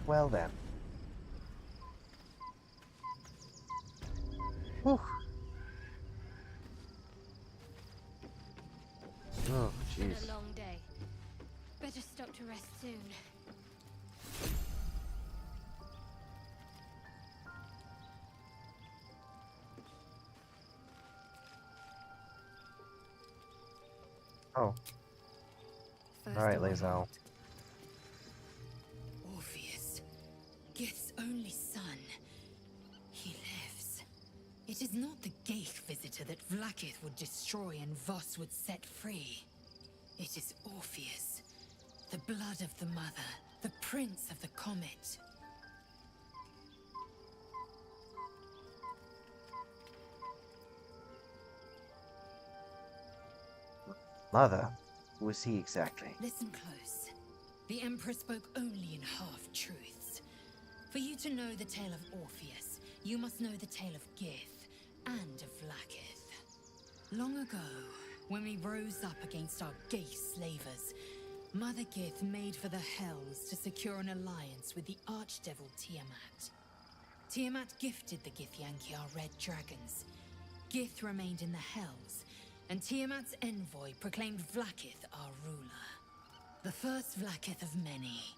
Well then. Whew. Oh, jeez. It's been a long day. Better stop to rest soon. Oh. Alright, Layla. Orpheus, Gith's only son. He lives. It is not the Geich visitor that Vlaakith would destroy and Voss would set free. It is Orpheus, the blood of the mother, the prince of the comet. Mother? Who is he exactly? Listen close. The Emperor spoke only in half-truths. For you to know the tale of Orpheus, you must know the tale of Gith and of Vlaakith. Long ago, when we rose up against our Geich slavers, Mother Gith made for the Hells to secure an alliance with the archdevil Tiamat. Tiamat gifted the Githyanki our red dragons. Gith remained in the Hells, and Tiamat's envoy proclaimed Vlaakith our ruler. The first Vlaakith of many.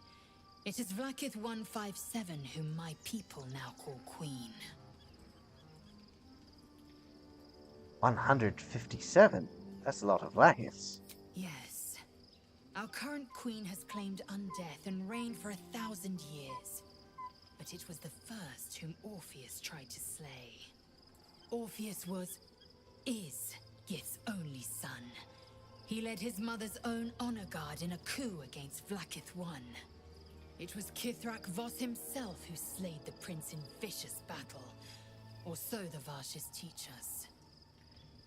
It is Vlaakith 157 whom my people now call Queen. 157? That's a lot of Vlaakiths. Yes. Our current queen has claimed undeath and reigned for 1,000 years. But it was the first whom Orpheus tried to slay. Orpheus was is Gith's only son. He led his mother's own honor guard in a coup against Vlaakith I. It was Kithrak Voss himself who slayed the prince in vicious battle, or so the Varshes teach us.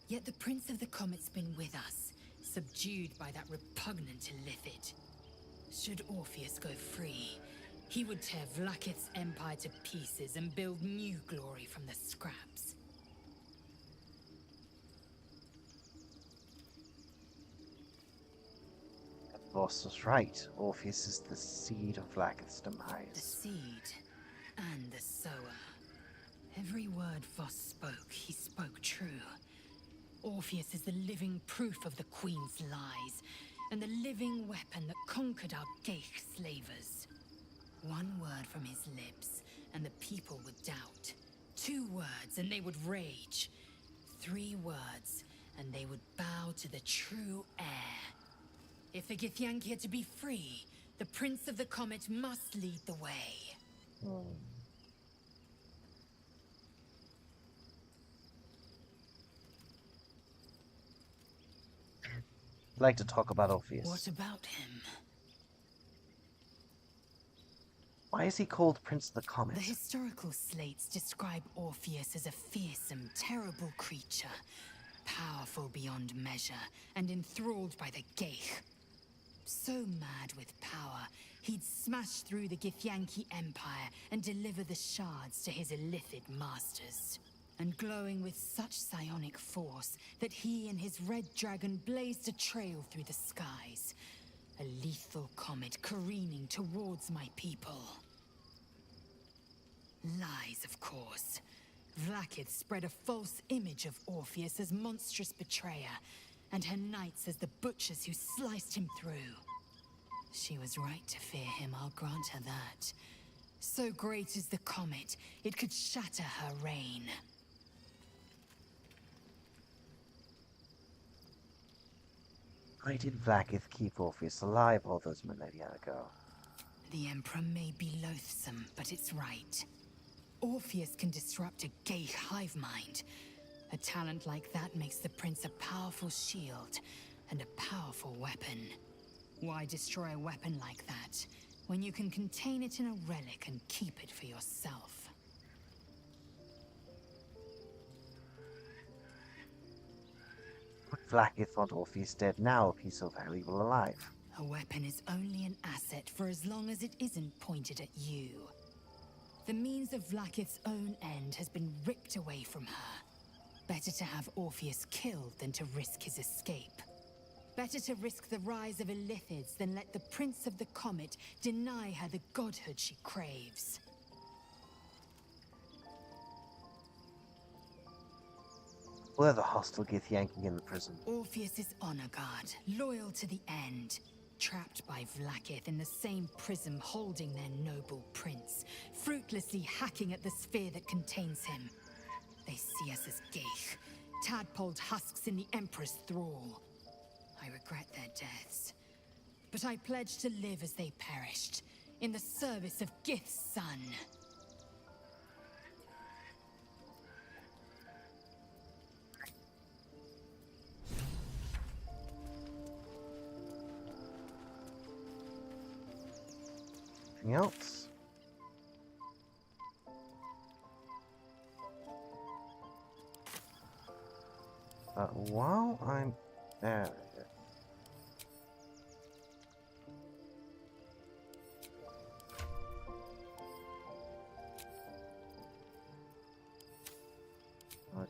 Yet the Prince of the Comet's been with us, subdued by that repugnant illithid. Should Orpheus go free, he would tear Vlaakith's empire to pieces and build new glory from the scraps. Voss was right. Orpheus is the seed of Vlaakith's demise. The seed and the sower. Every word Voss spoke, he spoke true. Orpheus is the living proof of the Queen's lies, and the living weapon that conquered our Geich slavers. One word from his lips, and the people would doubt. 2 words, and they would rage. 3 words, and they would bow to the true heir. If the Githyanki are to be free, the Prince of the Comet must lead the way. I'd like to talk about Orpheus. What about him? Why is he called Prince of the Comet? The historical slates describe Orpheus as a fearsome, terrible creature, powerful beyond measure, and enthralled by the Geich. So mad with power, he'd smash through the Githyanki Empire and deliver the shards to his illithid masters. And glowing with such psionic force that he and his red dragon blazed a trail through the skies. A lethal comet careening towards my people. Lies, of course. Vlaakith spread a false image of Orpheus as monstrous betrayer, and her knights as the butchers who sliced him through. She was right to fear him, I'll grant her that. So great is the comet, it could shatter her reign. Why did Vlaakith keep Orpheus alive all those millennia ago? The Emperor may be loathsome, but it's right. Orpheus can disrupt a Geich hive mind. A talent like that makes the Prince a powerful shield and a powerful weapon. Why destroy a weapon like that, when you can contain it in a relic and keep it for yourself? Would Vlaakith want Orpheus dead now if he's so valuable alive? A weapon is only an asset for as long as it isn't pointed at you. The means of Vlaakith's own end has been ripped away from her. Better to have Orpheus killed than to risk his escape. Better to risk the rise of illithids than let the Prince of the Comet deny her the godhood she craves. Were the hostile Githyanki in the prison? Orpheus's honor guard, loyal to the end. Trapped by Vlaakith in the same prism holding their noble prince, fruitlessly hacking at the sphere that contains him. They see us as Geich, tadpoled husks in the Emperor's thrall. I regret their deaths, but I pledge to live as they perished, in the service of Gith's son. Anything else? While I'm there. Okay.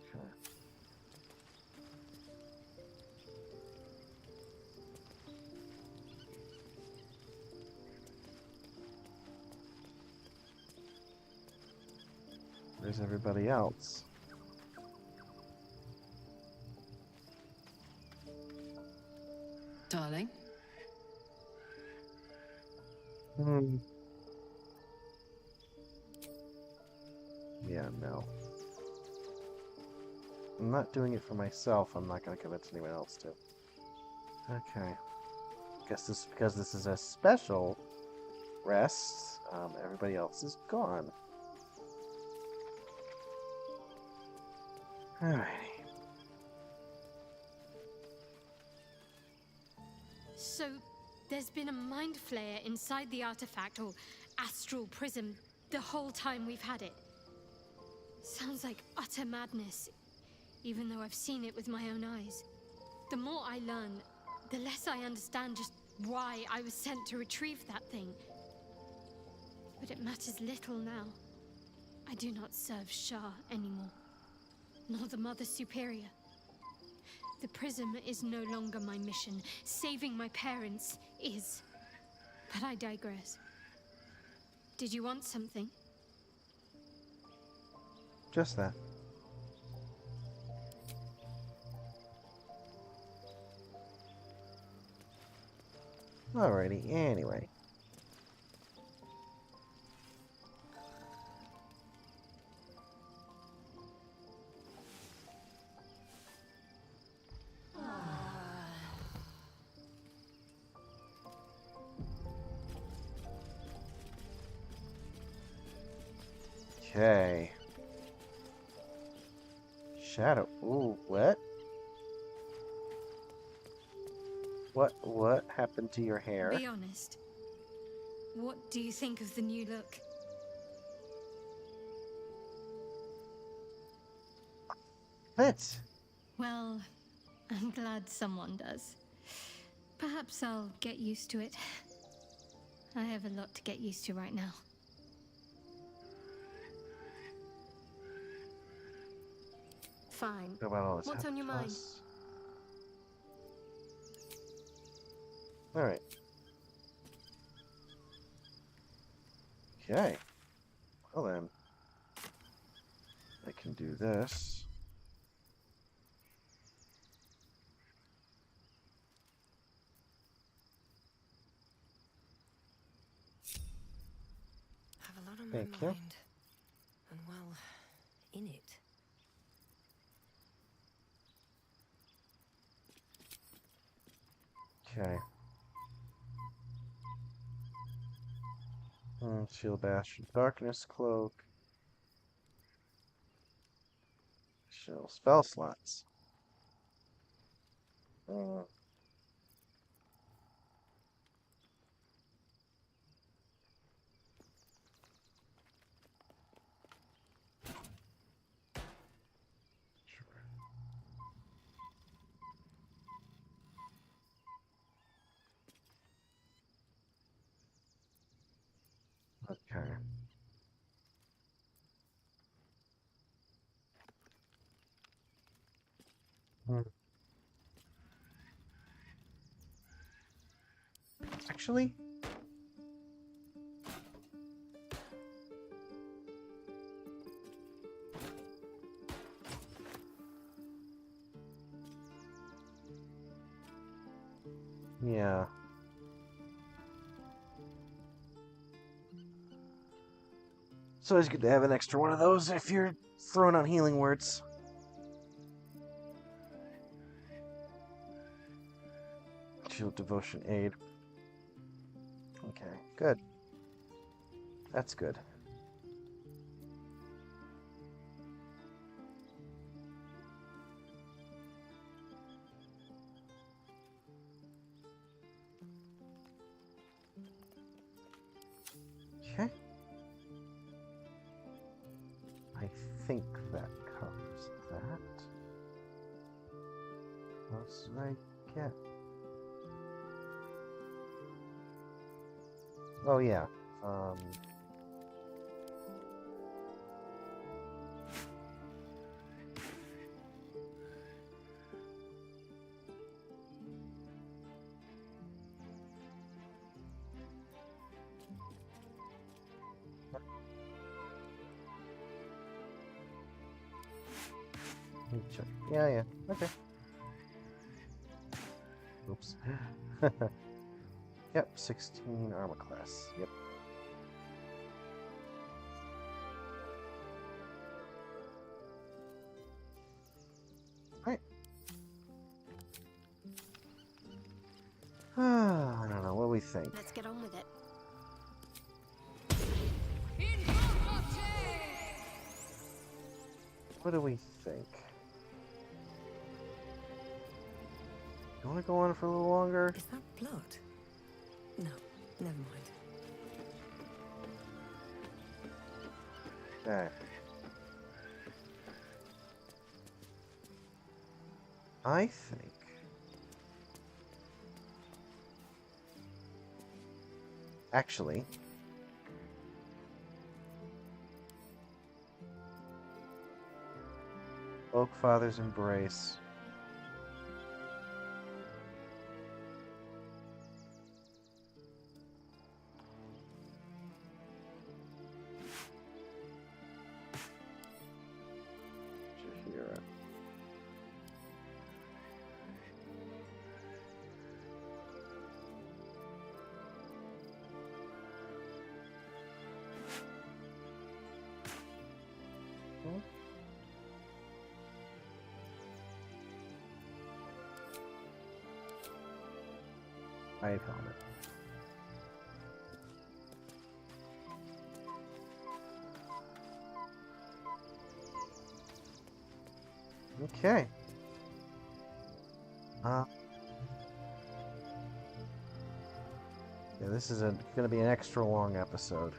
Where's everybody else? Darling? Yeah, no. I'm not doing it for myself. I'm not going to convince anyone else to. Okay. Guess this because this is a special rest. Everybody else is gone. Alrighty. So, there's been a mind flayer inside the artifact, or astral prism, the whole time we've had it. Sounds like utter madness, even though I've seen it with my own eyes. The more I learn, the less I understand just why I was sent to retrieve that thing. But it matters little now. I do not serve Shah anymore, nor the Mother Superior. The prism is no longer my mission. Saving my parents is. But I digress. Did you want something? Just that. Alrighty, anyway. Okay. Shadow. Ooh, what? What happened to your hair? Be honest. What do you think of the new look? Fits. Well, I'm glad someone does. Perhaps I'll get used to it. I have a lot to get used to right now. Fine. What about all this What's on your mind? Alright. Okay. Well then. I can do this. I have a lot on my Thank you. mind. And well, in it. Okay. Shield Bastion. Darkness Cloak. Shield spell slots. Okay. Actually, yeah. It's always good to have an extra one of those if you're throwing out healing words. Shield Devotion Aid. Okay, good. That's good. Okay. I think that covers that. What else did I get? Oh yeah. Let me check. Yeah. Okay. Oops. Yep, 16 armor class. Yep. Alright. I don't know. What do we think? Let's get on with it. What do we think? You want to go on for a little longer? Is that blood? No, never mind. Okay. I think actually Oakfather's Embrace. Shahira. I found it. Okay. Yeah, this is gonna be an extra long episode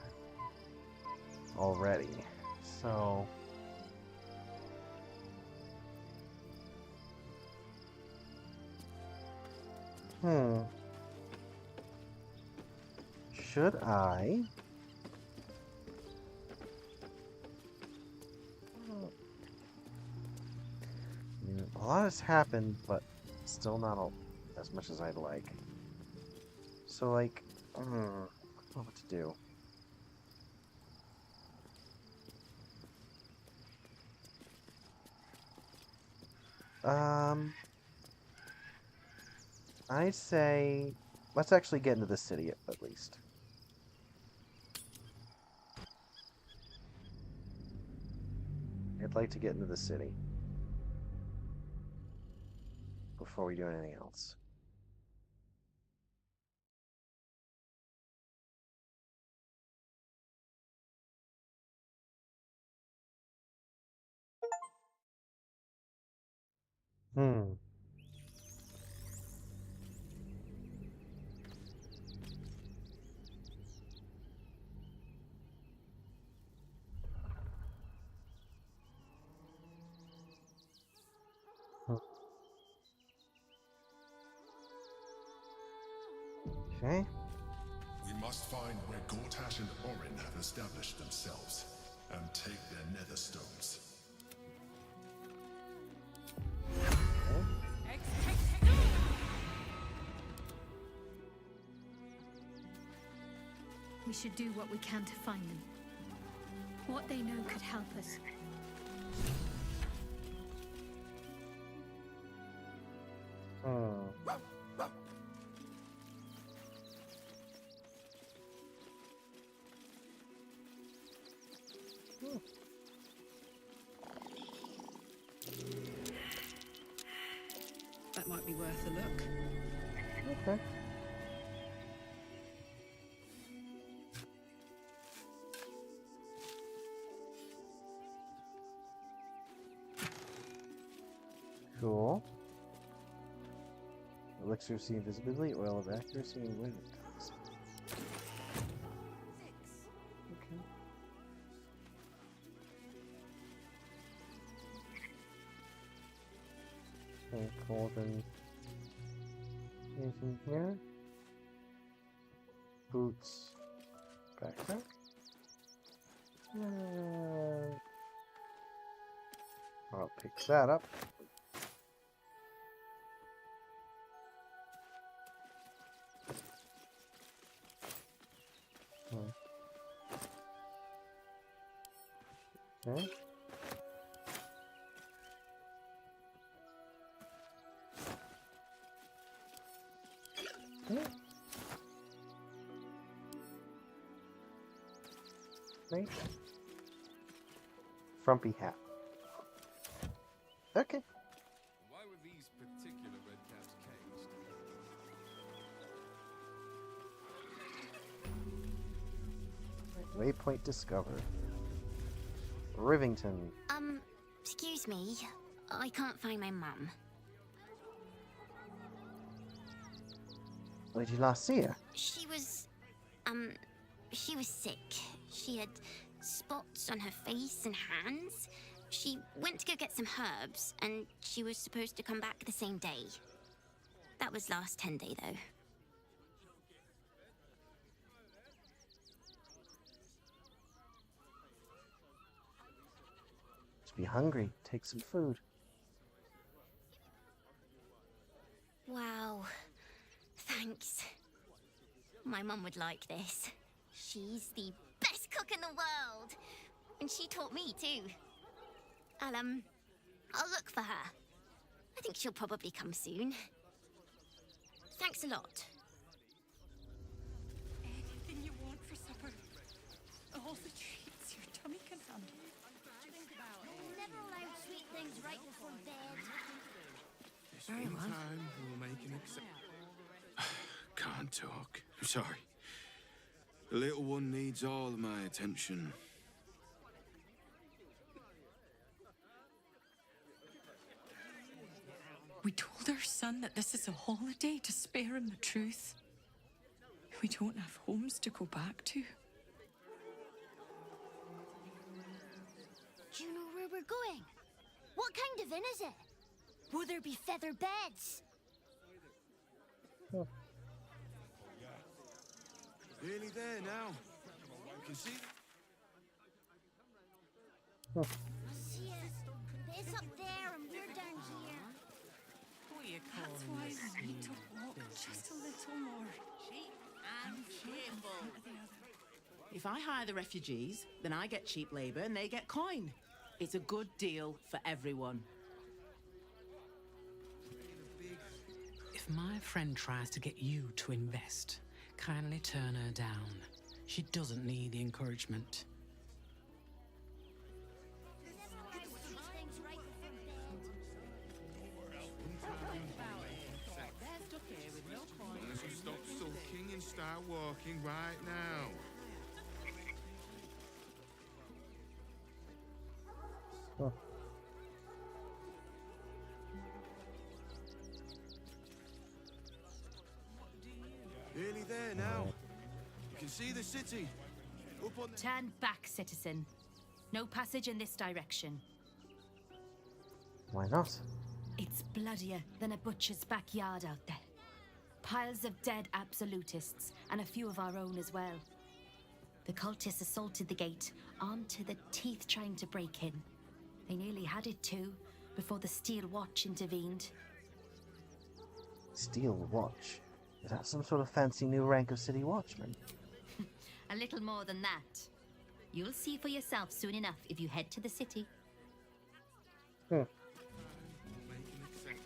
already. So should I? I mean, a lot has happened, but still not as much as I'd like. So, like, I don't know what to do. I'd say let's actually get into the city at least. I'd like to get into the city before we do anything else. Hmm. Okay. We must find where Gortash and Orin have established themselves, and take their nether stones. We should do what we can to find them. What they know could help us. That might be worth a look. Okay. Cool. Elixir of invisibility, oil of accuracy, and wind. Okay, cauldron. Anything here? Boots. Backpack. I'll pick that up. Okay. Right. Frumpy hat. Okay. Why were these particular redcaps caged? Waypoint discovered. Rivington. Excuse me. I can't find my mum. Where did you last see her? She was sick. She had spots on her face and hands. She went to go get some herbs, and she was supposed to come back the same day. That was last 10 day, though. Must be hungry. Take some food. Wow. Thanks. My mum would like this. She's the best cook in the world. And she taught me, too. I'll look for her. I think she'll probably come soon. Thanks a lot. Anything you want for supper. All the treats your tummy can handle. Never allowed sweet things right before bed. Very well. Time we'll make an Can't talk. I'm sorry. The little one needs all of my attention. We told our son that this is a holiday to spare him the truth. We don't have homes to go back to. Do you know where we're going? What kind of inn is it? Will there be feather beds? Nearly there now. You can see. See it. It's up there and we're down here. That's why we need to walk just a little more. Cheap and cheerful. If I hire the refugees, then I get cheap labor and they get coin. It's a good deal for everyone. If my friend tries to get you to invest, kindly turn her down. She doesn't need the encouragement. Unless you stop sulking and start walking right now. Nearly there now. You can see the city. Up on the... Turn back, citizen. No passage in this direction. Why not? It's bloodier than a butcher's backyard out there. Piles of dead absolutists, and a few of our own as well. The cultists assaulted the gate, armed to the teeth trying to break in. They nearly had it too, before the Steel Watch intervened. Steel Watch? Is that some sort of fancy new rank of city watchman? A little more than that. You'll see for yourself soon enough if you head to the city. Make an exception.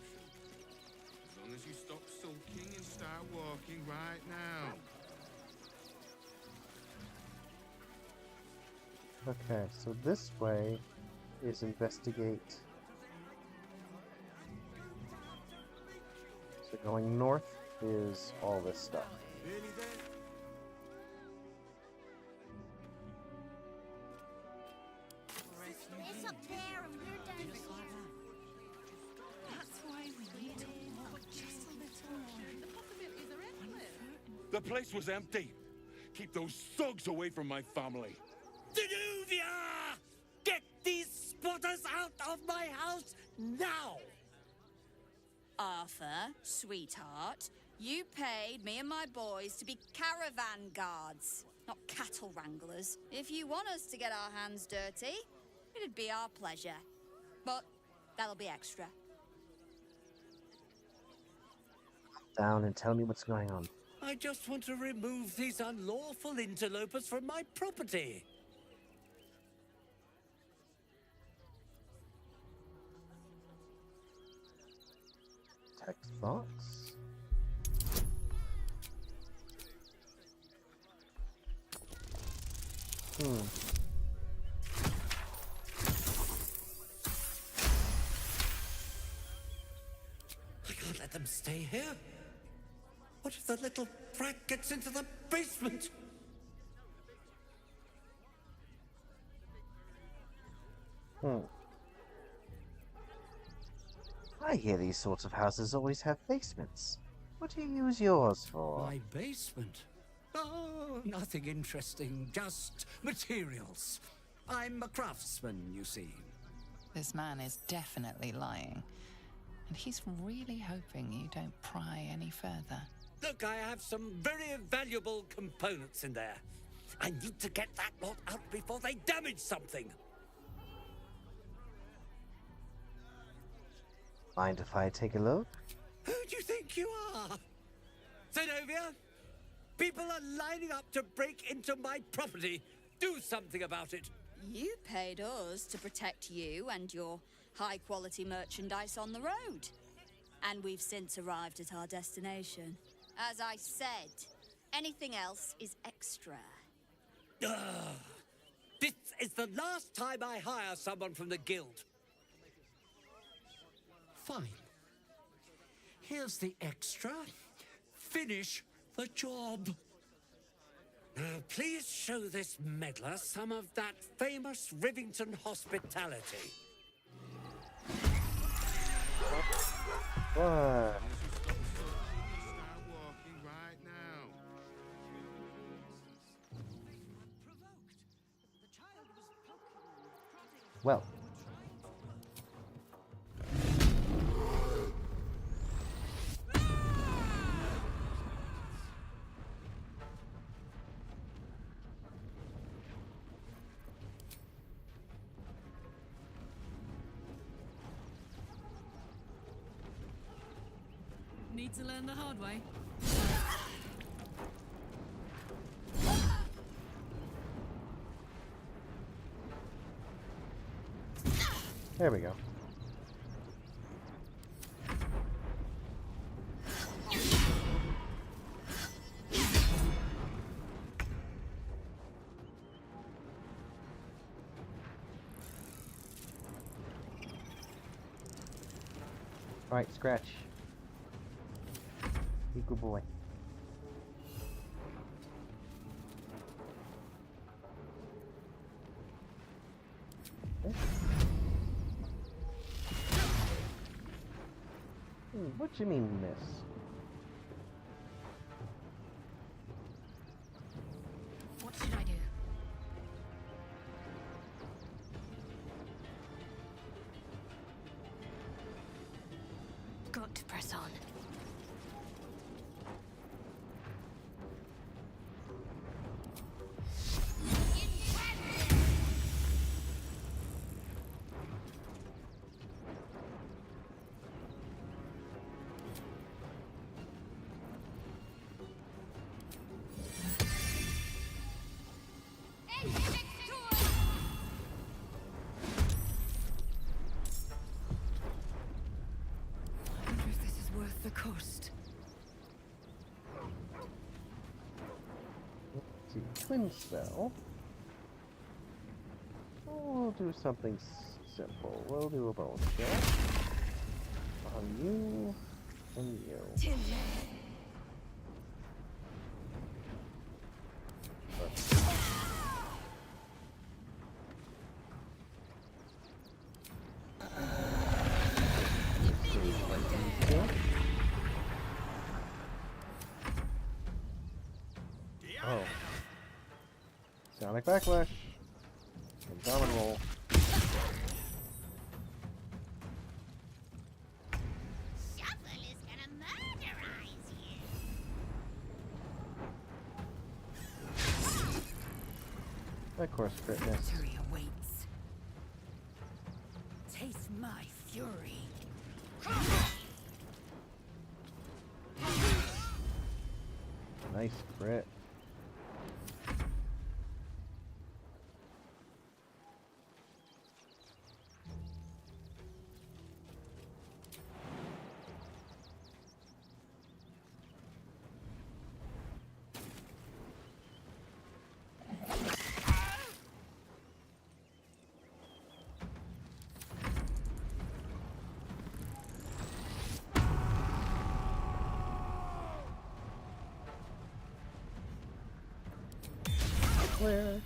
As long as you stop sulking and start walking right now. Okay, so this way is investigate. So going north is all this stuff. Nearly there. It's up there and we're down here. That's why we need to walk just a little more. The possibilities are endless. The place was empty. Keep those thugs away from my family. Danuvia! Get these spotters out of my house now! Arthur, sweetheart, you paid me and my boys to be caravan guards, not cattle wranglers. If you want us to get our hands dirty, it'd be our pleasure. But that'll be extra. Down and tell me what's going on. I just want to remove these unlawful interlopers from my property. Text box. I can't let them stay here. What if the little brat gets into the basement? I hear these sorts of houses always have basements. What do you use yours for? My basement? Oh, nothing interesting, just materials. I'm a craftsman, you see. This man is definitely lying. And he's really hoping you don't pry any further. Look, I have some very valuable components in there. I need to get that lot out before they damage something. Mind if I take a look? Who do you think you are? Zenobia? People are lining up to break into my property. Do something about it. You paid us to protect you and your high-quality merchandise on the road. And we've since arrived at our destination. As I said, anything else is extra. Ugh. This is the last time I hire someone from the guild. Fine. Here's the extra. Finish the job. Now, please show this meddler some of that famous Rivington hospitality. What? Well. Need to learn the hard way. There we go. Alright, Scratch. Be a good boy. Okay. What do you mean, miss? What should I do? Got to press on. The cost. Let's see, twin spell. We'll do something simple. We'll do a bone shell on you and you. Oh. Sonic Backlash. Abdominal. Shuffle is gonna murderize you. Of course, crit miss. Victory awaits. Taste my fury. Nice crit. Clear.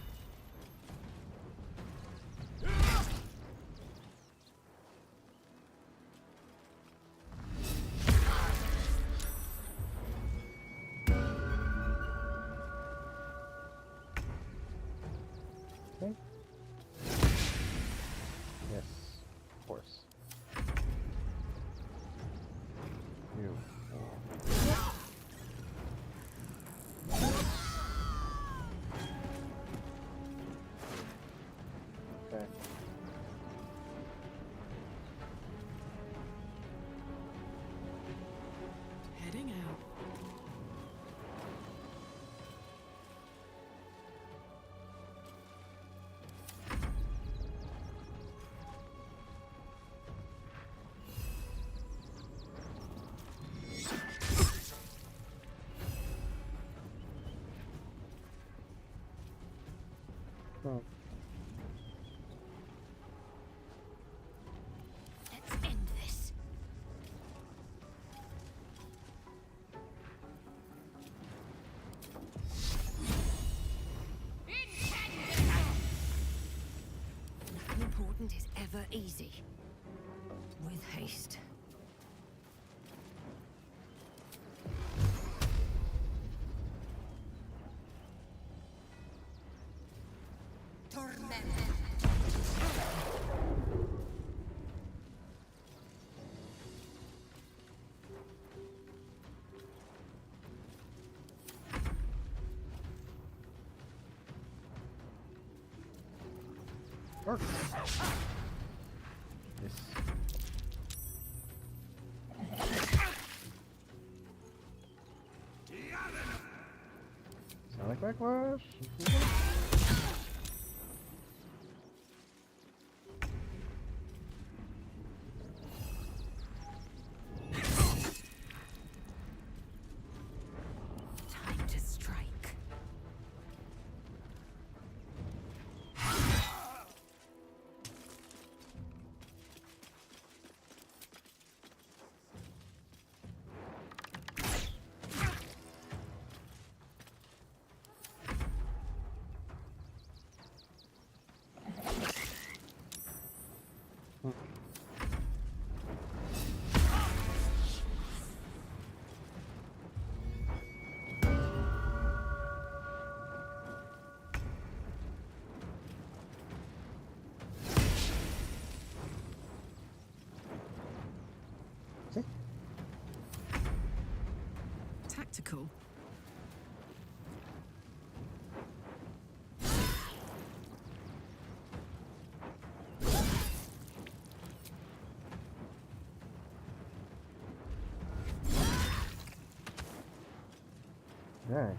torment. This. Sonic backlash. Time to strike. Tactical. Right.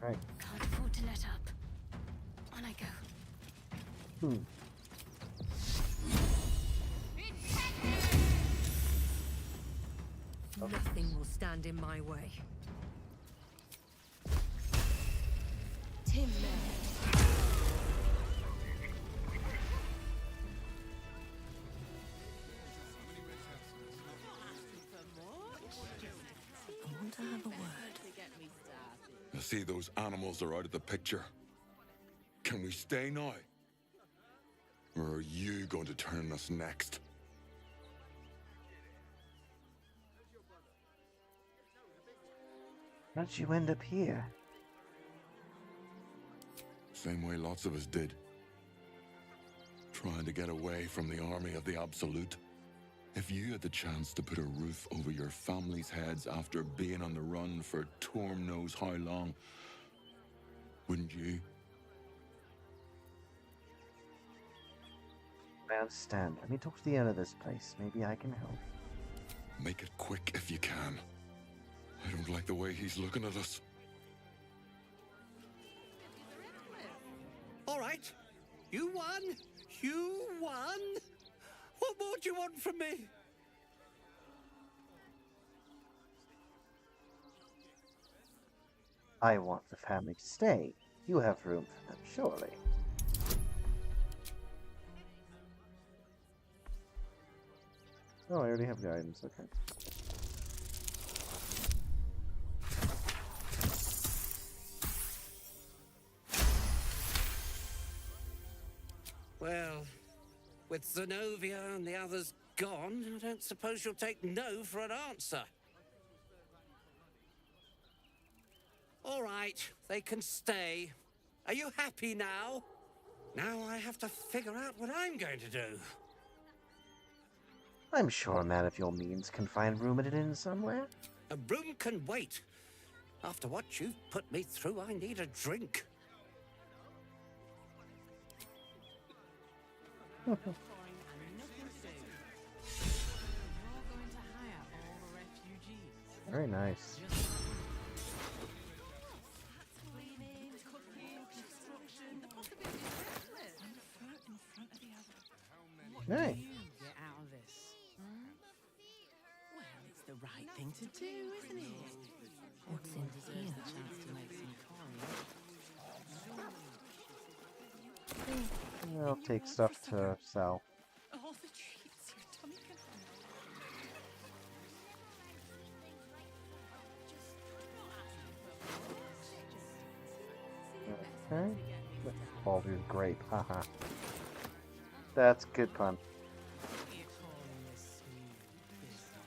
Right. Can't afford to let up. On I go. Hmm. Nothing will stand in my way. Timber. I want to have a word. I see those animals are out of the picture. Can we stay now? Or are you going to turn us next? How'd you end up here? Same way lots of us did. Trying to get away from the army of the Absolute. If you had the chance to put a roof over your family's heads after being on the run for Torm knows how long, wouldn't you? I understand. Let me talk to the owner of this place. Maybe I can help. Make it quick if you can. I don't like the way he's looking at us. All right. You won. You won. What more do you want from me? I want the family to stay. You have room for them, surely. Oh, I already have guidance, okay. Well, with Zenobia and the others gone, I don't suppose you'll take no for an answer. All right, they can stay. Are you happy now? Now I have to figure out what I'm going to do. I'm sure a man of your means can find room at an inn somewhere. A room can wait. After what you've put me through, I need a drink. Very nice. Hey. Get out of this. Well, it's the right thing to do, isn't it? What's in Deserves here? the chance to make some coin. I'll take stuff to sell. Oh, the Okay. Baldur's grape, haha. That's good pun.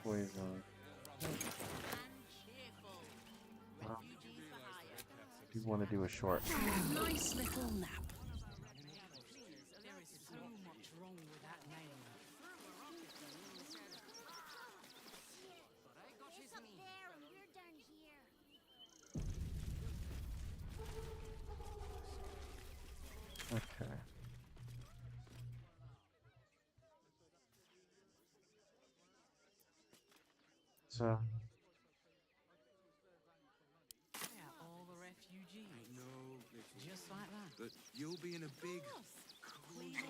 Poison. Well, do you want to do a short? Nice little nap. There is so much wrong with that name. He's up there and we're down here. Okay. So. Yeah, all the refugees. No, Just like that. but you'll be in a big. Cleaning,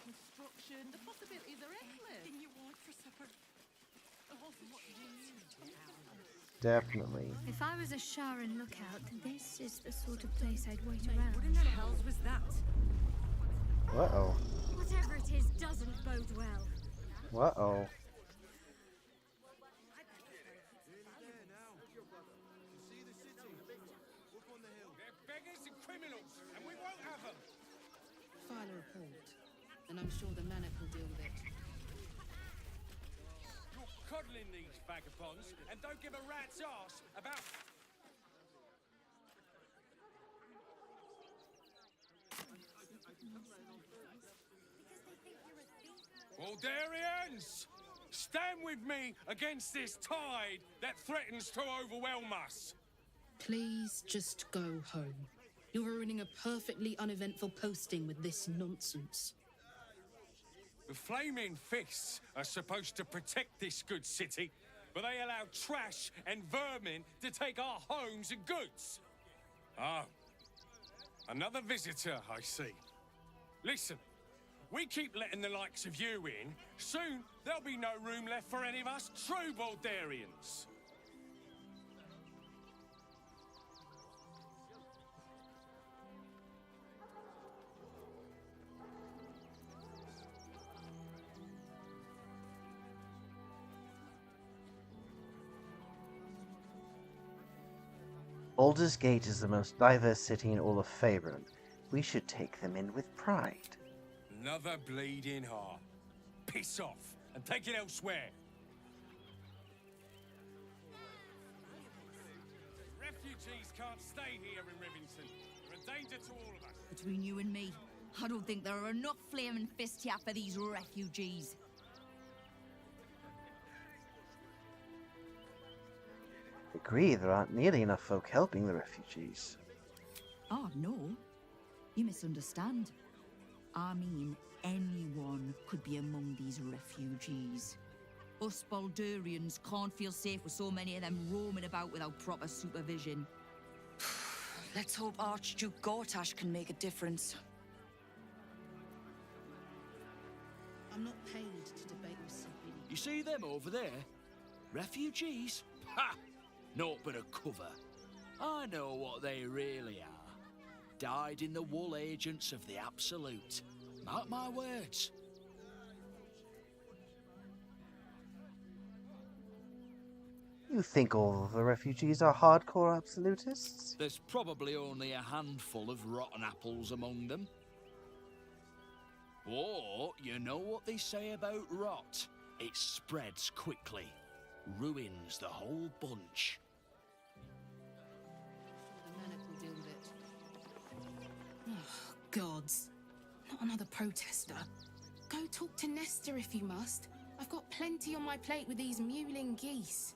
construction, the possibilities are endless. Thing you want for supper? Definitely. If I was a Sharon lookout, this is the sort of place I'd wait around. What in the hell was that? Uh-oh. Whatever it is doesn't bode well. Uh-oh. They're beggars and criminals, and we won't have them. File a report, and I'm sure the Manic will deal with it. You're coddling these vagabonds, and don't give a rat's ass about... Baldurians! Stand with me against this tide that threatens to overwhelm us. Please just go home. You're ruining a perfectly uneventful posting with this nonsense. The Flaming Fists are supposed to protect this good city, but they allow trash and vermin to take our homes and goods. Ah, another visitor, I see. Listen, we keep letting the likes of you in, soon there'll be no room left for any of us true Baldurians. Baldur's Gate is the most diverse city in all of Faerun. We should take them in with pride. Another bleeding heart. Piss off and take it elsewhere. Refugees can't stay here in Rivington. They're a danger to all of us. Between you and me, I don't think there are enough flaming fists here for these refugees. Agree, there aren't nearly enough folk helping the refugees. Oh, no. You misunderstand. I mean, anyone could be among these refugees. Us Baldurians can't feel safe with so many of them roaming about without proper supervision. Let's hope Archduke Gortash can make a difference. I'm not paid to debate with somebody. You see them over there? Refugees? Ha! Naught but a cover. I know what they really are. Dyed-in-the-wool agents of the Absolute. Mark my words. You think all of the refugees are hardcore absolutists? There's probably only a handful of rotten apples among them. Or, you know what they say about rot? It spreads quickly. Ruins the whole bunch. The Manic will deal with it. Oh, gods. Not another protester. Go talk to Nestor if you must. I've got plenty on my plate with these mewling geese.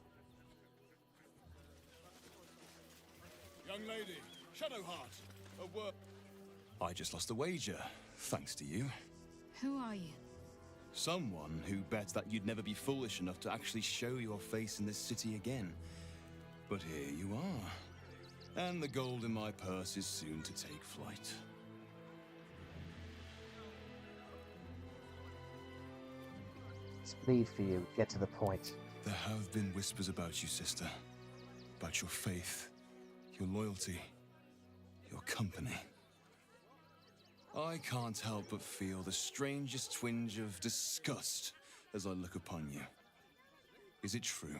Young lady, Shadowheart, a word. I just lost a wager, thanks to you. Who are you? Someone who bet that you'd never be foolish enough to actually show your face in this city again. But here you are. And the gold in my purse is soon to take flight. Let's plead for you. Get to the point. There have been whispers about you, sister. About your faith, your loyalty, your company. I can't help but feel the strangest twinge of disgust as I look upon you. Is it true?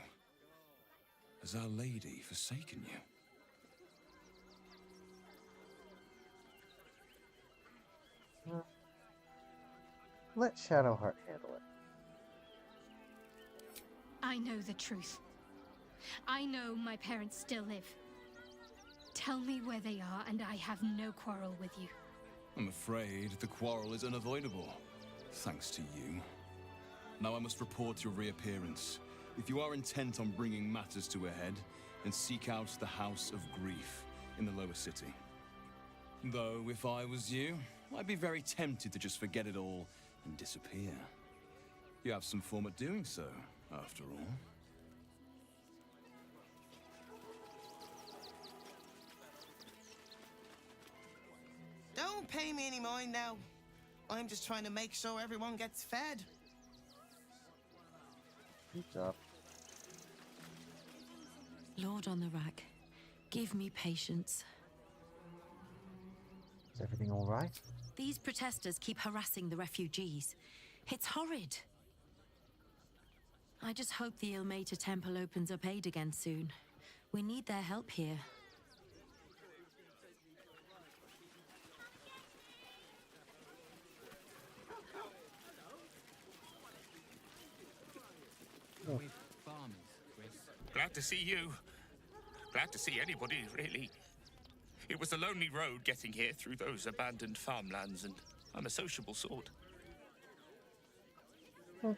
Has Our Lady forsaken you? Let Shadowheart handle it. I know the truth. I know my parents still live. Tell me where they are, and I have no quarrel with you. I'm afraid the quarrel is unavoidable, thanks to you. Now I must report your reappearance. If you are intent on bringing matters to a head, then seek out the House of Grief in the lower city. Though, if I was you, I'd be very tempted to just forget it all and disappear. You have some form at doing so, after all. Don't pay me any mind now. I'm just trying to make sure everyone gets fed. Good job. Lord on the rack, give me patience. Is everything all right? These protesters keep harassing the refugees. It's horrid. I just hope the Ilmater Temple opens up aid again soon. We need their help here. Glad to see you. Glad to see anybody, really. It was a lonely road getting here through those abandoned farmlands, and I'm a sociable sort. Oh,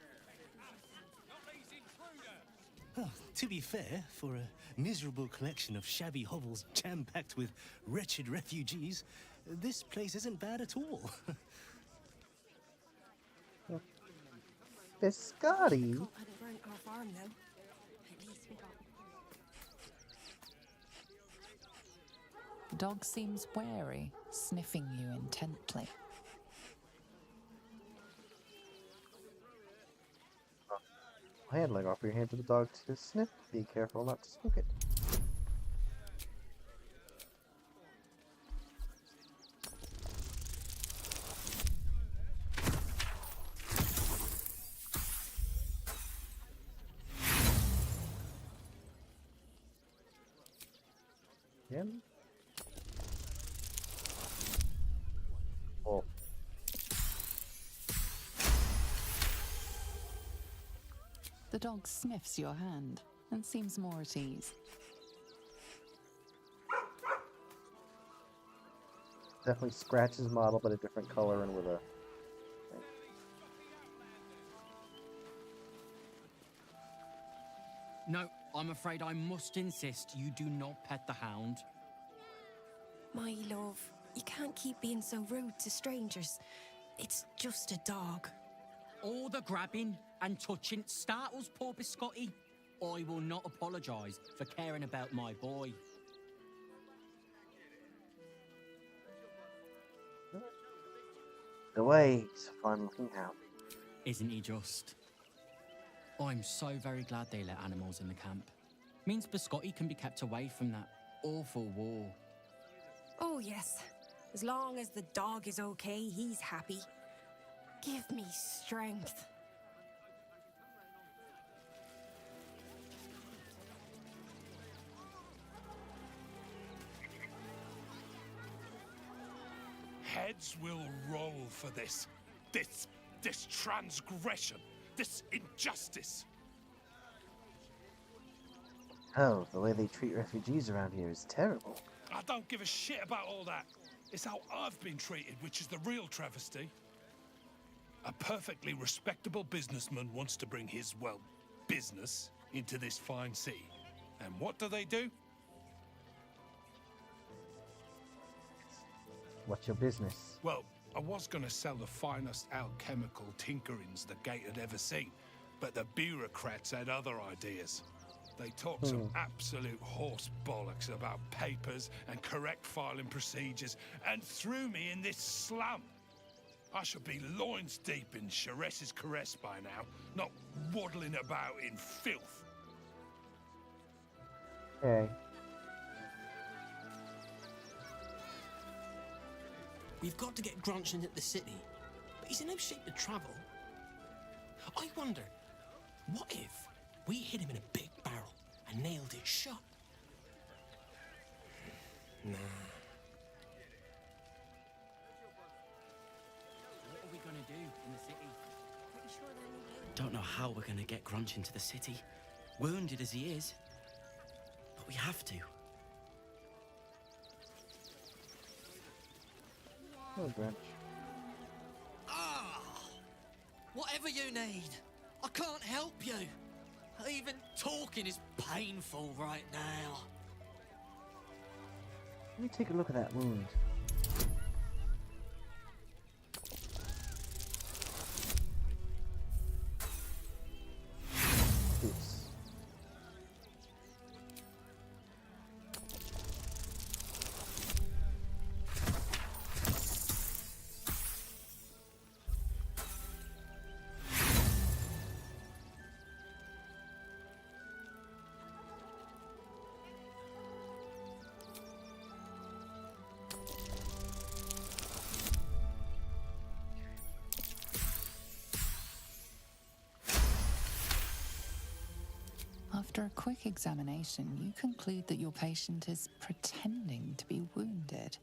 to be fair, for a miserable collection of shabby hovels jam-packed with wretched refugees, this place isn't bad at all. Biscotti. Burnt our farm, though. At least we got... The dog seems wary, sniffing you intently. Handling, offer your hand to the dog to sniff. Be careful not to spook it. Him? Oh. The dog sniffs your hand and seems more at ease. Definitely scratches model, but a different color and with a... No, I'm afraid I must insist you do not pet the hound. My love, you can't keep being so rude to strangers. It's just a dog. All the grabbing and touching startles poor Biscotti. I will not apologise for caring about my boy. The way, he's a fun-looking hound. Isn't he just? I'm so very glad they let animals in the camp. Means Biscotti can be kept away from that awful war. Oh, yes. As long as the dog is okay, he's happy. Give me strength. Heads will roll for this. This transgression. This injustice. Oh, the way they treat refugees around here is terrible. I don't give a shit about all that. It's how I've been treated, which is the real travesty. A perfectly respectable businessman wants to bring his, well, business into this fine city. And what do? What's your business? Well, I was gonna sell the finest alchemical tinkerings the gate had ever seen, but the bureaucrats had other ideas. They talked some absolute horse bollocks about papers and correct filing procedures and threw me in this slum. I should be loins deep in Chares's caress by now, not waddling about in filth. Okay. We've got to get Grunch into the city, but he's in no shape to travel. I wonder, what if we hit him in a big barrel and nailed it shut? Nah. What are we gonna do in the city? Don't know how we're gonna get Grunch into the city, wounded as he is. But we have to. Oh, Grunch. Ah! Whatever you need. I can't help you. Even talking is painful right now. Let me take a look at that wound. Oops. After a quick examination, you conclude that your patient is pretending to be wounded.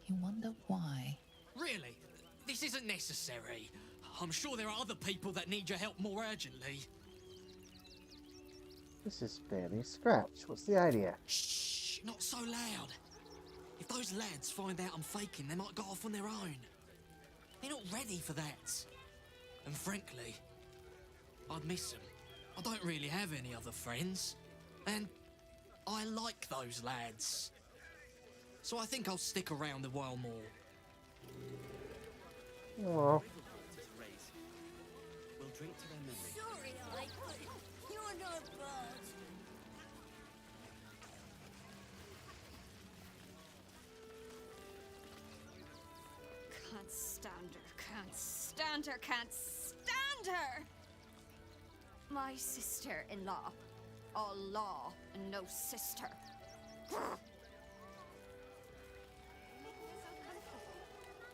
You wonder why. Really? This isn't necessary. I'm sure there are other people that need your help more urgently. This is barely a scratch. What's the idea? Shh, not so loud. If those lads find out I'm faking, they might go off on their own. They're not ready for that. And frankly, I'd miss them. I don't really have any other friends. And I like those lads. So I think I'll stick around a while more. Oh. We'll drink to their memory. Sorry, Ike, but you're no bird. Can't stand her, can't stand her, can't stand her! My sister-in-law. All law and no sister.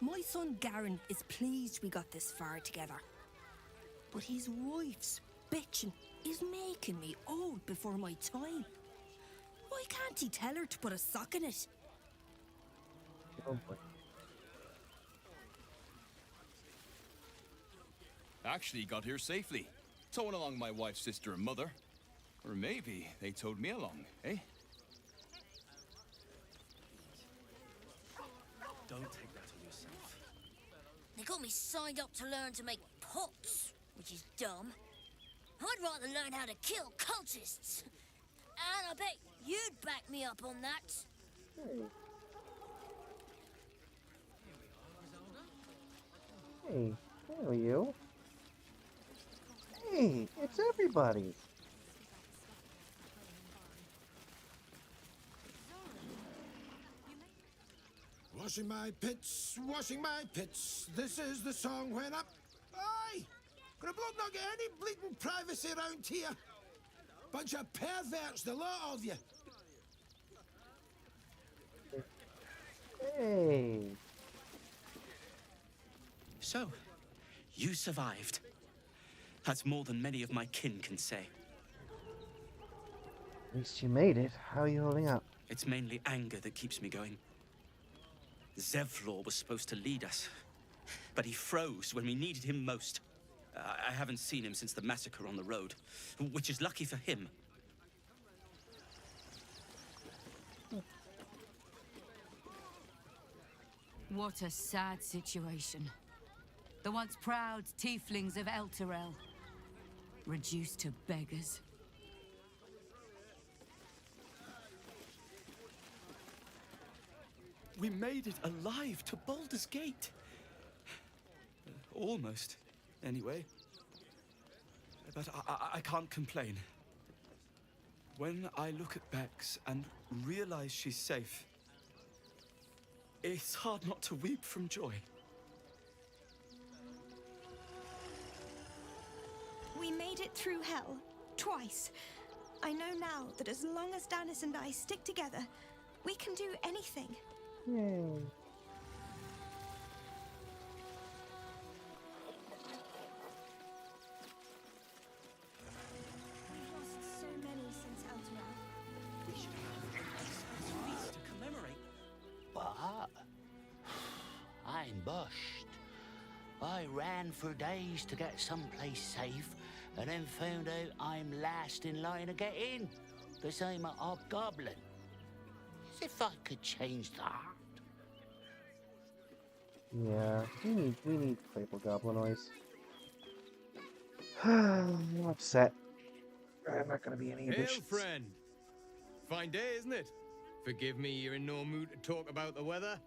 My son Garen is pleased we got this far together. But his wife's bitching is making me old before my time. Why can't he tell her to put a sock in it? Oh boy. Actually got here safely. Towing along my wife's sister and mother. Or maybe they towed me along, eh? Don't take that on yourself. They got me signed up to learn to make pots, which is dumb. I'd rather learn how to kill cultists. And I bet you'd back me up on that. Hey, there you. Hey, it's everybody. Washing my pits, this is the song when up. Aye! Gonna bloke not get any bleeding privacy around here. Bunch of perverts, the lot of you. Hey. So, you survived. That's more than many of my kin can say. At least you made it. How are you holding up? It's mainly anger that keeps me going. Zevlor was supposed to lead us, but he froze when we needed him most. I haven't seen him since the massacre on the road, which is lucky for him. What a sad situation. The once proud tieflings of Elturel, reduced to beggars. We made it alive to Baldur's Gate. Almost, anyway. But I can't complain. When I look at Bex and realize she's safe, it's hard not to weep from joy. We made it through hell, twice. I know now that as long as Danis and I stick together, we can do anything. Yay. We've lost so many since Elturel. We should have a feast to commemorate. But I'm bushed. I ran for days to get someplace safe, and then found out I'm last in line to get in, because I'm a hobgoblin. As if I could change that. Yeah, we need playful goblinoids. I'm upset. I'm not gonna be any Hail, additions. friend. Fine day, isn't it? Forgive me, you're in no mood to talk about the weather.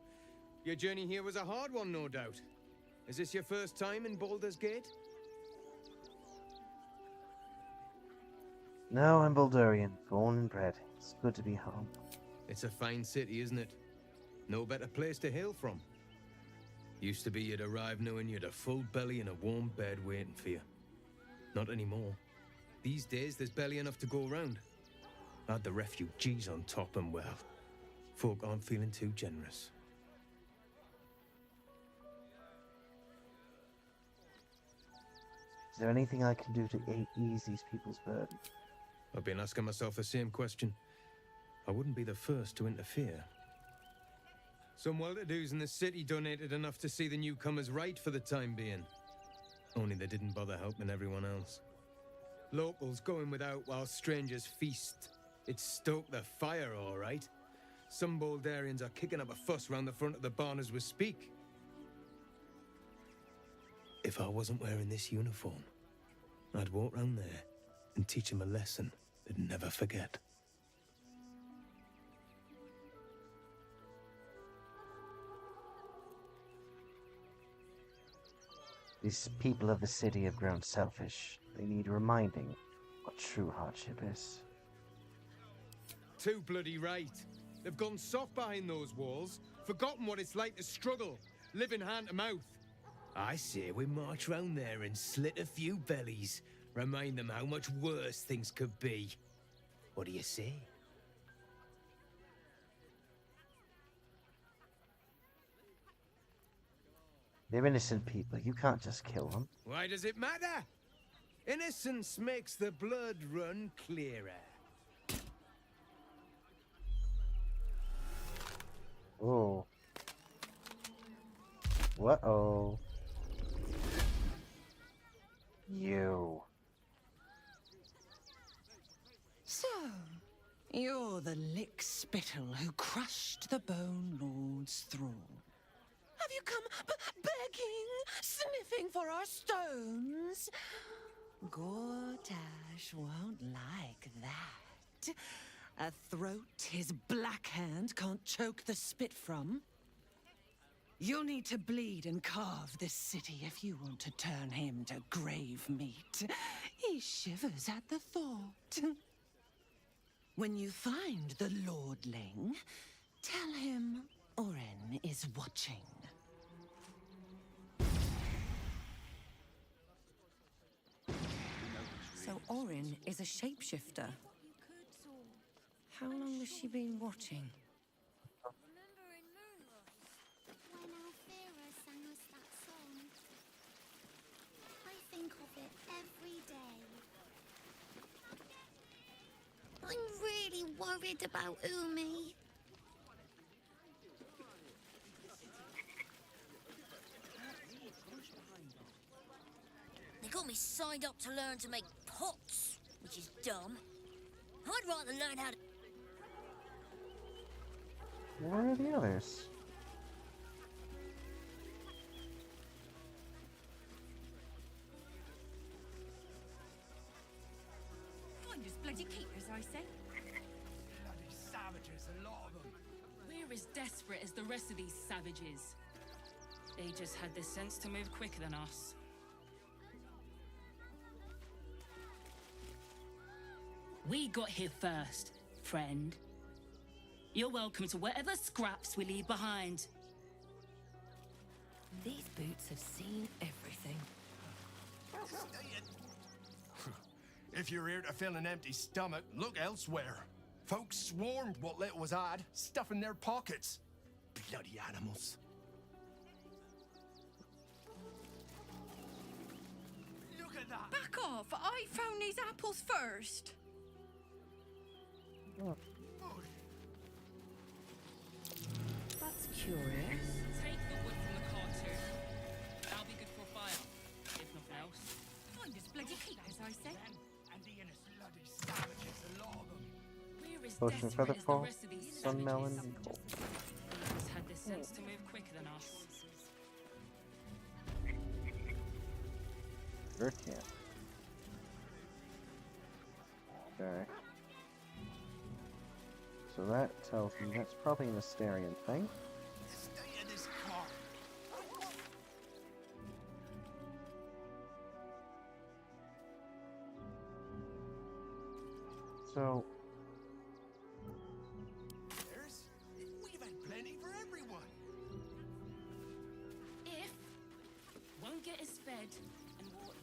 Your journey here was a hard one, no doubt. Is this your first time in Baldur's Gate? No, I'm Baldurian, born and bred. It's good to be home. It's a fine city, isn't it? No better place to hail from. Used to be you'd arrive knowing you'd a full belly and a warm bed waiting for you. Not anymore. These days, there's barely enough to go around. Add the refugees on top and, well, folk aren't feeling too generous. Is there anything I can do to ease these people's burden? I've been asking myself the same question. I wouldn't be the first to interfere. Some well-to-dos in the city donated enough to see the newcomers right for the time being. Only they didn't bother helping everyone else. Locals going without while strangers feast. It stoked the fire, all right. Some Baldurians are kicking up a fuss round the front of the barn as we speak. If I wasn't wearing this uniform, I'd walk round there and teach them a lesson they'd never forget. These people of the city have grown selfish. They need reminding what true hardship is. Too bloody right. They've gone soft behind those walls, forgotten what it's like to struggle, living hand to mouth. I say we march round there and slit a few bellies, remind them how much worse things could be. What do you say? They're innocent people. You can't just kill them. Why does it matter? Innocence makes the blood run clearer. Oh. Uh-oh. You. So, you're the lick-spittle who crushed the Bone Lord's thrall. Have you come begging, sniffing for our stones? Gortash won't like that. A throat his black hand can't choke the spit from. You'll need to bleed and carve this city if you want to turn him to grave meat. He shivers at the thought. When you find the Lordling, tell him Orin is watching. So Orin is a shapeshifter. How long has she been watching? When Alfira sang us that song, I think of it every day. I'm really worried about Umi. They got me signed up to learn to make pots, which is dumb. I'd rather learn how to... Where are the others? Find us bloody keepers, I say. Bloody savages, a lot of them. We're as desperate as the rest of these savages. They just had the sense to move quicker than us. We got here first, friend. You're welcome to whatever scraps we leave behind. These boots have seen everything. If you're here to fill an empty stomach, look elsewhere. Folks swarmed what little was odd, stuffing their pockets. Bloody animals. Look at that! Back off! I found these apples first. Oh. That's curious. Take the wood from the cart too. That'll be good for Potion of desperate as the Featherfall, rest of these Sun Melon, savages. and Gold. Who's had the sense to move quicker than us? Sure can. Okay. So that tells me that's probably an Asterian thing. Stay in this car. So, We've had plenty for everyone. If won't get us fed and watered.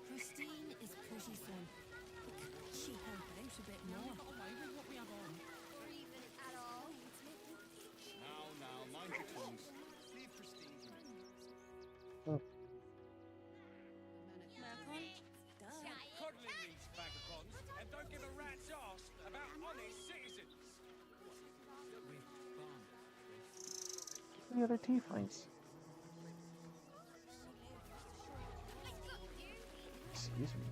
Christine is pretty fun. She help out a bit more. Now, mind your tongues. Leave Christine to me. Coddling these vagabonds and don't give a rat's ass about honest citizens. the other tieflings. Excuse me.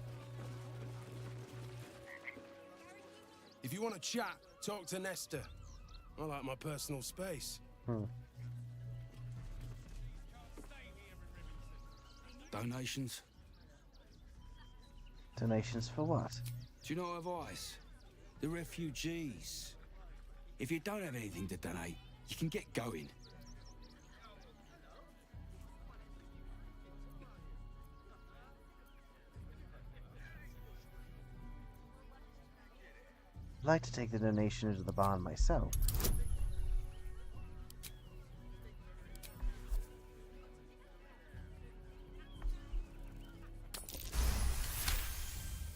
If you want to chat, talk to Nestor. I like my personal space. Donations? Donations for what? Do you know advice? The refugees. If you don't have anything to donate, you can get going. I'd like to take the donation into the bond myself.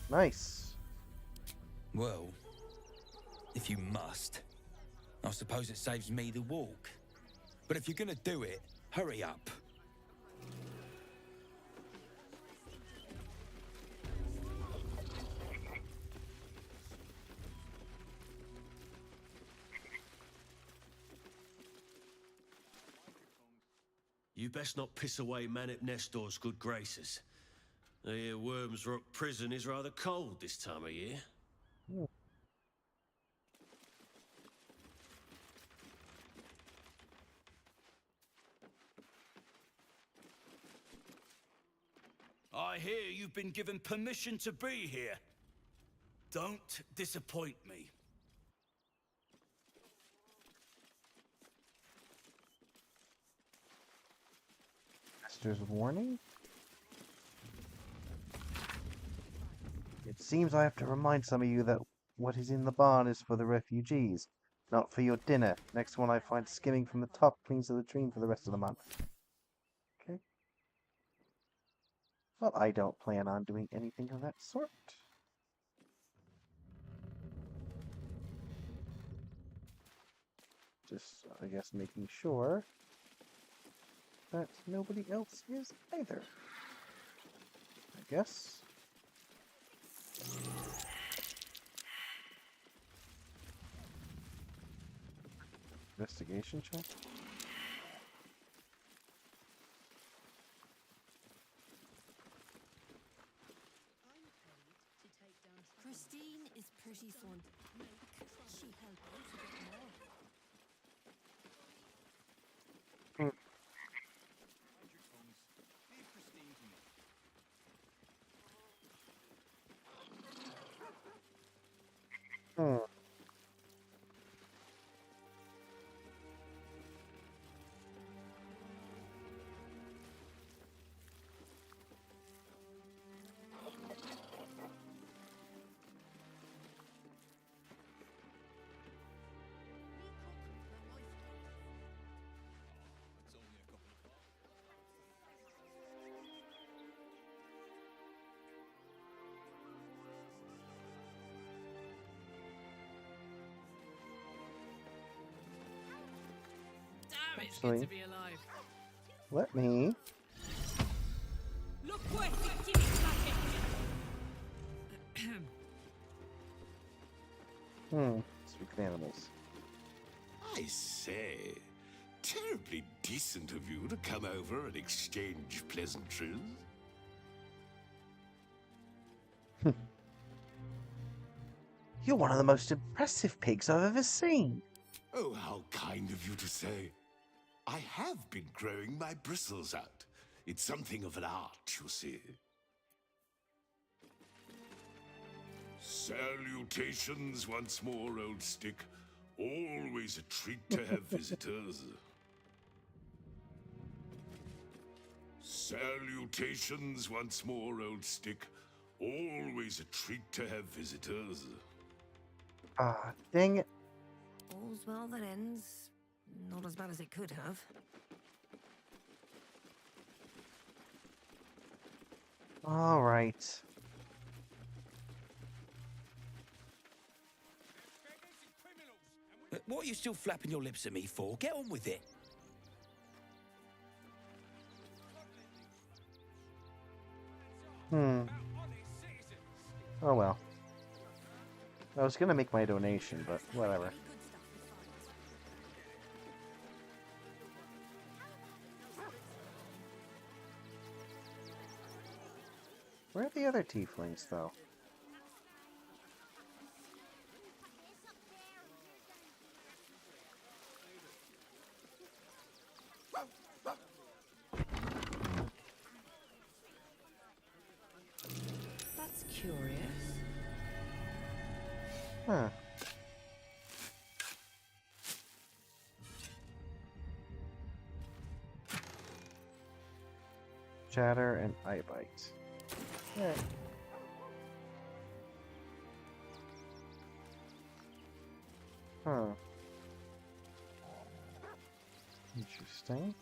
Nice. Well, if you must, I suppose it saves me the walk. But if you're gonna do it, hurry up. You best not piss away Manip Nestor's good graces. I hear Worms Rock Prison is rather cold this time of year. I hear you've been given permission to be here. Don't disappoint me. Master's warning? It seems I have to remind some of you that what is in the barn is for the refugees, not for your dinner. Next one I find skimming from the top cleans the latrine for the rest of the month. Okay. Well, I don't plan on doing anything of that sort. Just, I guess, making sure that nobody else is either. I guess. Investigation check. Christine is pretty fun. She help out a bit more. Leave Christine to me. It's only a couple of Damn, it's Actually, good to be alive. let me. Look what it gives It's with animals. I say, terribly decent of you to come over and exchange pleasantries. You're one of the most impressive pigs I've ever seen. Oh, how kind of you to say. I have been growing my bristles out. It's something of an art, you see. Salutations once more, old stick. Always a treat to have visitors. Salutations once more, old stick. Always a treat to have visitors. Ah, dang it. All's well that ends. Not as bad as it could have. All right. What are you still flapping your lips at me for? Get on with it. Oh well. I was gonna make my donation, but whatever. Where are the other tieflings, though? That's curious. Huh. Chatter and eye bite. Yeah. Huh. Interesting.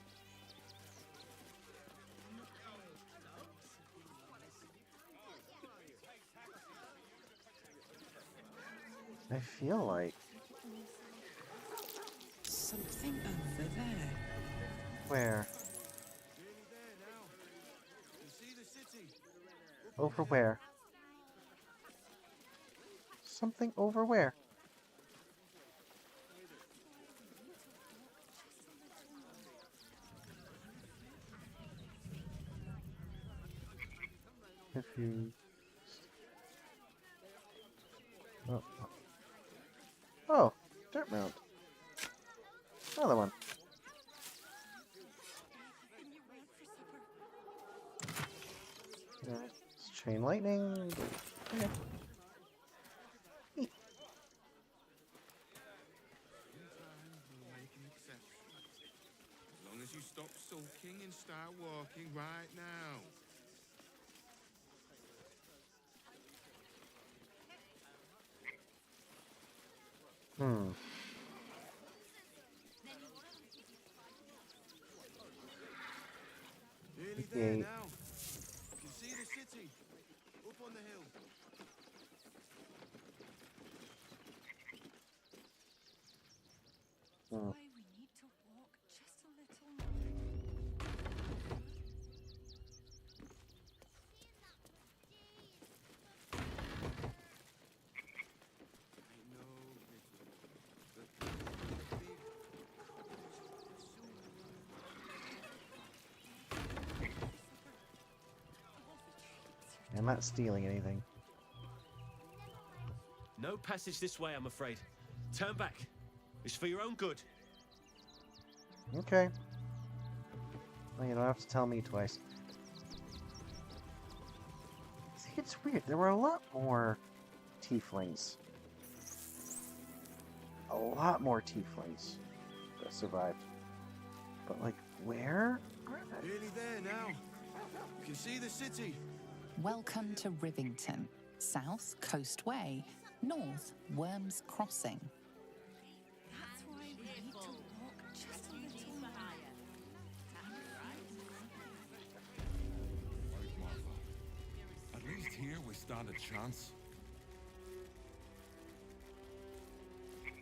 I feel like... Something over there. Where? Over where? Something over where? If you... Oh. Oh, dirt mound. Another one. It's chain lightning. Okay. Neat. As long as you stop sulking and start walking right now. Nearly there Gate. now. You can see the city. Up on the hill. Hmm. We need to walk just a little more. I'm not stealing anything. No passage this way, I'm afraid. Turn back. It's for your own good. Okay. Well, you don't have to tell me twice. See, it's weird. There were a lot more tieflings. A lot more tieflings that survived. But, like, where are they? Nearly there now. You can see the city. Welcome to Rivington. South, Coast Way. North, Worms Crossing. That's why we need to walk just a little more. Right, Martha. At least here we stand a chance. Thank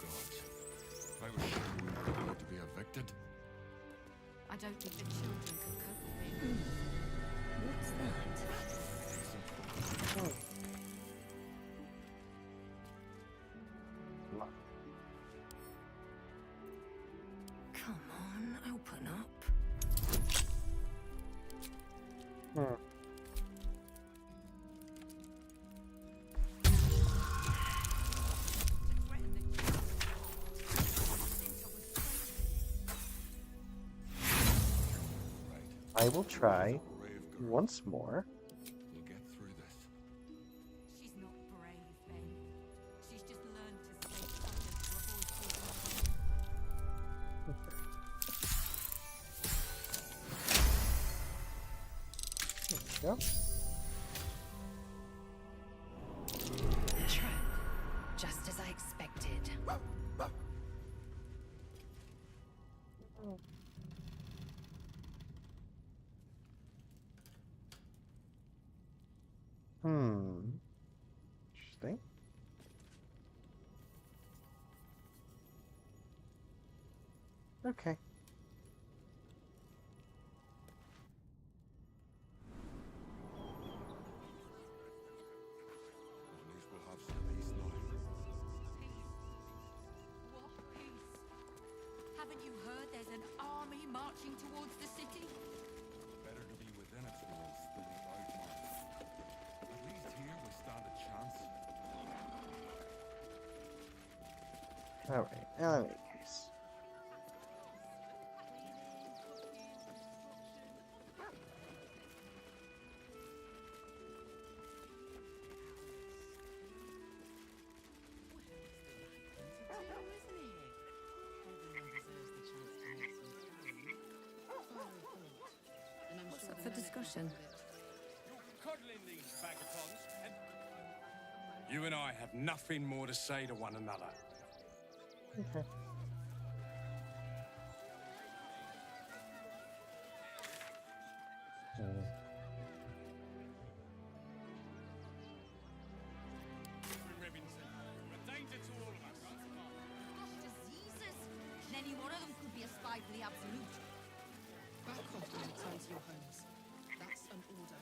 the don't think the children could cope with it. What's that? Come on, open up. I will try once more. We'll get through this. She's not brave, Ben. She's just learned to stay silent for There we go. Trap. Just as I expected. Interesting. Okay. At least we'll have some peace now. what peace? Haven't you heard there's an army marching towards the city? Better to be within its walls than without mine. At least here we stand a chance. All right. Now, in any case. What's up for discussion? Coddling these vagabonds, and you and I have nothing more to say to one another. Okay. Remington, a danger to all of us. Gosh, diseases! Any one of them could be a spy for the Absolute. Back off and return to your homes. That's an order.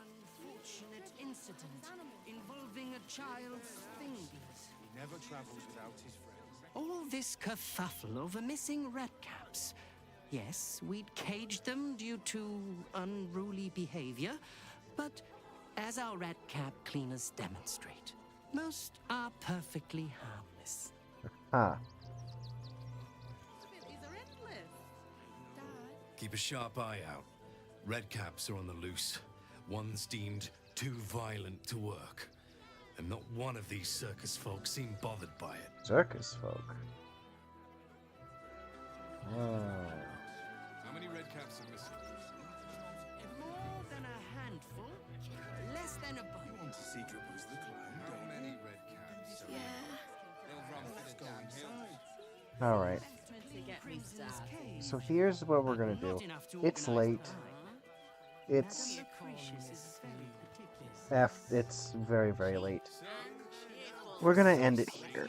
Unfortunate incident involving a child's fingers. He never travels without his friends. All this kerfuffle over missing redcaps. Yes, we'd caged them due to unruly behavior, but as our redcap cleaners demonstrate, most are perfectly harmless. Ah. Keep a sharp eye out. Redcaps are on the loose. One's deemed too violent to work. And not one of these circus folk seem bothered by it. Circus folk. How many redcaps are missing? More than a handful, less than a bunch. You want to see Dribbles the clown? How many redcaps? Yeah. They'll run for the damn hill. All right. So here's what we're gonna do. It's late. It's it's very, very late. We're gonna end it here.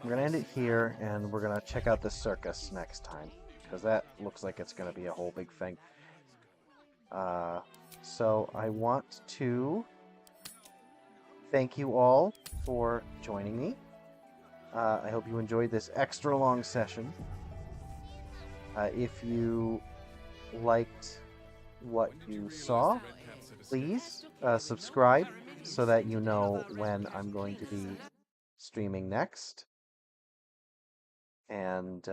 We're gonna end it here, and we're gonna check out the circus next time, because that looks like it's gonna be a whole big thing. So I want to thank you all for joining me. I hope you enjoyed this extra long session. If you liked what you saw, please subscribe so that you know when I'm going to be streaming next. And,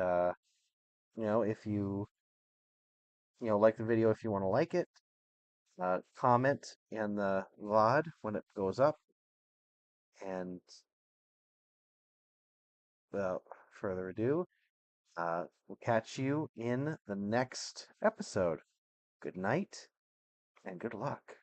if you like the video, if you want to like it, comment in the VOD when it goes up. And without further ado, we'll catch you in the next episode. Good night and good luck.